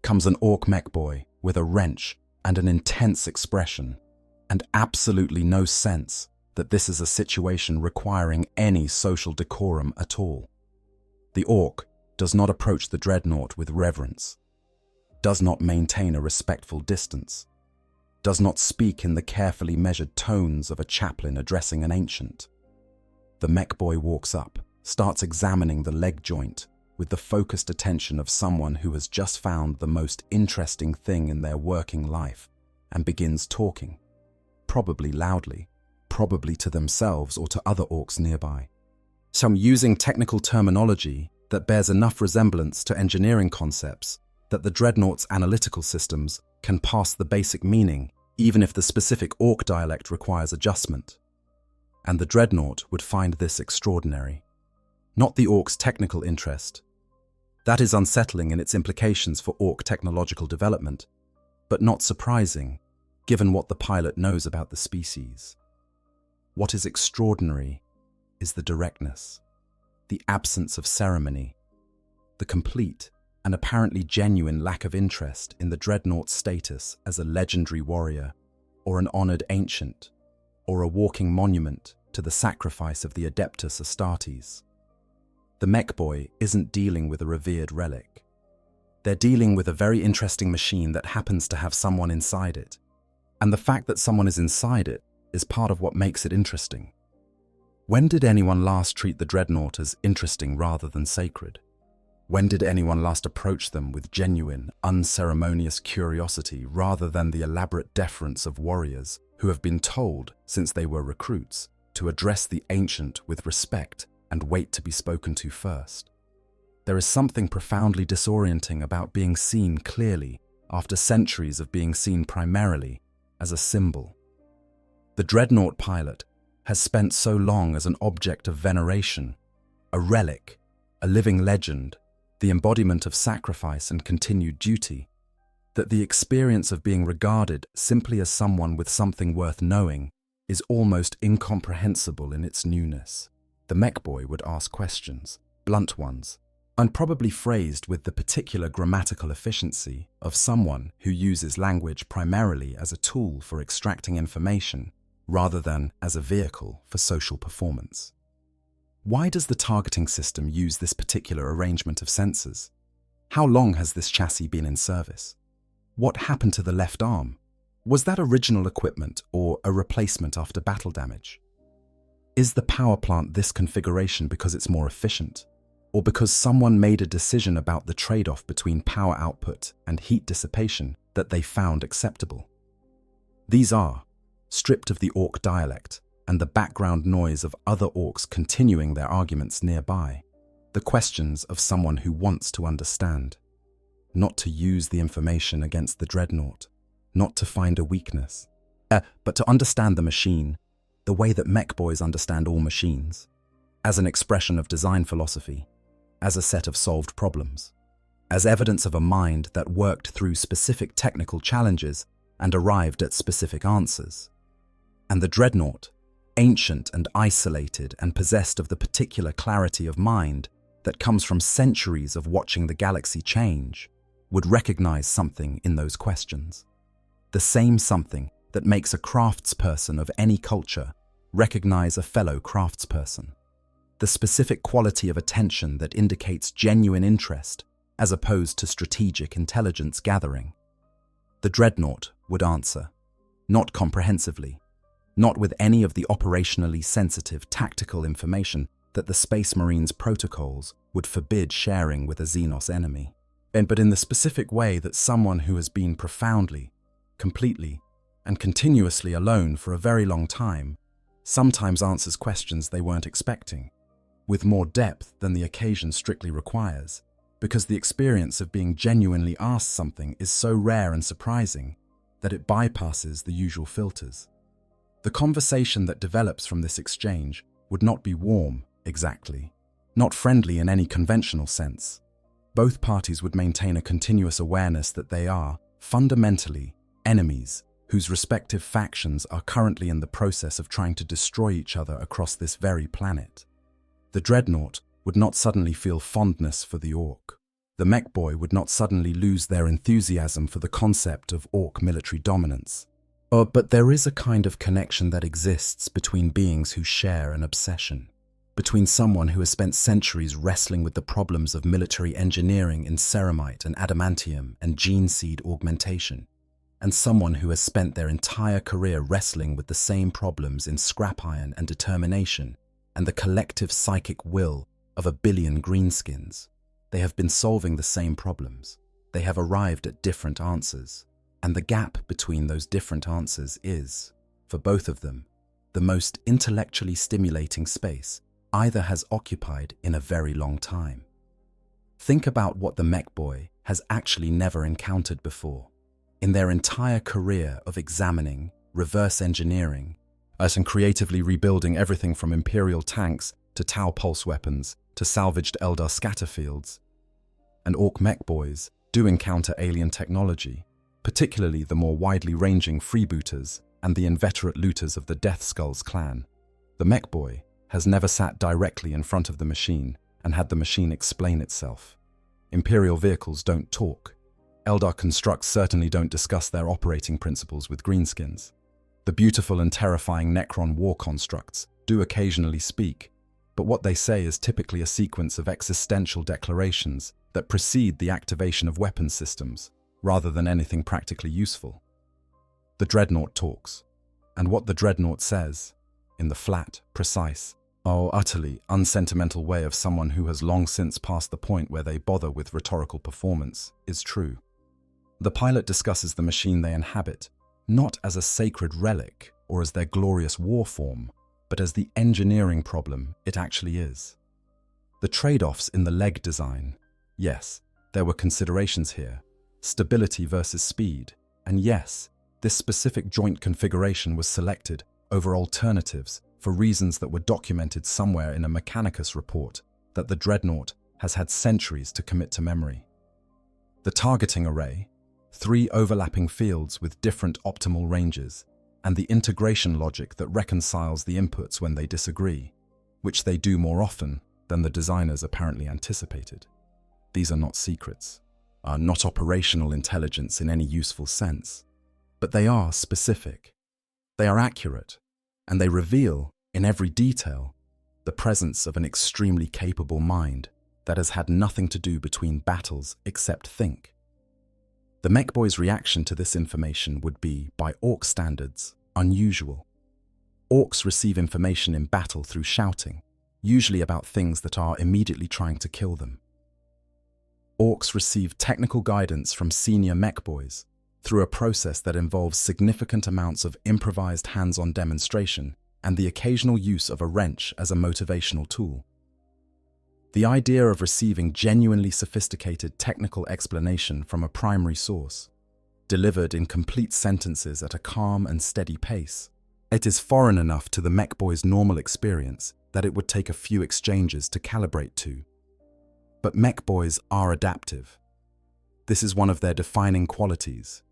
[SPEAKER 2] comes an Ork Mech boy with a wrench and an intense expression, and absolutely no sense that this is a situation requiring any social decorum at all. The Ork does not approach the Dreadnought with reverence, does not maintain a respectful distance, does not speak in the carefully measured tones of a chaplain addressing an ancient. The Mech boy walks up, starts examining the leg joint with the focused attention of someone who has just found the most interesting thing in their working life, and begins talking, probably loudly, probably to themselves or to other orcs nearby. Some using technical terminology that bears enough resemblance to engineering concepts that the Dreadnought's analytical systems can pass the basic meaning even if the specific Ork dialect requires adjustment. And the Dreadnought would find this extraordinary. Not the Ork's technical interest. That is unsettling in its implications for Ork technological development, but not surprising, given what the pilot knows about the species. What is extraordinary is the directness, the absence of ceremony, the complete and apparently genuine lack of interest in the Dreadnought's status as a legendary warrior, or an honored ancient, or a walking monument to the sacrifice of the Adeptus Astartes. The Mech boy isn't dealing with a revered relic. They're dealing with a very interesting machine that happens to have someone inside it. And the fact that someone is inside it is part of what makes it interesting. When did anyone last treat the Dreadnought as interesting rather than sacred? When did anyone last approach them with genuine, unceremonious curiosity rather than the elaborate deference of warriors who have been told, since they were recruits, to address the ancient with respect and wait to be spoken to first? There is something profoundly disorienting about being seen clearly after centuries of being seen primarily as a symbol. The Dreadnought pilot has spent so long as an object of veneration, a relic, a living legend, the embodiment of sacrifice and continued duty, that the experience of being regarded simply as someone with something worth knowing is almost incomprehensible in its newness. The Mech boy would ask questions, blunt ones, and probably phrased with the particular grammatical efficiency of someone who uses language primarily as a tool for extracting information rather than as a vehicle for social performance. Why does the targeting system use this particular arrangement of sensors? How long has this chassis been in service? What happened to the left arm? Was that original equipment or a replacement after battle damage? Is the power plant this configuration because it's more efficient, or because someone made a decision about the trade-off between power output and heat dissipation that they found acceptable? These are, stripped of the Ork dialect and the background noise of other Orks continuing their arguments nearby, the questions of someone who wants to understand, not to use the information against the Dreadnought, not to find a weakness, but to understand the machine, the way that mech boys understand all machines, as an expression of design philosophy, as a set of solved problems, as evidence of a mind that worked through specific technical challenges and arrived at specific answers. And the Dreadnought, ancient and isolated and possessed of the particular clarity of mind that comes from centuries of watching the galaxy change, would recognize something in those questions. The same something that makes a craftsperson of any culture recognize a fellow craftsperson. The specific quality of attention that indicates genuine interest as opposed to strategic intelligence gathering. The Dreadnought would answer, not comprehensively, not with any of the operationally sensitive tactical information that the Space Marines protocols would forbid sharing with a Xenos enemy, but in the specific way that someone who has been profoundly, completely, and continuously alone for a very long time sometimes answers questions they weren't expecting, with more depth than the occasion strictly requires, because the experience of being genuinely asked something is so rare and surprising that it bypasses the usual filters. The conversation that develops from this exchange would not be warm, exactly, not friendly in any conventional sense. Both parties would maintain a continuous awareness that they are, fundamentally, enemies whose respective factions are currently in the process of trying to destroy each other across this very planet. The Dreadnought would not suddenly feel fondness for the Ork. The Mech boy would not suddenly lose their enthusiasm for the concept of Ork military dominance. But there is a kind of connection that exists between beings who share an obsession, between someone who has spent centuries wrestling with the problems of military engineering in ceramite and adamantium and gene seed augmentation, and someone who has spent their entire career wrestling with the same problems in scrap iron and determination and the collective psychic will of 1 billion greenskins. They have been solving the same problems. They have arrived at different answers. And the gap between those different answers is, for both of them, the most intellectually stimulating space either has occupied in a very long time. Think about what the Mech boy has actually never encountered before. In their entire career of examining, reverse engineering, and creatively rebuilding everything from Imperial tanks to Tau pulse weapons to salvaged Eldar scatter fields. And Ork Mech boys do encounter alien technology, particularly the more widely ranging freebooters and the inveterate looters of the Death Skulls clan. The Mech boy has never sat directly in front of the machine and had the machine explain itself. Imperial vehicles don't talk. Eldar constructs certainly don't discuss their operating principles with greenskins. The beautiful and terrifying Necron war constructs do occasionally speak, but what they say is typically a sequence of existential declarations that precede the activation of weapons systems, rather than anything practically useful. The Dreadnought talks, and what the Dreadnought says, in the flat, precise, utterly unsentimental way of someone who has long since passed the point where they bother with rhetorical performance, is true. The pilot discusses the machine they inhabit, not as a sacred relic or as their glorious war form, but as the engineering problem it actually is. The trade-offs in the leg design, yes, there were considerations here, stability versus speed, and yes, this specific joint configuration was selected over alternatives for reasons that were documented somewhere in a Mechanicus report that the Dreadnought has had centuries to commit to memory. The targeting array, 3 overlapping fields with different optimal ranges, and the integration logic that reconciles the inputs when they disagree, which they do more often than the designers apparently anticipated. These are not secrets, are not operational intelligence in any useful sense, but they are specific. They are accurate, and they reveal, in every detail, the presence of an extremely capable mind that has had nothing to do between battles except think. The Mech Boy's reaction to this information would be, by Ork standards, unusual. Orks receive information in battle through shouting, usually about things that are immediately trying to kill them. Orks receive technical guidance from senior Mech Boys through a process that involves significant amounts of improvised hands-on demonstration and the occasional use of a wrench as a motivational tool. The idea of receiving genuinely sophisticated technical explanation from a primary source, delivered in complete sentences at a calm and steady pace, it is foreign enough to the Mech Boy's normal experience that it would take a few exchanges to calibrate to. But Mech Boys are adaptive. This is one of their defining qualities.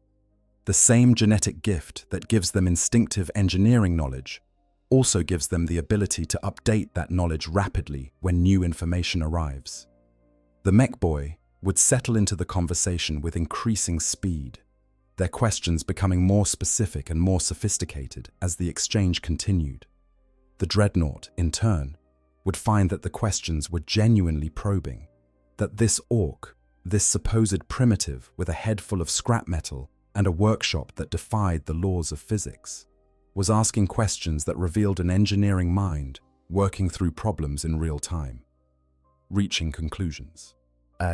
[SPEAKER 2] The same genetic gift that gives them instinctive engineering knowledge also gives them the ability to update that knowledge rapidly when new information arrives. The Mech Boy would settle into the conversation with increasing speed, their questions becoming more specific and more sophisticated as the exchange continued. The Dreadnought, in turn, would find that the questions were genuinely probing, that this Ork, this supposed primitive with a head full of scrap metal and a workshop that defied the laws of physics, was asking questions that revealed an engineering mind working through problems in real time, reaching conclusions,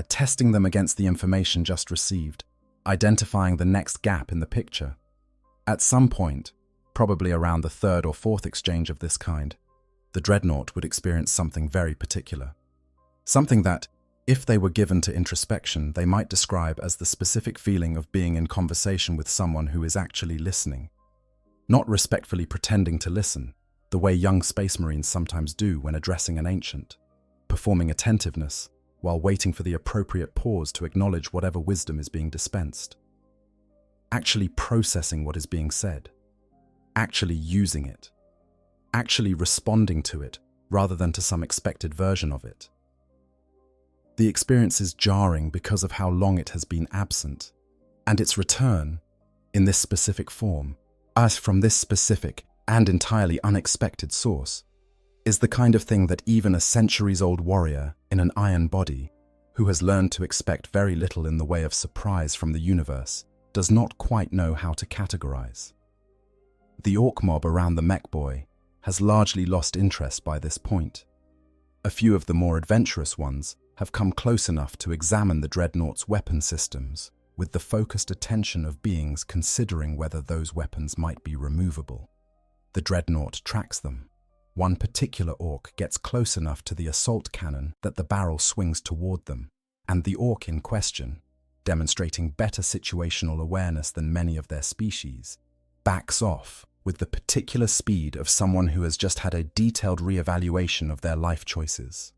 [SPEAKER 2] testing them against the information just received, identifying the next gap in the picture. At some point, probably around the 3rd or 4th exchange of this kind, the Dreadnought would experience something very particular. Something that, if they were given to introspection, they might describe as the specific feeling of being in conversation with someone who is actually listening. Not respectfully pretending to listen, the way young Space Marines sometimes do when addressing an ancient, performing attentiveness while waiting for the appropriate pause to acknowledge whatever wisdom is being dispensed. Actually processing what is being said, actually using it, actually responding to it rather than to some expected version of it. The experience is jarring because of how long it has been absent, and its return, in this specific form, as from this specific and entirely unexpected source, is the kind of thing that even a centuries-old warrior in an iron body, who has learned to expect very little in the way of surprise from the universe, does not quite know how to categorize. The Ork mob around the Mech Boy has largely lost interest by this point. A few of the more adventurous ones have come close enough to examine the Dreadnought's weapon systems with the focused attention of beings considering whether those weapons might be removable. The Dreadnought tracks them. One particular Ork gets close enough to the assault cannon that the barrel swings toward them, and the Ork in question, demonstrating better situational awareness than many of their species, backs off with the particular speed of someone who has just had a detailed re-evaluation of their life choices.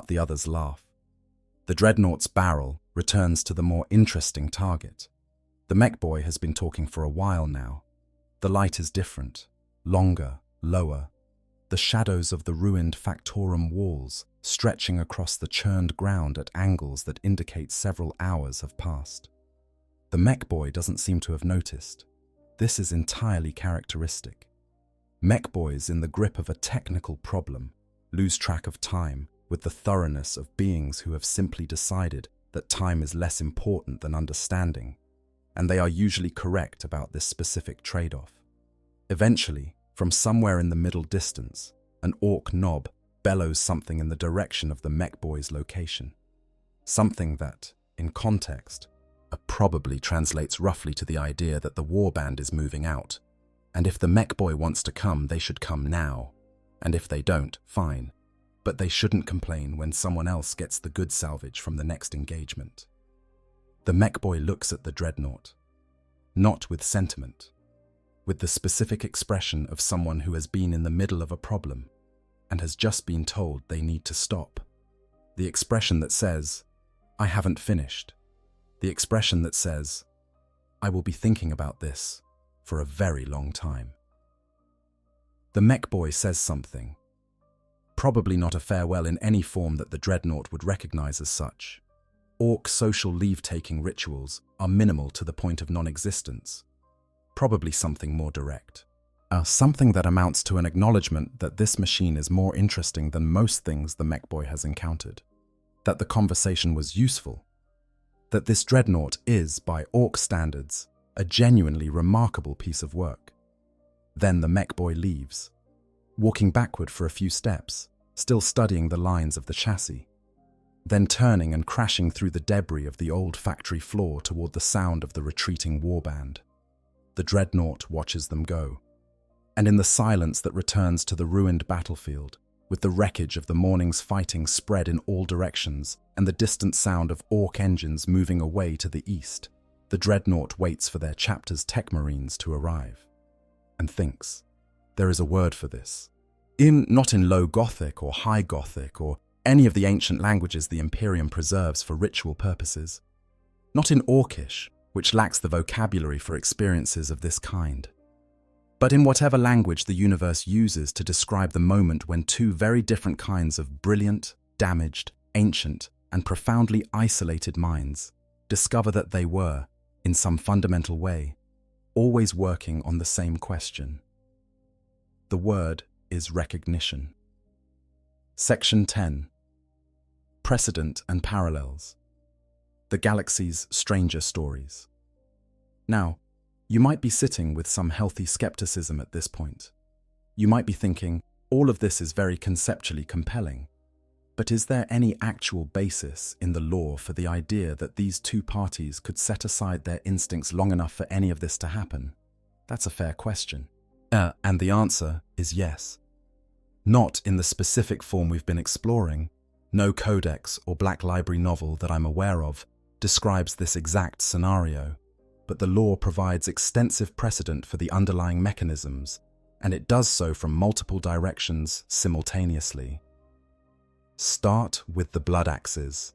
[SPEAKER 2] The others laugh. The Dreadnought's barrel returns to the more interesting target. The Mech Boy has been talking for a while now. The light is different, longer, lower. The shadows of the ruined Factorum walls stretching across the churned ground at angles that indicate several hours have passed. The Mech Boy doesn't seem to have noticed. This is entirely characteristic. Mech Boys in the grip of a technical problem lose track of time with the thoroughness of beings who have simply decided that time is less important than understanding, and they are usually correct about this specific trade-off. Eventually, from somewhere in the middle distance, an orc knob bellows something in the direction of the mech boy's location. Something that, in context, probably translates roughly to the idea that the warband is moving out, and if the mech boy wants to come, they should come now, and if they don't, fine, but they shouldn't complain when someone else gets the good salvage from the next engagement. The mech boy looks at the Dreadnought, not with sentiment, with the specific expression of someone who has been in the middle of a problem and has just been told they need to stop. The expression that says, "I haven't finished." The expression that says, "I will be thinking about this for a very long time." The mech boy says something, probably not a farewell in any form that the Dreadnought would recognize as such. Orc social leave-taking rituals are minimal to the point of non-existence, probably something more direct. Something that amounts to an acknowledgement that this machine is more interesting than most things the mech boy has encountered, that the conversation was useful, that this Dreadnought is, by Orc standards, a genuinely remarkable piece of work. Then the mech boy leaves, walking backward for a few steps, still studying the lines of the chassis, then turning and crashing through the debris of the old factory floor toward the sound of the retreating warband. The Dreadnought watches them go, and in the silence that returns to the ruined battlefield, with the wreckage of the morning's fighting spread in all directions and the distant sound of Orc engines moving away to the east, the Dreadnought waits for their chapter's tech marines to arrive, and thinks. There is a word for this. Not in Low Gothic or High Gothic or any of the ancient languages the Imperium preserves for ritual purposes. Not in Orcish, which lacks the vocabulary for experiences of this kind. But in whatever language the universe uses to describe the moment when two very different kinds of brilliant, damaged, ancient, and profoundly isolated minds discover that they were, in some fundamental way, always working on the same question. The word is recognition. Section 10. Precedent and Parallels. The Galaxy's Stranger Stories. Now, you might be sitting with some healthy skepticism at this point. You might be thinking, all of this is very conceptually compelling, but is there any actual basis in the lore for the idea that these two parties could set aside their instincts long enough for any of this to happen? That's a fair question. And the answer is yes. Not in the specific form we've been exploring. No codex or Black Library novel that I'm aware of describes this exact scenario. But the lore provides extensive precedent for the underlying mechanisms, and it does so from multiple directions simultaneously. Start with the Blood Axes.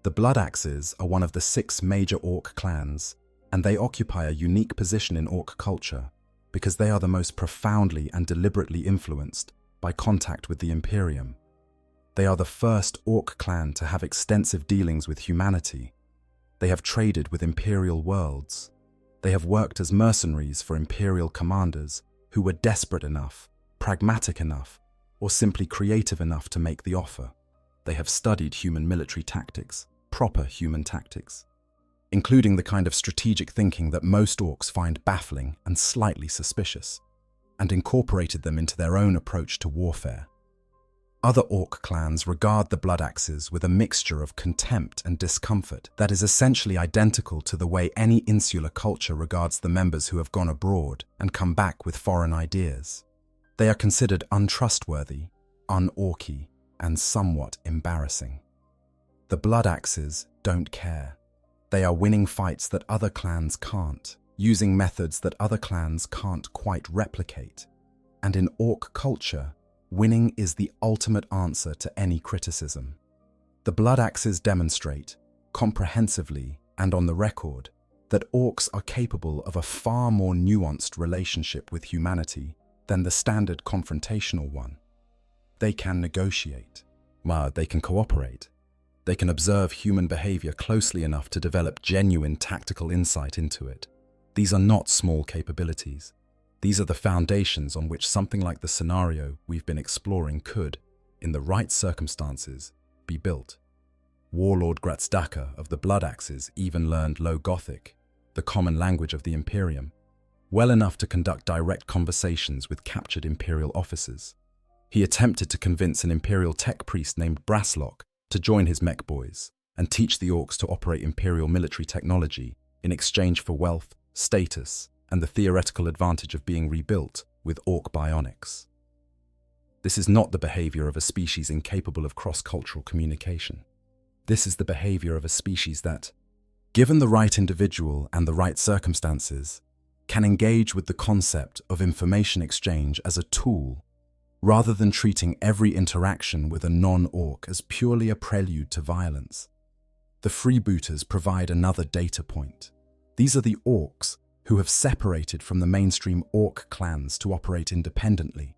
[SPEAKER 2] The Blood Axes are one of the 6 major Orc clans, and they occupy a unique position in Orc culture because they are the most profoundly and deliberately influenced by contact with the Imperium. They are the first Orc clan to have extensive dealings with humanity. They have traded with Imperial worlds. They have worked as mercenaries for Imperial commanders who were desperate enough, pragmatic enough, or simply creative enough to make the offer. They have studied human military tactics, proper human tactics, including the kind of strategic thinking that most Orcs find baffling and slightly suspicious, and incorporated them into their own approach to warfare. Other Orc clans regard the Blood Axes with a mixture of contempt and discomfort that is essentially identical to the way any insular culture regards the members who have gone abroad and come back with foreign ideas. They are considered untrustworthy, un-Orcy, and somewhat embarrassing. The Blood Axes don't care. They are winning fights that other clans can't, using methods that other clans can't quite replicate. And in Orc culture, winning is the ultimate answer to any criticism. The Blood Axes demonstrate, comprehensively and on the record, that Orcs are capable of a far more nuanced relationship with humanity than the standard confrontational one. They can negotiate. They can cooperate. They can observe human behavior closely enough to develop genuine tactical insight into it. These are not small capabilities. These are the foundations on which something like the scenario we've been exploring could, in the right circumstances, be built. Warlord Gratzdaka of the Blood Axes even learned Low Gothic, the common language of the Imperium, well enough to conduct direct conversations with captured Imperial officers. He attempted to convince an Imperial tech priest named Brasslock to join his Mech boys and teach the Orks to operate Imperial military technology in exchange for wealth, status, and the theoretical advantage of being rebuilt with Ork bionics. This is not the behavior of a species incapable of cross-cultural communication. This is the behavior of a species that, given the right individual and the right circumstances, can engage with the concept of information exchange as a tool, rather than treating every interaction with a non-Ork as purely a prelude to violence. The freebooters provide another data point. These are the Orks who have separated from the mainstream Ork clans to operate independently.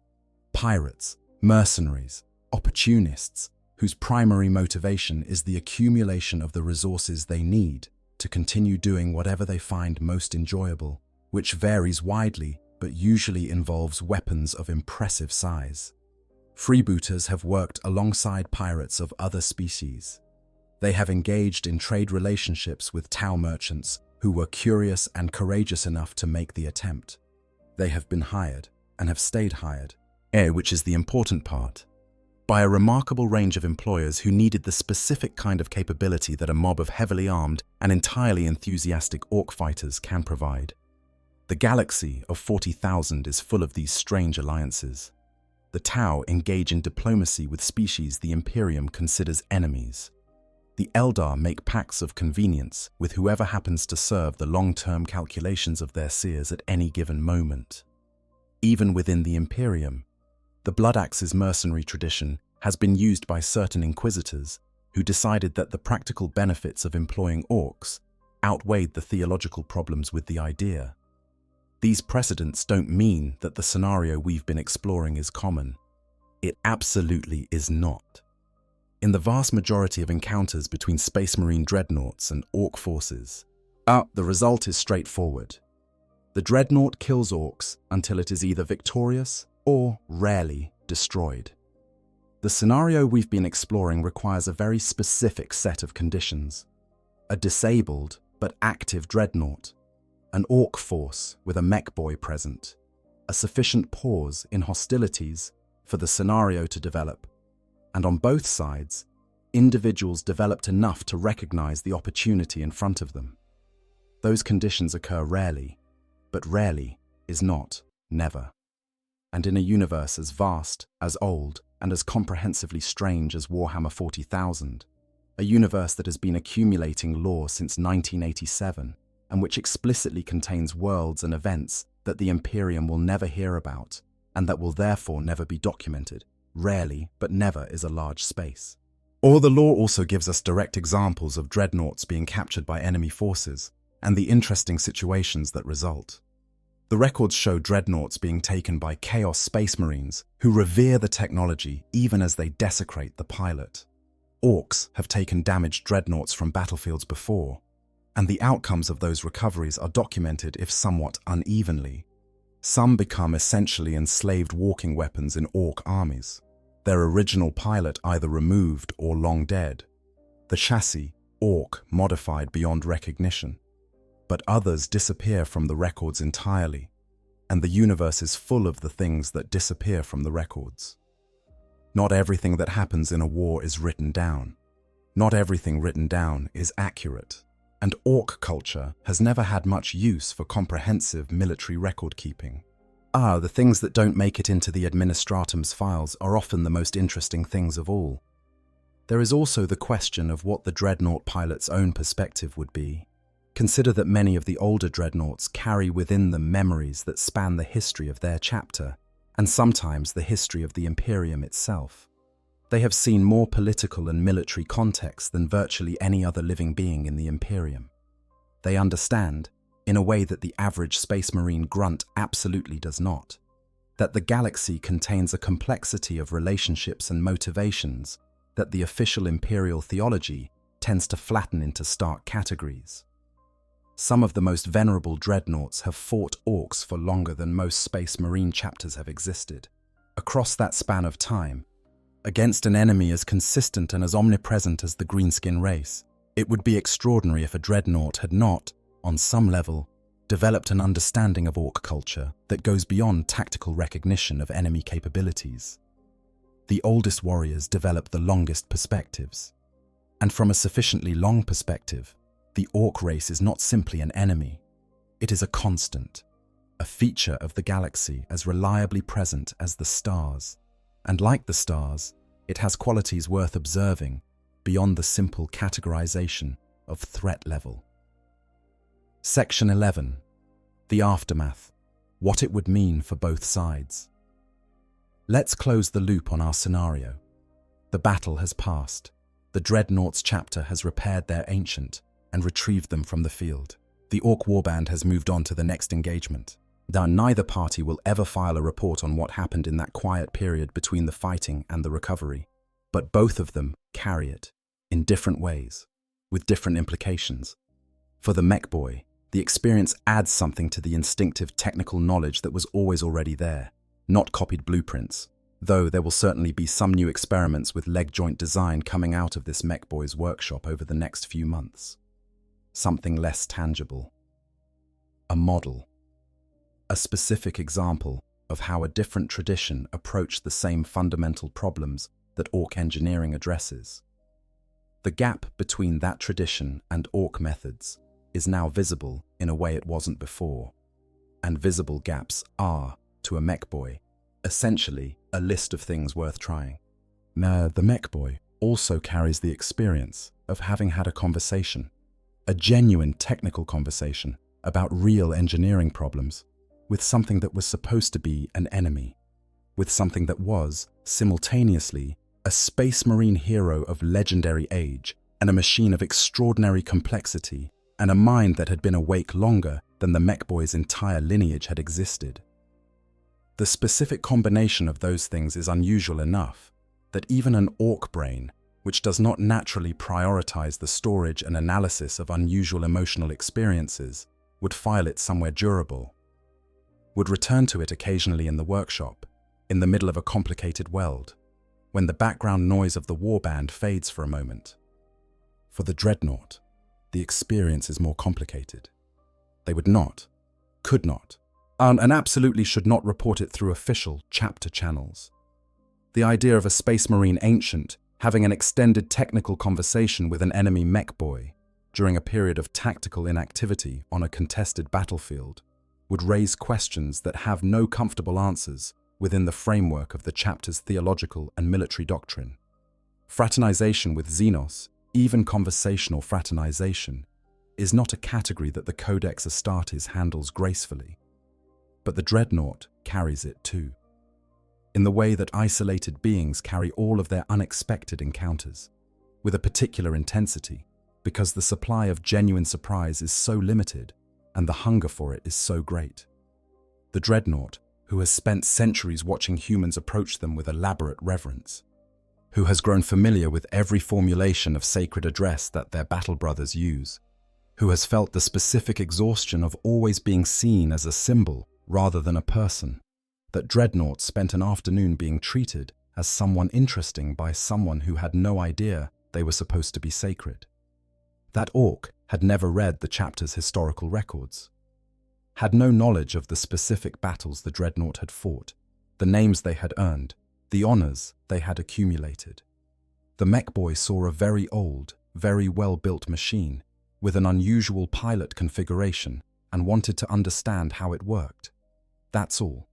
[SPEAKER 2] Pirates, mercenaries, opportunists, whose primary motivation is the accumulation of the resources they need to continue doing whatever they find most enjoyable, which varies widely but usually involves weapons of impressive size. Freebooters have worked alongside pirates of other species. They have engaged in trade relationships with Tau merchants who were curious and courageous enough to make the attempt. They have been hired, and have stayed hired, which is the important part, by a remarkable range of employers who needed the specific kind of capability that a mob of heavily armed and entirely enthusiastic Ork fighters can provide. The galaxy of 40,000 is full of these strange alliances. The Tau engage in diplomacy with species the Imperium considers enemies. The Eldar make pacts of convenience with whoever happens to serve the long-term calculations of their seers at any given moment. Even within the Imperium, the Blood Axe's mercenary tradition has been used by certain inquisitors who decided that the practical benefits of employing Orks outweighed the theological problems with the idea. These precedents don't mean that the scenario we've been exploring is common. It absolutely is not. In the vast majority of encounters between Space Marine dreadnoughts and Ork forces, the result is straightforward. The dreadnought kills Orks until it is either victorious or, rarely, destroyed. The scenario we've been exploring requires a very specific set of conditions. A disabled but active dreadnought, an Ork force with a Mech boy present, a sufficient pause in hostilities for the scenario to develop, and on both sides, individuals developed enough to recognize the opportunity in front of them. Those conditions occur rarely, but rarely is not never. And in a universe as vast, as old, and as comprehensively strange as Warhammer 40,000, a universe that has been accumulating lore since 1987, and which explicitly contains worlds and events that the Imperium will never hear about, and that will therefore never be documented, rarely, but never is a large space. Or the lore also gives us direct examples of dreadnoughts being captured by enemy forces, and the interesting situations that result. The records show dreadnoughts being taken by Chaos Space Marines who revere the technology even as they desecrate the pilot. Orks have taken damaged dreadnoughts from battlefields before, and the outcomes of those recoveries are documented if somewhat unevenly. Some become essentially enslaved walking weapons in Ork armies, their original pilot either removed or long dead, the chassis, Ork, modified beyond recognition. But others disappear from the records entirely, and the universe is full of the things that disappear from the records. Not everything that happens in a war is written down. Not everything written down is accurate, and Ork culture has never had much use for comprehensive military record-keeping. The things that don't make it into the administratum's files are often the most interesting things of all. There is also the question of what the dreadnought pilot's own perspective would be. Consider that many of the older dreadnoughts carry within them memories that span the history of their chapter, and sometimes the history of the Imperium itself. They have seen more political and military context than virtually any other living being in the Imperium. They understand, in a way that the average Space Marine grunt absolutely does not, that the galaxy contains a complexity of relationships and motivations that the official Imperial theology tends to flatten into stark categories. Some of the most venerable dreadnoughts have fought Orks for longer than most Space Marine chapters have existed. Across that span of time, against an enemy as consistent and as omnipresent as the greenskin race. It would be extraordinary if a Dreadnought had not, on some level, developed an understanding of Ork culture that goes beyond tactical recognition of enemy capabilities. The oldest warriors develop the longest perspectives. And from a sufficiently long perspective, the Ork race is not simply an enemy. It is a constant, a feature of the galaxy as reliably present as the stars. And like the stars, it has qualities worth observing beyond the simple categorization of threat level. Section 11. The Aftermath. What it would mean for both sides. Let's close the loop on our scenario. The battle has passed. The Dreadnought's chapter has repaired their ancient and retrieved them from the field. The Ork warband has moved on to the next engagement. Now, neither party will ever file a report on what happened in that quiet period between the fighting and the recovery, but both of them carry it in different ways, with different implications. For the Mech boy, the experience adds something to the instinctive technical knowledge that was always already there, not copied blueprints, though there will certainly be some new experiments with leg joint design coming out of this Mech boy's workshop over the next few months. Something less tangible. A model. A specific example of how a different tradition approached the same fundamental problems that Ork engineering addresses. The gap between that tradition and Ork methods is now visible in a way it wasn't before. And visible gaps are, to a Mech boy, essentially a list of things worth trying. Now, the Mech boy also carries the experience of having had a conversation, a genuine technical conversation about real engineering problems, with something that was supposed to be an enemy, with something that was, simultaneously, a space marine hero of legendary age and a machine of extraordinary complexity and a mind that had been awake longer than the Mech boy's entire lineage had existed. The specific combination of those things is unusual enough that even an Ork brain, which does not naturally prioritize the storage and analysis of unusual emotional experiences, would file it somewhere durable, would return to it occasionally in the workshop, in the middle of a complicated weld, when the background noise of the warband fades for a moment. For the Dreadnought, the experience is more complicated. They would not, could not, and absolutely should not report it through official chapter channels. The idea of a Space Marine ancient having an extended technical conversation with an enemy Mech boy during a period of tactical inactivity on a contested battlefield would raise questions that have no comfortable answers within the framework of the chapter's theological and military doctrine. Fraternization with Xenos, even conversational fraternization, is not a category that the Codex Astartes handles gracefully, but the Dreadnought carries it too, in the way that isolated beings carry all of their unexpected encounters, with a particular intensity, because the supply of genuine surprise is so limited and the hunger for it is so great. The Dreadnought, who has spent centuries watching humans approach them with elaborate reverence, who has grown familiar with every formulation of sacred address that their battle brothers use, who has felt the specific exhaustion of always being seen as a symbol rather than a person, that Dreadnought spent an afternoon being treated as someone interesting by someone who had no idea they were supposed to be sacred. That Ork had never read the chapter's historical records, had no knowledge of the specific battles the Dreadnought had fought, the names they had earned, the honors they had accumulated. The Mech boy saw a very old, very well-built machine with an unusual pilot configuration and wanted to understand how it worked. That's all.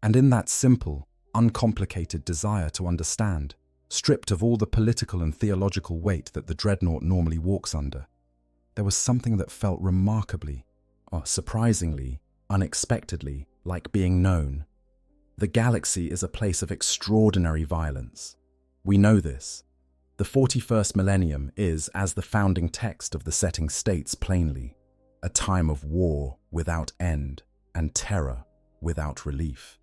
[SPEAKER 2] And in that simple, uncomplicated desire to understand, stripped of all the political and theological weight that the Dreadnought normally walks under, there was something that felt remarkably, or surprisingly, unexpectedly, like being known. The galaxy is a place of extraordinary violence. We know this. The 41st Millennium is, as the founding text of the setting states plainly, a time of war without end and terror without relief.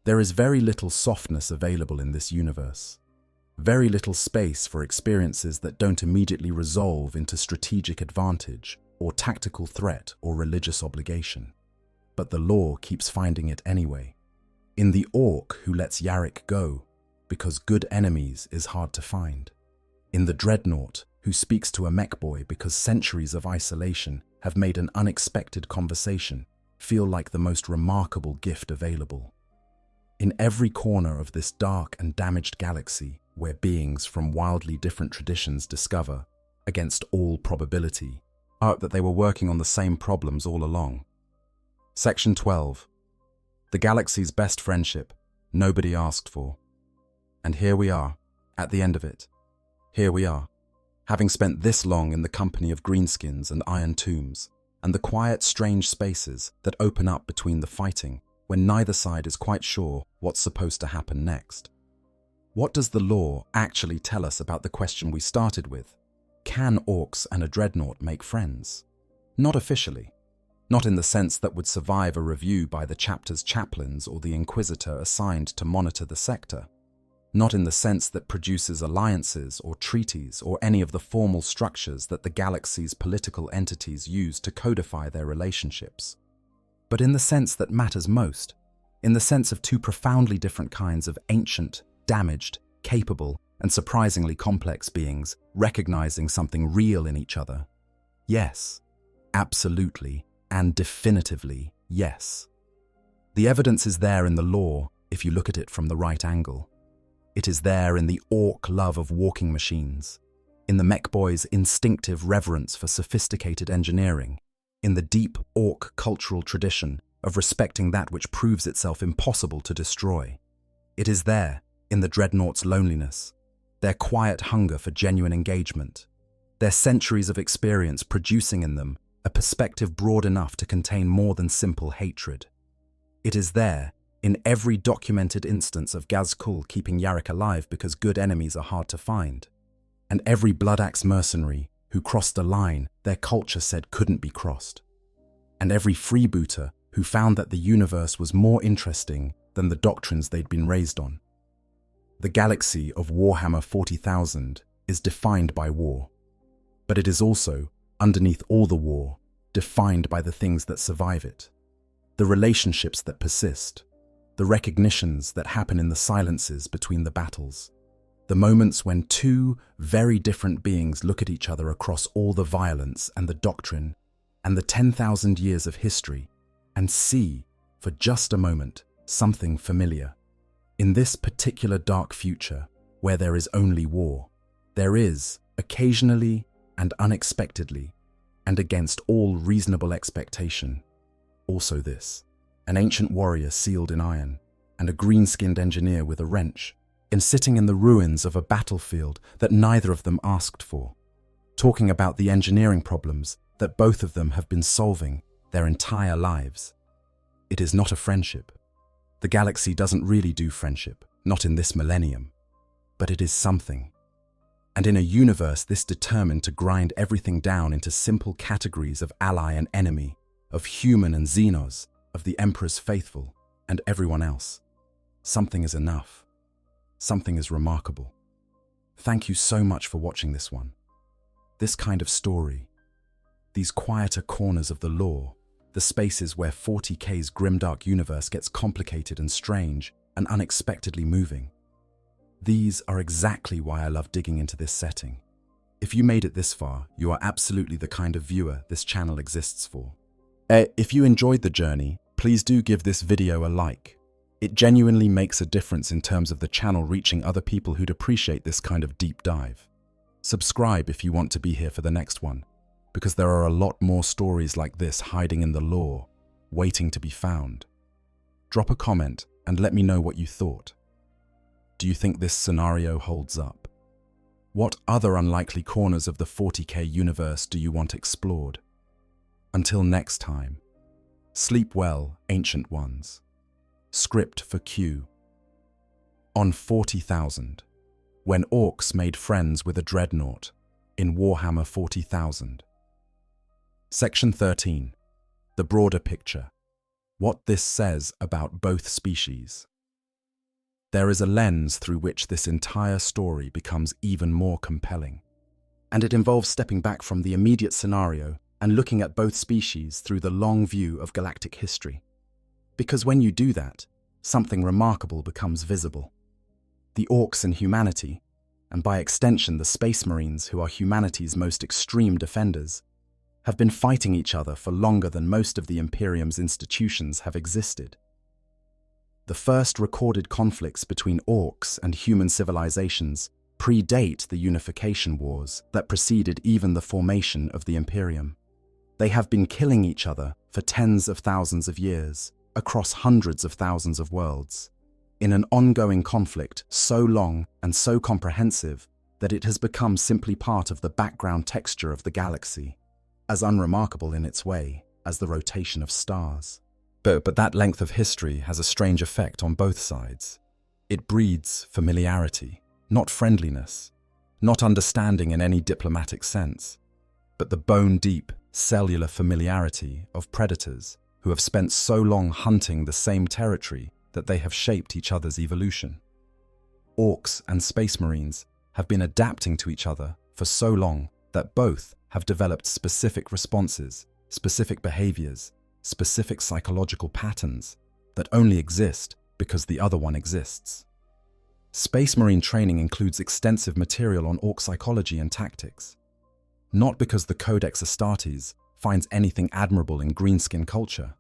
[SPEAKER 2] There is very little softness available in this universe, very little space for experiences that don't immediately resolve into strategic advantage or tactical threat or religious obligation. But the law keeps finding it anyway. In the Ork who lets Yarrick go, because good enemies is hard to find. In the Dreadnought, who speaks to a mech boy because centuries of isolation have made an unexpected conversation feel like the most remarkable gift available. In every corner of this dark and damaged galaxy, where beings from wildly different traditions discover, against all probability, that they were working on the same problems all along. Section 12. The galaxy's best friendship, nobody asked for. And here we are, at the end of it. Here we are, having spent this long in the company of greenskins and iron tombs, and the quiet, strange spaces that open up between the fighting when neither side is quite sure what's supposed to happen next. What does the lore actually tell us about the question we started with? Can orcs and a dreadnought make friends? Not officially. Not in the sense that would survive a review by the chapter's chaplains or the inquisitor assigned to monitor the sector. Not in the sense that produces alliances or treaties or any of the formal structures that the galaxy's political entities use to codify their relationships. But in the sense that matters most, in the sense of two profoundly different kinds of ancient, damaged, capable, and surprisingly complex beings recognizing something real in each other. Yes, absolutely and definitively yes. The evidence is there in the lore if you look at it from the right angle. It is there in the orc love of walking machines, in the mech boy's instinctive reverence for sophisticated engineering, in the deep orc cultural tradition of respecting that which proves itself impossible to destroy. It is there in the dreadnought's loneliness, their quiet hunger for genuine engagement, their centuries of experience producing in them a perspective broad enough to contain more than simple hatred. It is there in every documented instance of Gazkul keeping Yarrick alive because good enemies are hard to find, and every Bloodaxe mercenary who crossed a line their culture said couldn't be crossed, and every freebooter who found that the universe was more interesting than the doctrines they'd been raised on. The galaxy of Warhammer 40,000 is defined by war, but it is also, underneath all the war, defined by the things that survive it, the relationships that persist, the recognitions that happen in the silences between the battles, the moments when two very different beings look at each other across all the violence and the doctrine and the 10,000 years of history and see, for just a moment, something familiar. In this particular dark future, where there is only war, there is, occasionally and unexpectedly, and against all reasonable expectation, also this: an ancient warrior sealed in iron, and a green-skinned engineer with a wrench, sitting in the ruins of a battlefield that neither of them asked for, talking about the engineering problems that both of them have been solving their entire lives. It is not a friendship. The galaxy doesn't really do friendship, not in this millennium, but it is something. And in a universe this determined to grind everything down into simple categories of ally and enemy, of human and xenos, of the Emperor's faithful, and everyone else, something is enough. Something is remarkable. Thank you so much for watching this one. This kind of story, these quieter corners of the lore, the spaces where 40K's grimdark universe gets complicated and strange and unexpectedly moving. These are exactly why I love digging into this setting. If you made it this far, you are absolutely the kind of viewer this channel exists for. If you enjoyed the journey, please do give this video a like. It genuinely makes a difference in terms of the channel reaching other people who'd appreciate this kind of deep dive. Subscribe if you want to be here for the next one, because there are a lot more stories like this hiding in the lore, waiting to be found. Drop a comment and let me know what you thought. Do you think this scenario holds up? What other unlikely corners of the 40K universe do you want explored? Until next time, sleep well, ancient ones. Script for Q. On 40,000, when orcs made friends with a dreadnought in Warhammer 40,000. Section 13. The broader picture. What this says about both species. There is a lens through which this entire story becomes even more compelling, and it involves stepping back from the immediate scenario and looking at both species through the long view of galactic history. Because when you do that, something remarkable becomes visible. the Orks and humanity, and by extension the Space Marines, who are humanity's most extreme defenders, have been fighting each other for longer than most of the Imperium's institutions have existed. The first recorded conflicts between Orks and human civilizations predate the unification wars that preceded even the formation of the Imperium. They have been killing each other for tens of thousands of years, across hundreds of thousands of worlds, in an ongoing conflict so long and so comprehensive that it has become simply part of the background texture of the galaxy, as unremarkable in its way as the rotation of stars. But that length of history has a strange effect on both sides. It breeds familiarity, not friendliness, not understanding in any diplomatic sense, but the bone-deep, cellular familiarity of predators who have spent so long hunting the same territory that they have shaped each other's evolution. Orks and Space Marines have been adapting to each other for so long that both have developed specific responses, specific behaviors, specific psychological patterns that only exist because the other one exists. Space Marine training includes extensive material on Ork psychology and tactics, not because the Codex Astartes finds anything admirable in greenskin culture,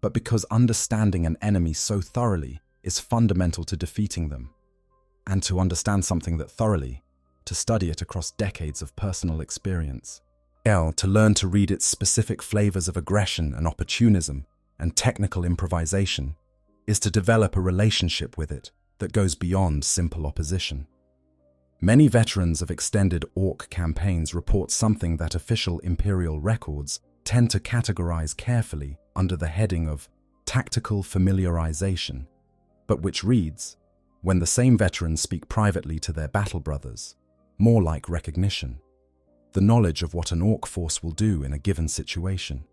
[SPEAKER 2] but because understanding an enemy so thoroughly is fundamental to defeating them, and to understand something that thoroughly, to study it across decades of personal experience. To learn to read its specific flavors of aggression and opportunism and technical improvisation is to develop a relationship with it that goes beyond simple opposition. Many veterans of extended Ork campaigns report something that official Imperial records tend to categorize carefully under the heading of tactical familiarization, but which reads, when the same veterans speak privately to their battle brothers, more like recognition. The knowledge of what an Ork force will do in a given situation.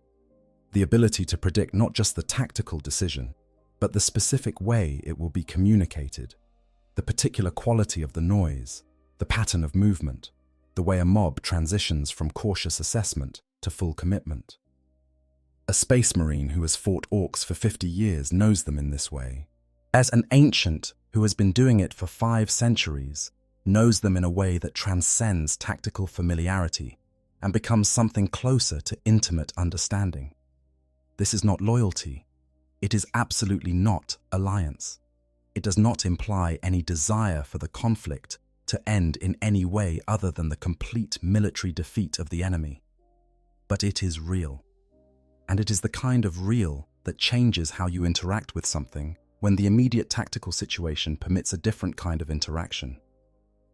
[SPEAKER 2] The ability to predict not just the tactical decision, but the specific way it will be communicated, the particular quality of the noise, the pattern of movement, the way a mob transitions from cautious assessment to full commitment. A Space Marine who has fought Orks for 50 years knows them in this way. As an ancient who has been doing it for 5 centuries, knows them in a way that transcends tactical familiarity and becomes something closer to intimate understanding. This is not loyalty. It is absolutely not alliance. It does not imply any desire for the conflict to end in any way other than the complete military defeat of the enemy. But it is real. And it is the kind of real that changes how you interact with something when the immediate tactical situation permits a different kind of interaction.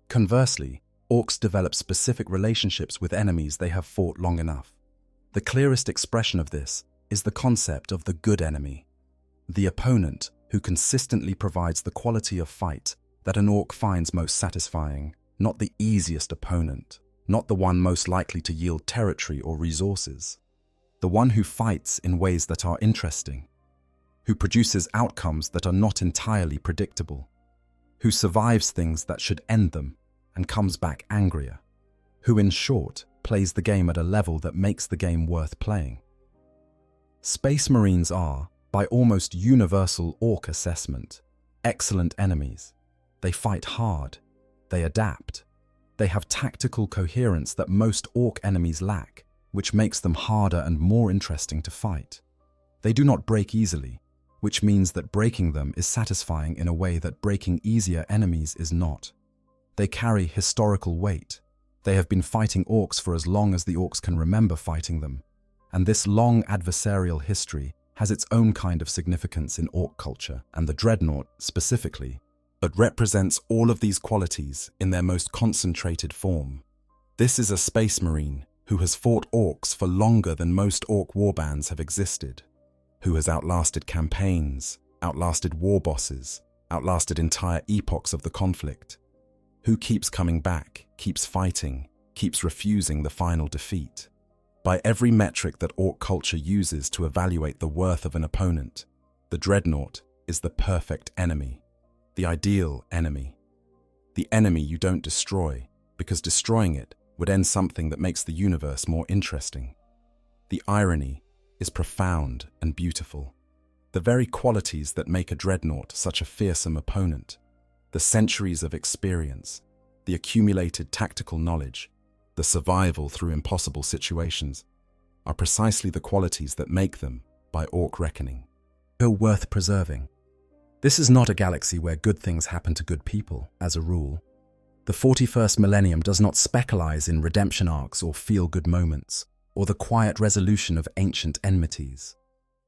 [SPEAKER 2] Conversely, Orks develop specific relationships with enemies they have fought long enough. The clearest expression of this is the concept of the good enemy, the opponent who consistently provides the quality of fight that an Ork finds most satisfying, not the easiest opponent, not the one most likely to yield territory or resources, the one who fights in ways that are interesting, who produces outcomes that are not entirely predictable, who survives things that should end them and comes back angrier, who in short plays the game at a level that makes the game worth playing. Space Marines are, by almost universal Ork assessment, excellent enemies. They fight hard, they adapt, they have tactical coherence that most Ork enemies lack, which makes them harder and more interesting to fight. They do not break easily, which means that breaking them is satisfying in a way that breaking easier enemies is not. They carry historical weight. They have been fighting Orks for as long as the Orks can remember fighting them, and this long adversarial history has its own kind of significance in Ork culture, and the Dreadnought specifically, but represents all of these qualities in their most concentrated form. This is a Space Marine who has fought Orks for longer than most Ork warbands have existed, who has outlasted campaigns, outlasted war bosses, outlasted entire epochs of the conflict, who keeps coming back, keeps fighting, keeps refusing the final defeat. By every metric that Ork culture uses to evaluate the worth of an opponent, the Dreadnought is the perfect enemy, the ideal enemy. The enemy you don't destroy, because destroying it would end something that makes the universe more interesting. The irony is profound and beautiful. The very qualities that make a Dreadnought such a fearsome opponent, the centuries of experience, the accumulated tactical knowledge, the survival through impossible situations, are precisely the qualities that make them, by Ork reckoning, so worth preserving. This is not a galaxy where good things happen to good people, as a rule. The 41st millennium does not specialize in redemption arcs or feel-good moments, or the quiet resolution of ancient enmities.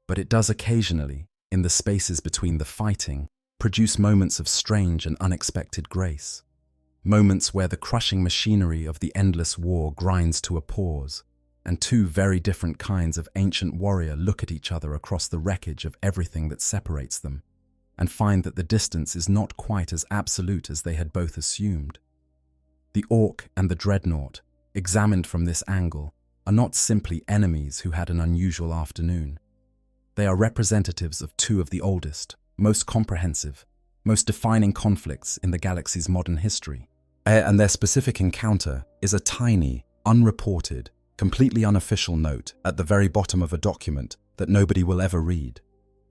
[SPEAKER 2] But it does occasionally, in the spaces between the fighting, produce moments of strange and unexpected grace. Moments where the crushing machinery of the endless war grinds to a pause, and two very different kinds of ancient warrior look at each other across the wreckage of everything that separates them, and find that the distance is not quite as absolute as they had both assumed. The Ork and the Dreadnought, examined from this angle, are not simply enemies who had an unusual afternoon. They are representatives of two of the oldest, most comprehensive, most defining conflicts in the galaxy's modern history. And their specific encounter is a tiny, unreported, completely unofficial note at the very bottom of a document that nobody will ever read.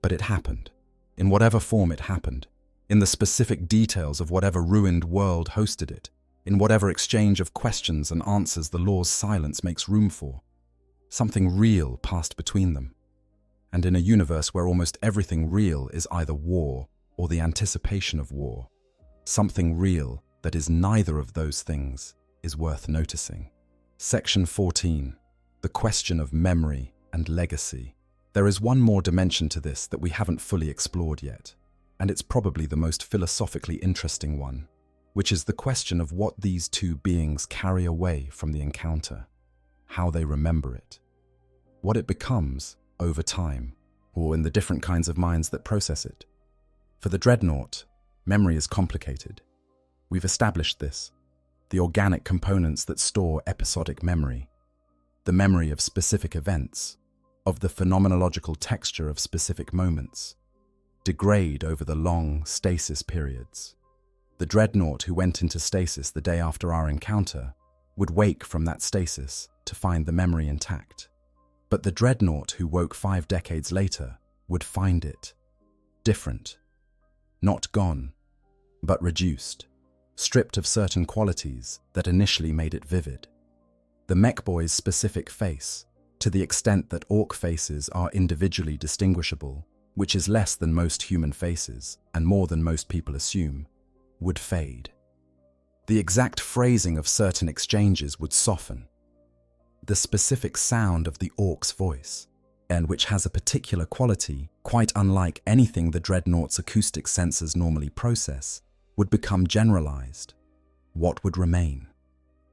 [SPEAKER 2] But it happened. In whatever form it happened, in the specific details of whatever ruined world hosted it, in whatever exchange of questions and answers the law's silence makes room for. Something real passed between them. And in a universe where almost everything real is either war or the anticipation of war, something real that is neither of those things is worth noticing. Section 14. The question of memory and legacy. There is one more dimension to this that we haven't fully explored yet, and it's probably the most philosophically interesting one, which is the question of what these two beings carry away from the encounter, how they remember it, what it becomes over time, or in the different kinds of minds that process it. For the Dreadnought, memory is complicated. We've established this, the organic components that store episodic memory, the memory of specific events, of the phenomenological texture of specific moments, degrade over the long stasis periods. The Dreadnought who went into stasis the day after our encounter would wake from that stasis to find the memory intact. But the Dreadnought who woke 5 decades later would find it different. Not gone, but reduced, stripped of certain qualities that initially made it vivid. The Mech boy's specific face, to the extent that Ork faces are individually distinguishable, which is less than most human faces and more than most people assume, would fade. The exact phrasing of certain exchanges would soften. The specific sound of the Ork's voice, and which has a particular quality quite unlike anything the Dreadnought's acoustic sensors normally process, would become generalized. What would remain?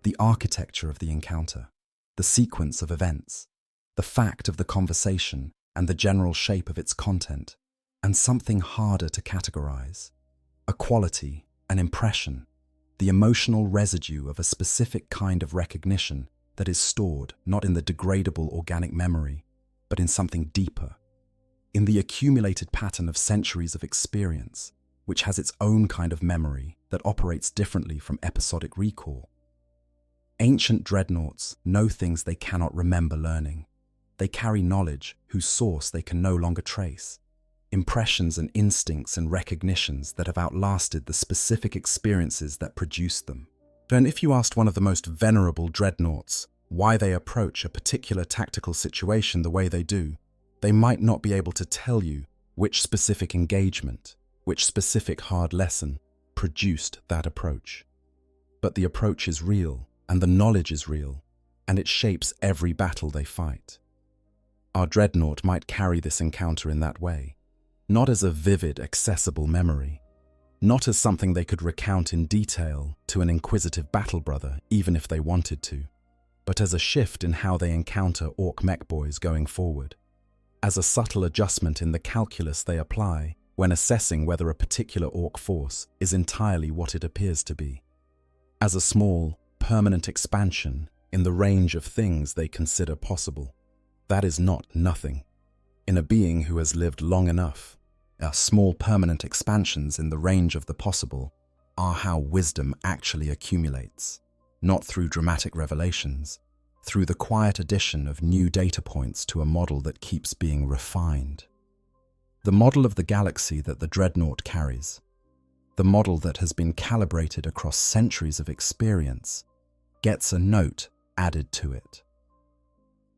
[SPEAKER 2] The architecture of the encounter, the sequence of events, the fact of the conversation and the general shape of its content, and something harder to categorize, a quality, an impression, the emotional residue of a specific kind of recognition that is stored not in the degradable organic memory, but in something deeper, in the accumulated pattern of centuries of experience, which has its own kind of memory that operates differently from episodic recall. Ancient Dreadnoughts know things they cannot remember learning. They carry knowledge whose source they can no longer trace, impressions and instincts and recognitions that have outlasted the specific experiences that produced them. And if you asked one of the most venerable Dreadnoughts why they approach a particular tactical situation the way they do, they might not be able to tell you which specific engagement, which specific hard lesson produced that approach. But the approach is real, and the knowledge is real, and it shapes every battle they fight. Our Dreadnought might carry this encounter in that way, not as a vivid, accessible memory, not as something they could recount in detail to an inquisitive battle brother, even if they wanted to, but as a shift in how they encounter Ork Mech boys going forward, as a subtle adjustment in the calculus they apply when assessing whether a particular Ork force is entirely what it appears to be, as a small, permanent expansion in the range of things they consider possible. That is not nothing. In a being who has lived long enough, small permanent expansions in the range of the possible are how wisdom actually accumulates, not through dramatic revelations, through the quiet addition of new data points to a model that keeps being refined. The model of the galaxy that the Dreadnought carries, the model that has been calibrated across centuries of experience, gets a note added to it.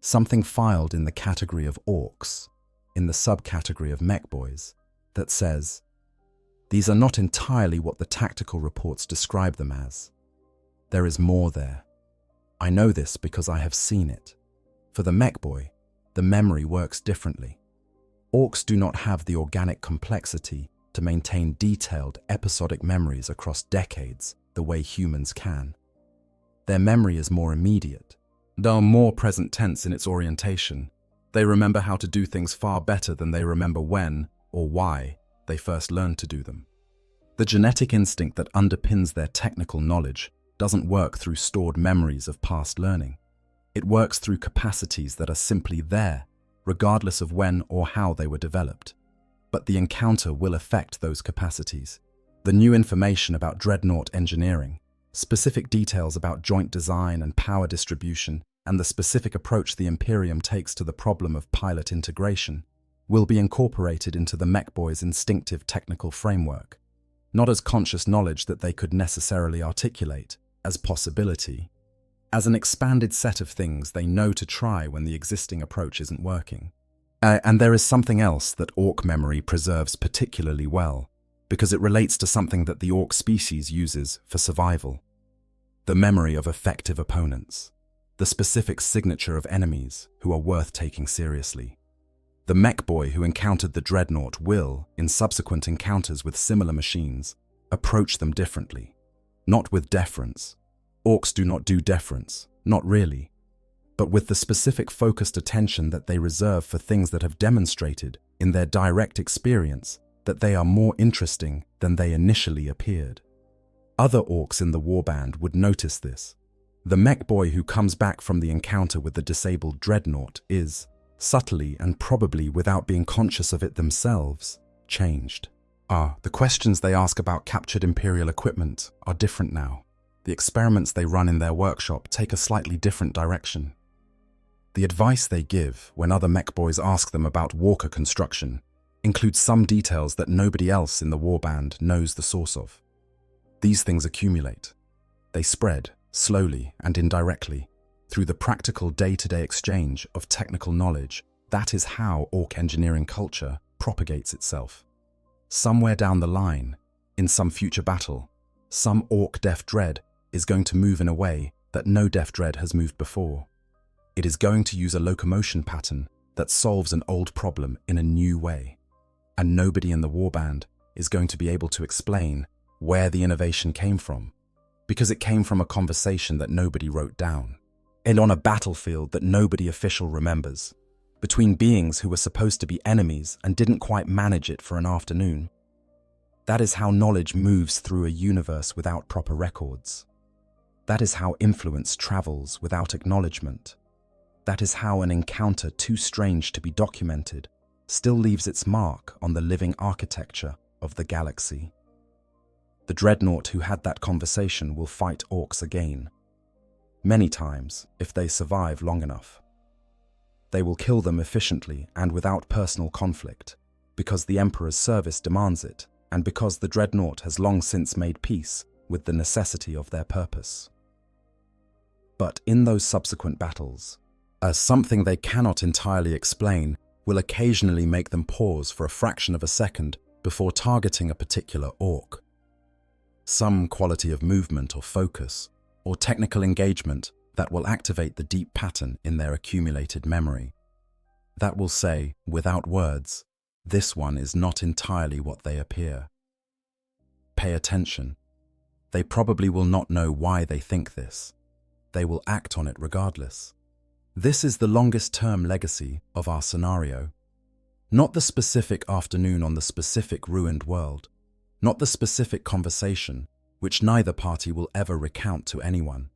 [SPEAKER 2] Something filed in the category of Orks, in the subcategory of Mech boys, that says, "These are not entirely what the tactical reports describe them as. There is more there. I know this because I have seen it. For the Mech boy, the memory works differently. Orks do not have the organic complexity to maintain detailed episodic memories across decades the way humans can. Their memory is more immediate, though more present tense in its orientation. They remember how to do things far better than they remember when or why they first learned to do them. The genetic instinct that underpins their technical knowledge doesn't work through stored memories of past learning. It works through capacities that are simply there, regardless of when or how they were developed. But the encounter will affect those capacities. The new information about Dreadnought engineering, specific details about joint design and power distribution, and the specific approach the Imperium takes to the problem of pilot integration, will be incorporated into the Mech boys' instinctive technical framework, not as conscious knowledge that they could necessarily articulate, as possibility, as an expanded set of things they know to try when the existing approach isn't working. And there is something else that Ork memory preserves particularly well, because it relates to something that the Ork species uses for survival. The memory of effective opponents, the specific signature of enemies who are worth taking seriously. The Mech boy who encountered the Dreadnought will, in subsequent encounters with similar machines, approach them differently. Not with deference. Orks do not do deference, not really, but with the specific focused attention that they reserve for things that have demonstrated, in their direct experience, that they are more interesting than they initially appeared. Other Orks in the warband would notice this. The Mech boy who comes back from the encounter with the disabled Dreadnought is, subtly and probably without being conscious of it themselves, changed. The questions they ask about captured Imperial equipment are different now. The experiments they run in their workshop take a slightly different direction. The advice they give when other Mech boys ask them about walker construction includes some details that nobody else in the warband knows the source of. These things accumulate. They spread, slowly and indirectly, through the practical day-to-day exchange of technical knowledge. That is how Ork engineering culture propagates itself. Somewhere down the line, in some future battle, some Ork Def Dread is going to move in a way that no Def Dread has moved before. It is going to use a locomotion pattern that solves an old problem in a new way. And nobody in the warband is going to be able to explain where the innovation came from, because it came from a conversation that nobody wrote down, and on a battlefield that nobody official remembers, between beings who were supposed to be enemies and didn't quite manage it for an afternoon. That is how knowledge moves through a universe without proper records. That is how influence travels without acknowledgement. That is how an encounter too strange to be documented still leaves its mark on the living architecture of the galaxy. The Dreadnought who had that conversation will fight Orks again. Many times, if they survive long enough. They will kill them efficiently and without personal conflict, because the Emperor's service demands it, and because the Dreadnought has long since made peace with the necessity of their purpose. But in those subsequent battles, something they cannot entirely explain will occasionally make them pause for a fraction of a second before targeting a particular Ork. Some quality of movement or focus, or technical engagement that will activate the deep pattern in their accumulated memory. That will say, without words, this one is not entirely what they appear. Pay attention. They probably will not know why they think this. They will act on it regardless. This is the longest-term legacy of our scenario. Not the specific afternoon on the specific ruined world, not the specific conversation, which neither party will ever recount to anyone,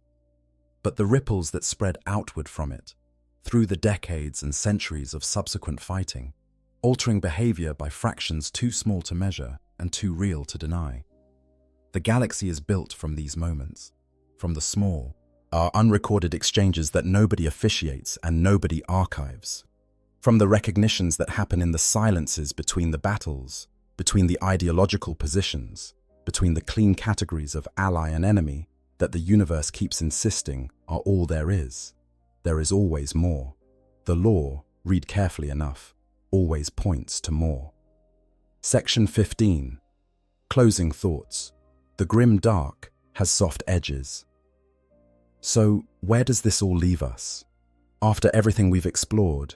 [SPEAKER 2] but the ripples that spread outward from it, through the decades and centuries of subsequent fighting, altering behavior by fractions too small to measure and too real to deny. The galaxy is built from these moments, from the small, unrecorded exchanges that nobody officiates and nobody archives, from the recognitions that happen in the silences between the battles, between the ideological positions, between the clean categories of ally and enemy that the universe keeps insisting are all there is. There is always more. The lore, read carefully enough, always points to more. Section 15. Closing thoughts. The grim dark has soft edges. So, where does this all leave us? After everything we've explored,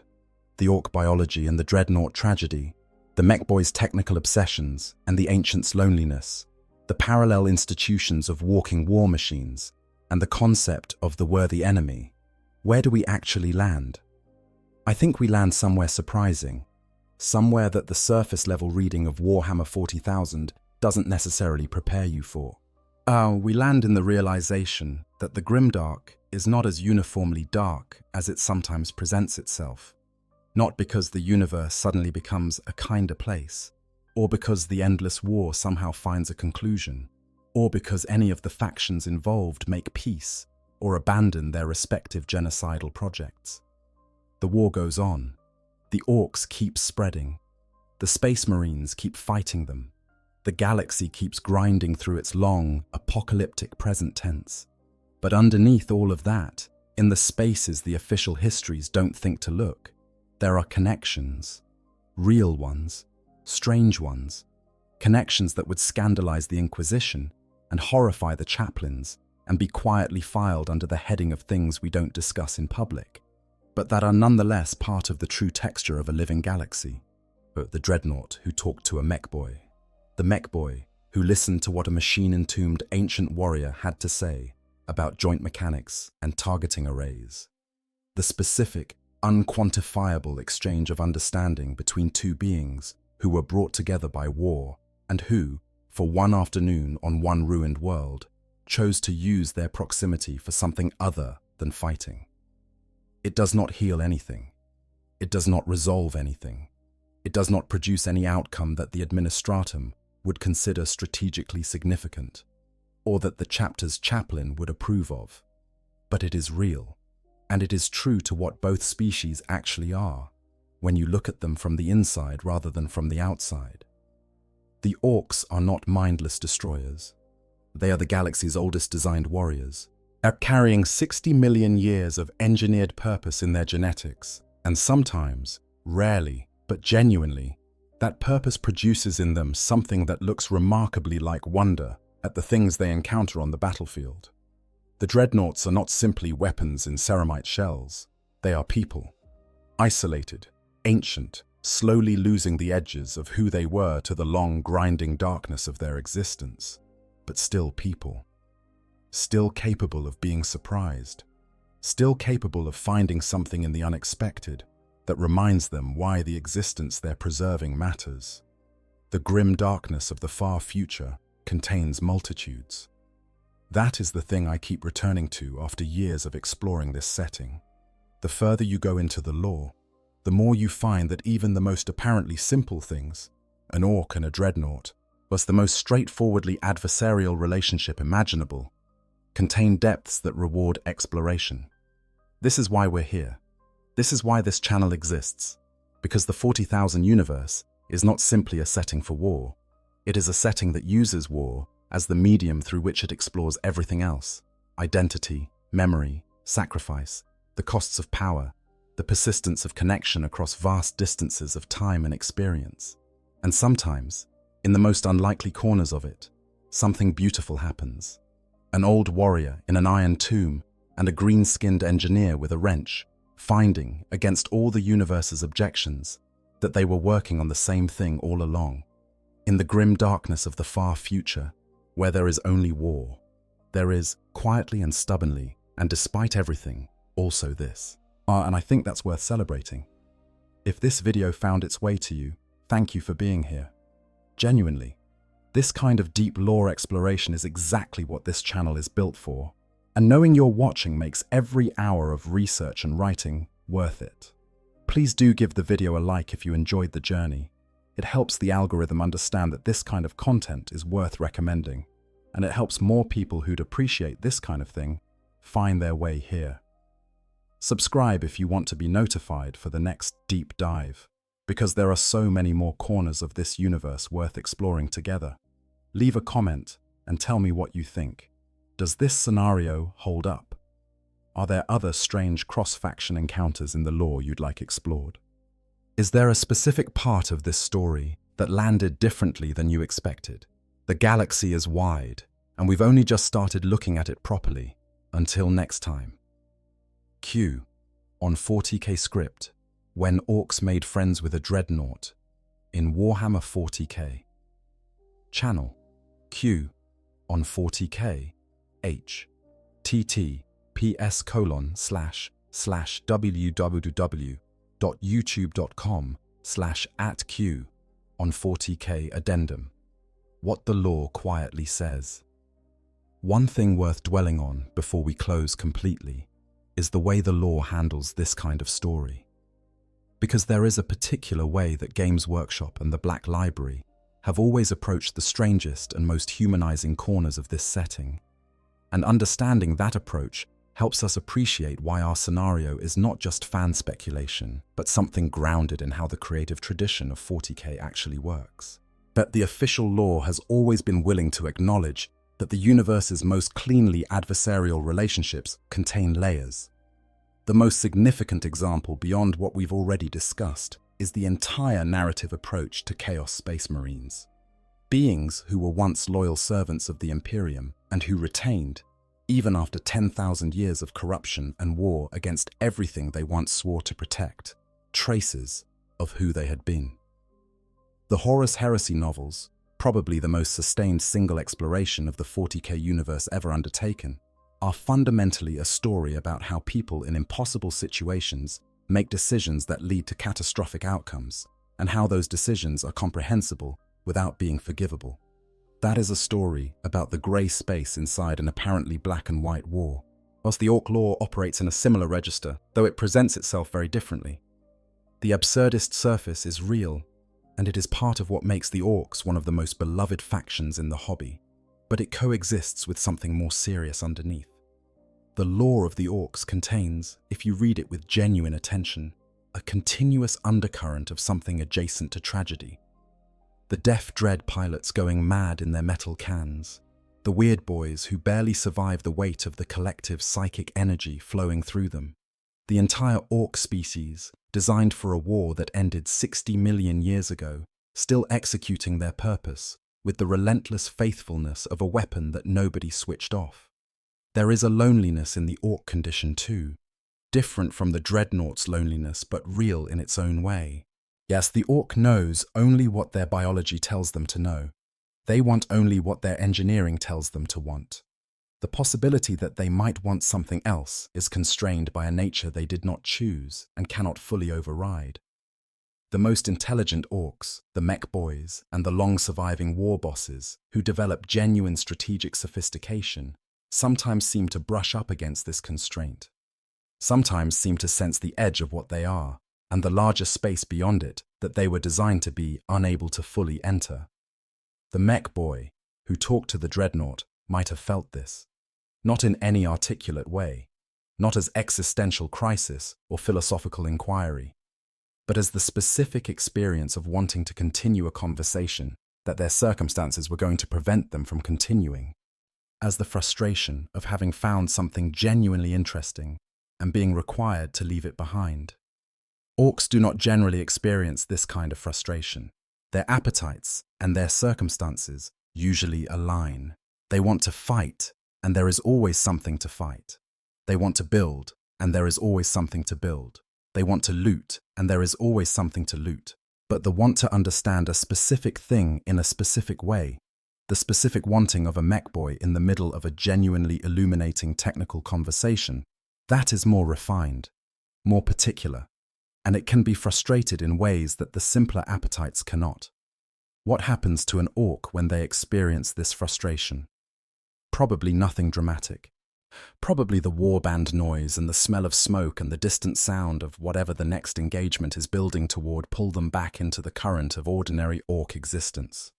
[SPEAKER 2] the Ork biology and the Dreadnought tragedy, the Mech boys' technical obsessions and the ancients' loneliness, the parallel institutions of walking war machines, and the concept of the worthy enemy, where do we actually land? I think we land somewhere surprising, somewhere that the surface-level reading of Warhammer 40,000 doesn't necessarily prepare you for. We land in the realization that the grimdark is not as uniformly dark as it sometimes presents itself. Not because the universe suddenly becomes a kinder place, or because the endless war somehow finds a conclusion, or because any of the factions involved make peace or abandon their respective genocidal projects. The war goes on. The Orks keep spreading. The Space Marines keep fighting them. The galaxy keeps grinding through its long, apocalyptic present tense. But underneath all of that, in the spaces the official histories don't think to look, there are connections. Real ones. Strange ones. Connections that would scandalize the Inquisition and horrify the chaplains and be quietly filed under the heading of things we don't discuss in public, but that are nonetheless part of the true texture of a living galaxy. The Dreadnought who talked to a Mech boy. The Mech boy who listened to what a machine-entombed ancient warrior had to say about joint mechanics and targeting arrays. The specific, unquantifiable exchange of understanding between two beings who were brought together by war and who, for one afternoon on one ruined world, chose to use their proximity for something other than fighting. It does not heal anything. It does not resolve anything. It does not produce any outcome that the administratum would consider strategically significant, or that the chapter's chaplain would approve of. But it is real, and it is true to what both species actually are, when you look at them from the inside rather than from the outside. The Orks are not mindless destroyers. They are the galaxy's oldest designed warriors, carrying 60 million years of engineered purpose in their genetics, and sometimes, rarely, but genuinely, that purpose produces in them something that looks remarkably like wonder at the things they encounter on the battlefield. The Dreadnoughts are not simply weapons in ceramite shells. They are people. Isolated, ancient, slowly losing the edges of who they were to the long, grinding darkness of their existence, but still people. Still capable of being surprised. Still capable of finding something in the unexpected that reminds them why the existence they're preserving matters. The grim darkness of the far future contains multitudes. That is the thing I keep returning to after years of exploring this setting. The further you go into the lore, the more you find that even the most apparently simple things, an Ork and a Dreadnought, plus the most straightforwardly adversarial relationship imaginable, contain depths that reward exploration. This is why we're here. This is why this channel exists, because the 40,000 universe is not simply a setting for war. It is a setting that uses war as the medium through which it explores everything else: identity, memory, sacrifice, the costs of power, the persistence of connection across vast distances of time and experience. And sometimes, in the most unlikely corners of it, something beautiful happens. An old warrior in an iron tomb and a green-skinned engineer with a wrench, finding, against all the universe's objections, that they were working on the same thing all along. In the grim darkness of the far future, where there is only war, there is, quietly and stubbornly, and despite everything, also this. And I think that's worth celebrating. If this video found its way to you, thank you for being here. Genuinely, this kind of deep lore exploration is exactly what this channel is built for, and knowing you're watching makes every hour of research and writing worth it. Please do give the video a like if you enjoyed the journey. It helps the algorithm understand that this kind of content is worth recommending, and it helps more people who'd appreciate this kind of thing find their way here. Subscribe if you want to be notified for the next deep dive, because there are so many more corners of this universe worth exploring together. Leave a comment and tell me what you think. Does this scenario hold up? Are there other strange cross-faction encounters in the lore you'd like explored? Is there a specific part of this story that landed differently than you expected? The galaxy is wide, and we've only just started looking at it properly. Until next time. Q. On 40K script, when Orks made friends with a Dreadnought in Warhammer 40K. Channel Q. On 40K H. https://www.youtube.com/@Q. On 40K addendum. What the lore quietly says. One thing worth dwelling on before we close completely is the way the lore handles this kind of story. Because there is a particular way that Games Workshop and the Black Library have always approached the strangest and most humanizing corners of this setting. And understanding that approach helps us appreciate why our scenario is not just fan speculation, but something grounded in how the creative tradition of 40K actually works. But the official lore has always been willing to acknowledge that the universe's most cleanly adversarial relationships contain layers. The most significant example beyond what we've already discussed is the entire narrative approach to Chaos Space Marines. Beings who were once loyal servants of the Imperium and who retained, even after 10,000 years of corruption and war against everything they once swore to protect, traces of who they had been. The Horus Heresy novels, probably the most sustained single exploration of the 40K universe ever undertaken, are fundamentally a story about how people in impossible situations make decisions that lead to catastrophic outcomes, and how those decisions are comprehensible without being forgivable. That is a story about the grey space inside an apparently black and white war, whilst the Ork lore operates in a similar register, though it presents itself very differently. The absurdist surface is real, and it is part of what makes the Orks one of the most beloved factions in the hobby, but it coexists with something more serious underneath. The lore of the Orks contains, if you read it with genuine attention, a continuous undercurrent of something adjacent to tragedy. The deaf dread pilots going mad in their metal cans, the weird boys who barely survive the weight of the collective psychic energy flowing through them, the entire Ork species, designed for a war that ended 60 million years ago, still executing their purpose with the relentless faithfulness of a weapon that nobody switched off. There is a loneliness in the Ork condition too, different from the Dreadnought's loneliness but real in its own way. Yes, the Ork knows only what their biology tells them to know. They want only what their engineering tells them to want. The possibility that they might want something else is constrained by a nature they did not choose and cannot fully override. The most intelligent Orks, the Mech boys, and the long-surviving war bosses who develop genuine strategic sophistication sometimes seem to brush up against this constraint. Sometimes seem to sense the edge of what they are, and the larger space beyond it that they were designed to be unable to fully enter. The Mech boy, who talked to the Dreadnought, might have felt this. Not in any articulate way, not as existential crisis or philosophical inquiry, but as the specific experience of wanting to continue a conversation that their circumstances were going to prevent them from continuing, as the frustration of having found something genuinely interesting and being required to leave it behind. Orks do not generally experience this kind of frustration. Their appetites and their circumstances usually align. They want to fight, and there is always something to fight. They want to build, and there is always something to build. They want to loot, and there is always something to loot. But the want to understand a specific thing in a specific way, the specific wanting of a Mech boy in the middle of a genuinely illuminating technical conversation, that is more refined, more particular, and it can be frustrated in ways that the simpler appetites cannot. What happens to an Ork when they experience this frustration? Probably nothing dramatic. Probably the warband noise and the smell of smoke and the distant sound of whatever the next engagement is building toward pull them back into the current of ordinary Ork existence.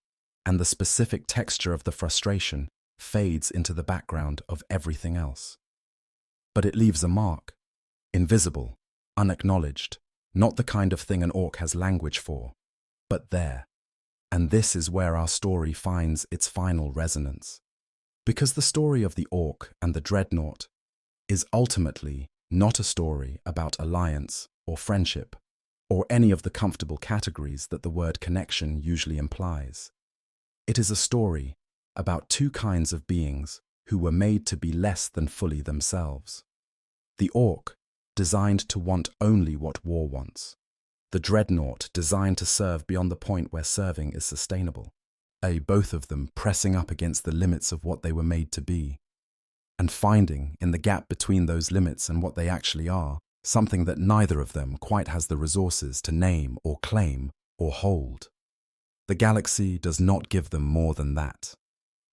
[SPEAKER 2] And the specific texture of the frustration fades into the background of everything else. But it leaves a mark, invisible, unacknowledged, not the kind of thing an Ork has language for, but there. And this is where our story finds its final resonance. Because the story of the Ork and the Dreadnought is ultimately not a story about alliance or friendship, or any of the comfortable categories that the word connection usually implies. It is a story about two kinds of beings who were made to be less than fully themselves. The Ork, designed to want only what war wants. The Dreadnought, designed to serve beyond the point where serving is sustainable. Both of them pressing up against the limits of what they were made to be, and finding, in the gap between those limits and what they actually are, something that neither of them quite has the resources to name or claim or hold. The galaxy does not give them more than that.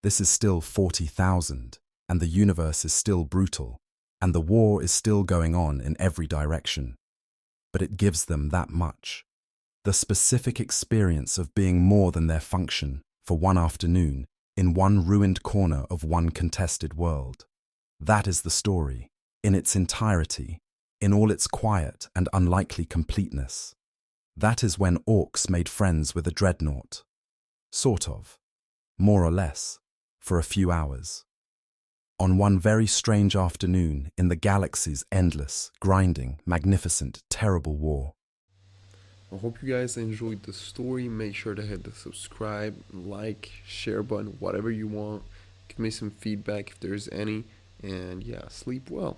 [SPEAKER 2] This is still 40,000, and the universe is still brutal, and the war is still going on in every direction. But it gives them that much. The specific experience of being more than their function for one afternoon in one ruined corner of one contested world. That is the story, in its entirety, in all its quiet and unlikely completeness. That is when Orks made friends with a Dreadnought. Sort of. More or less. For a few hours. On one very strange afternoon in the galaxy's endless, grinding, magnificent, terrible war.
[SPEAKER 1] I hope you guys enjoyed the story. Make sure to hit the subscribe, like, share button, whatever you want. Give me some feedback if there's any. And yeah, sleep well.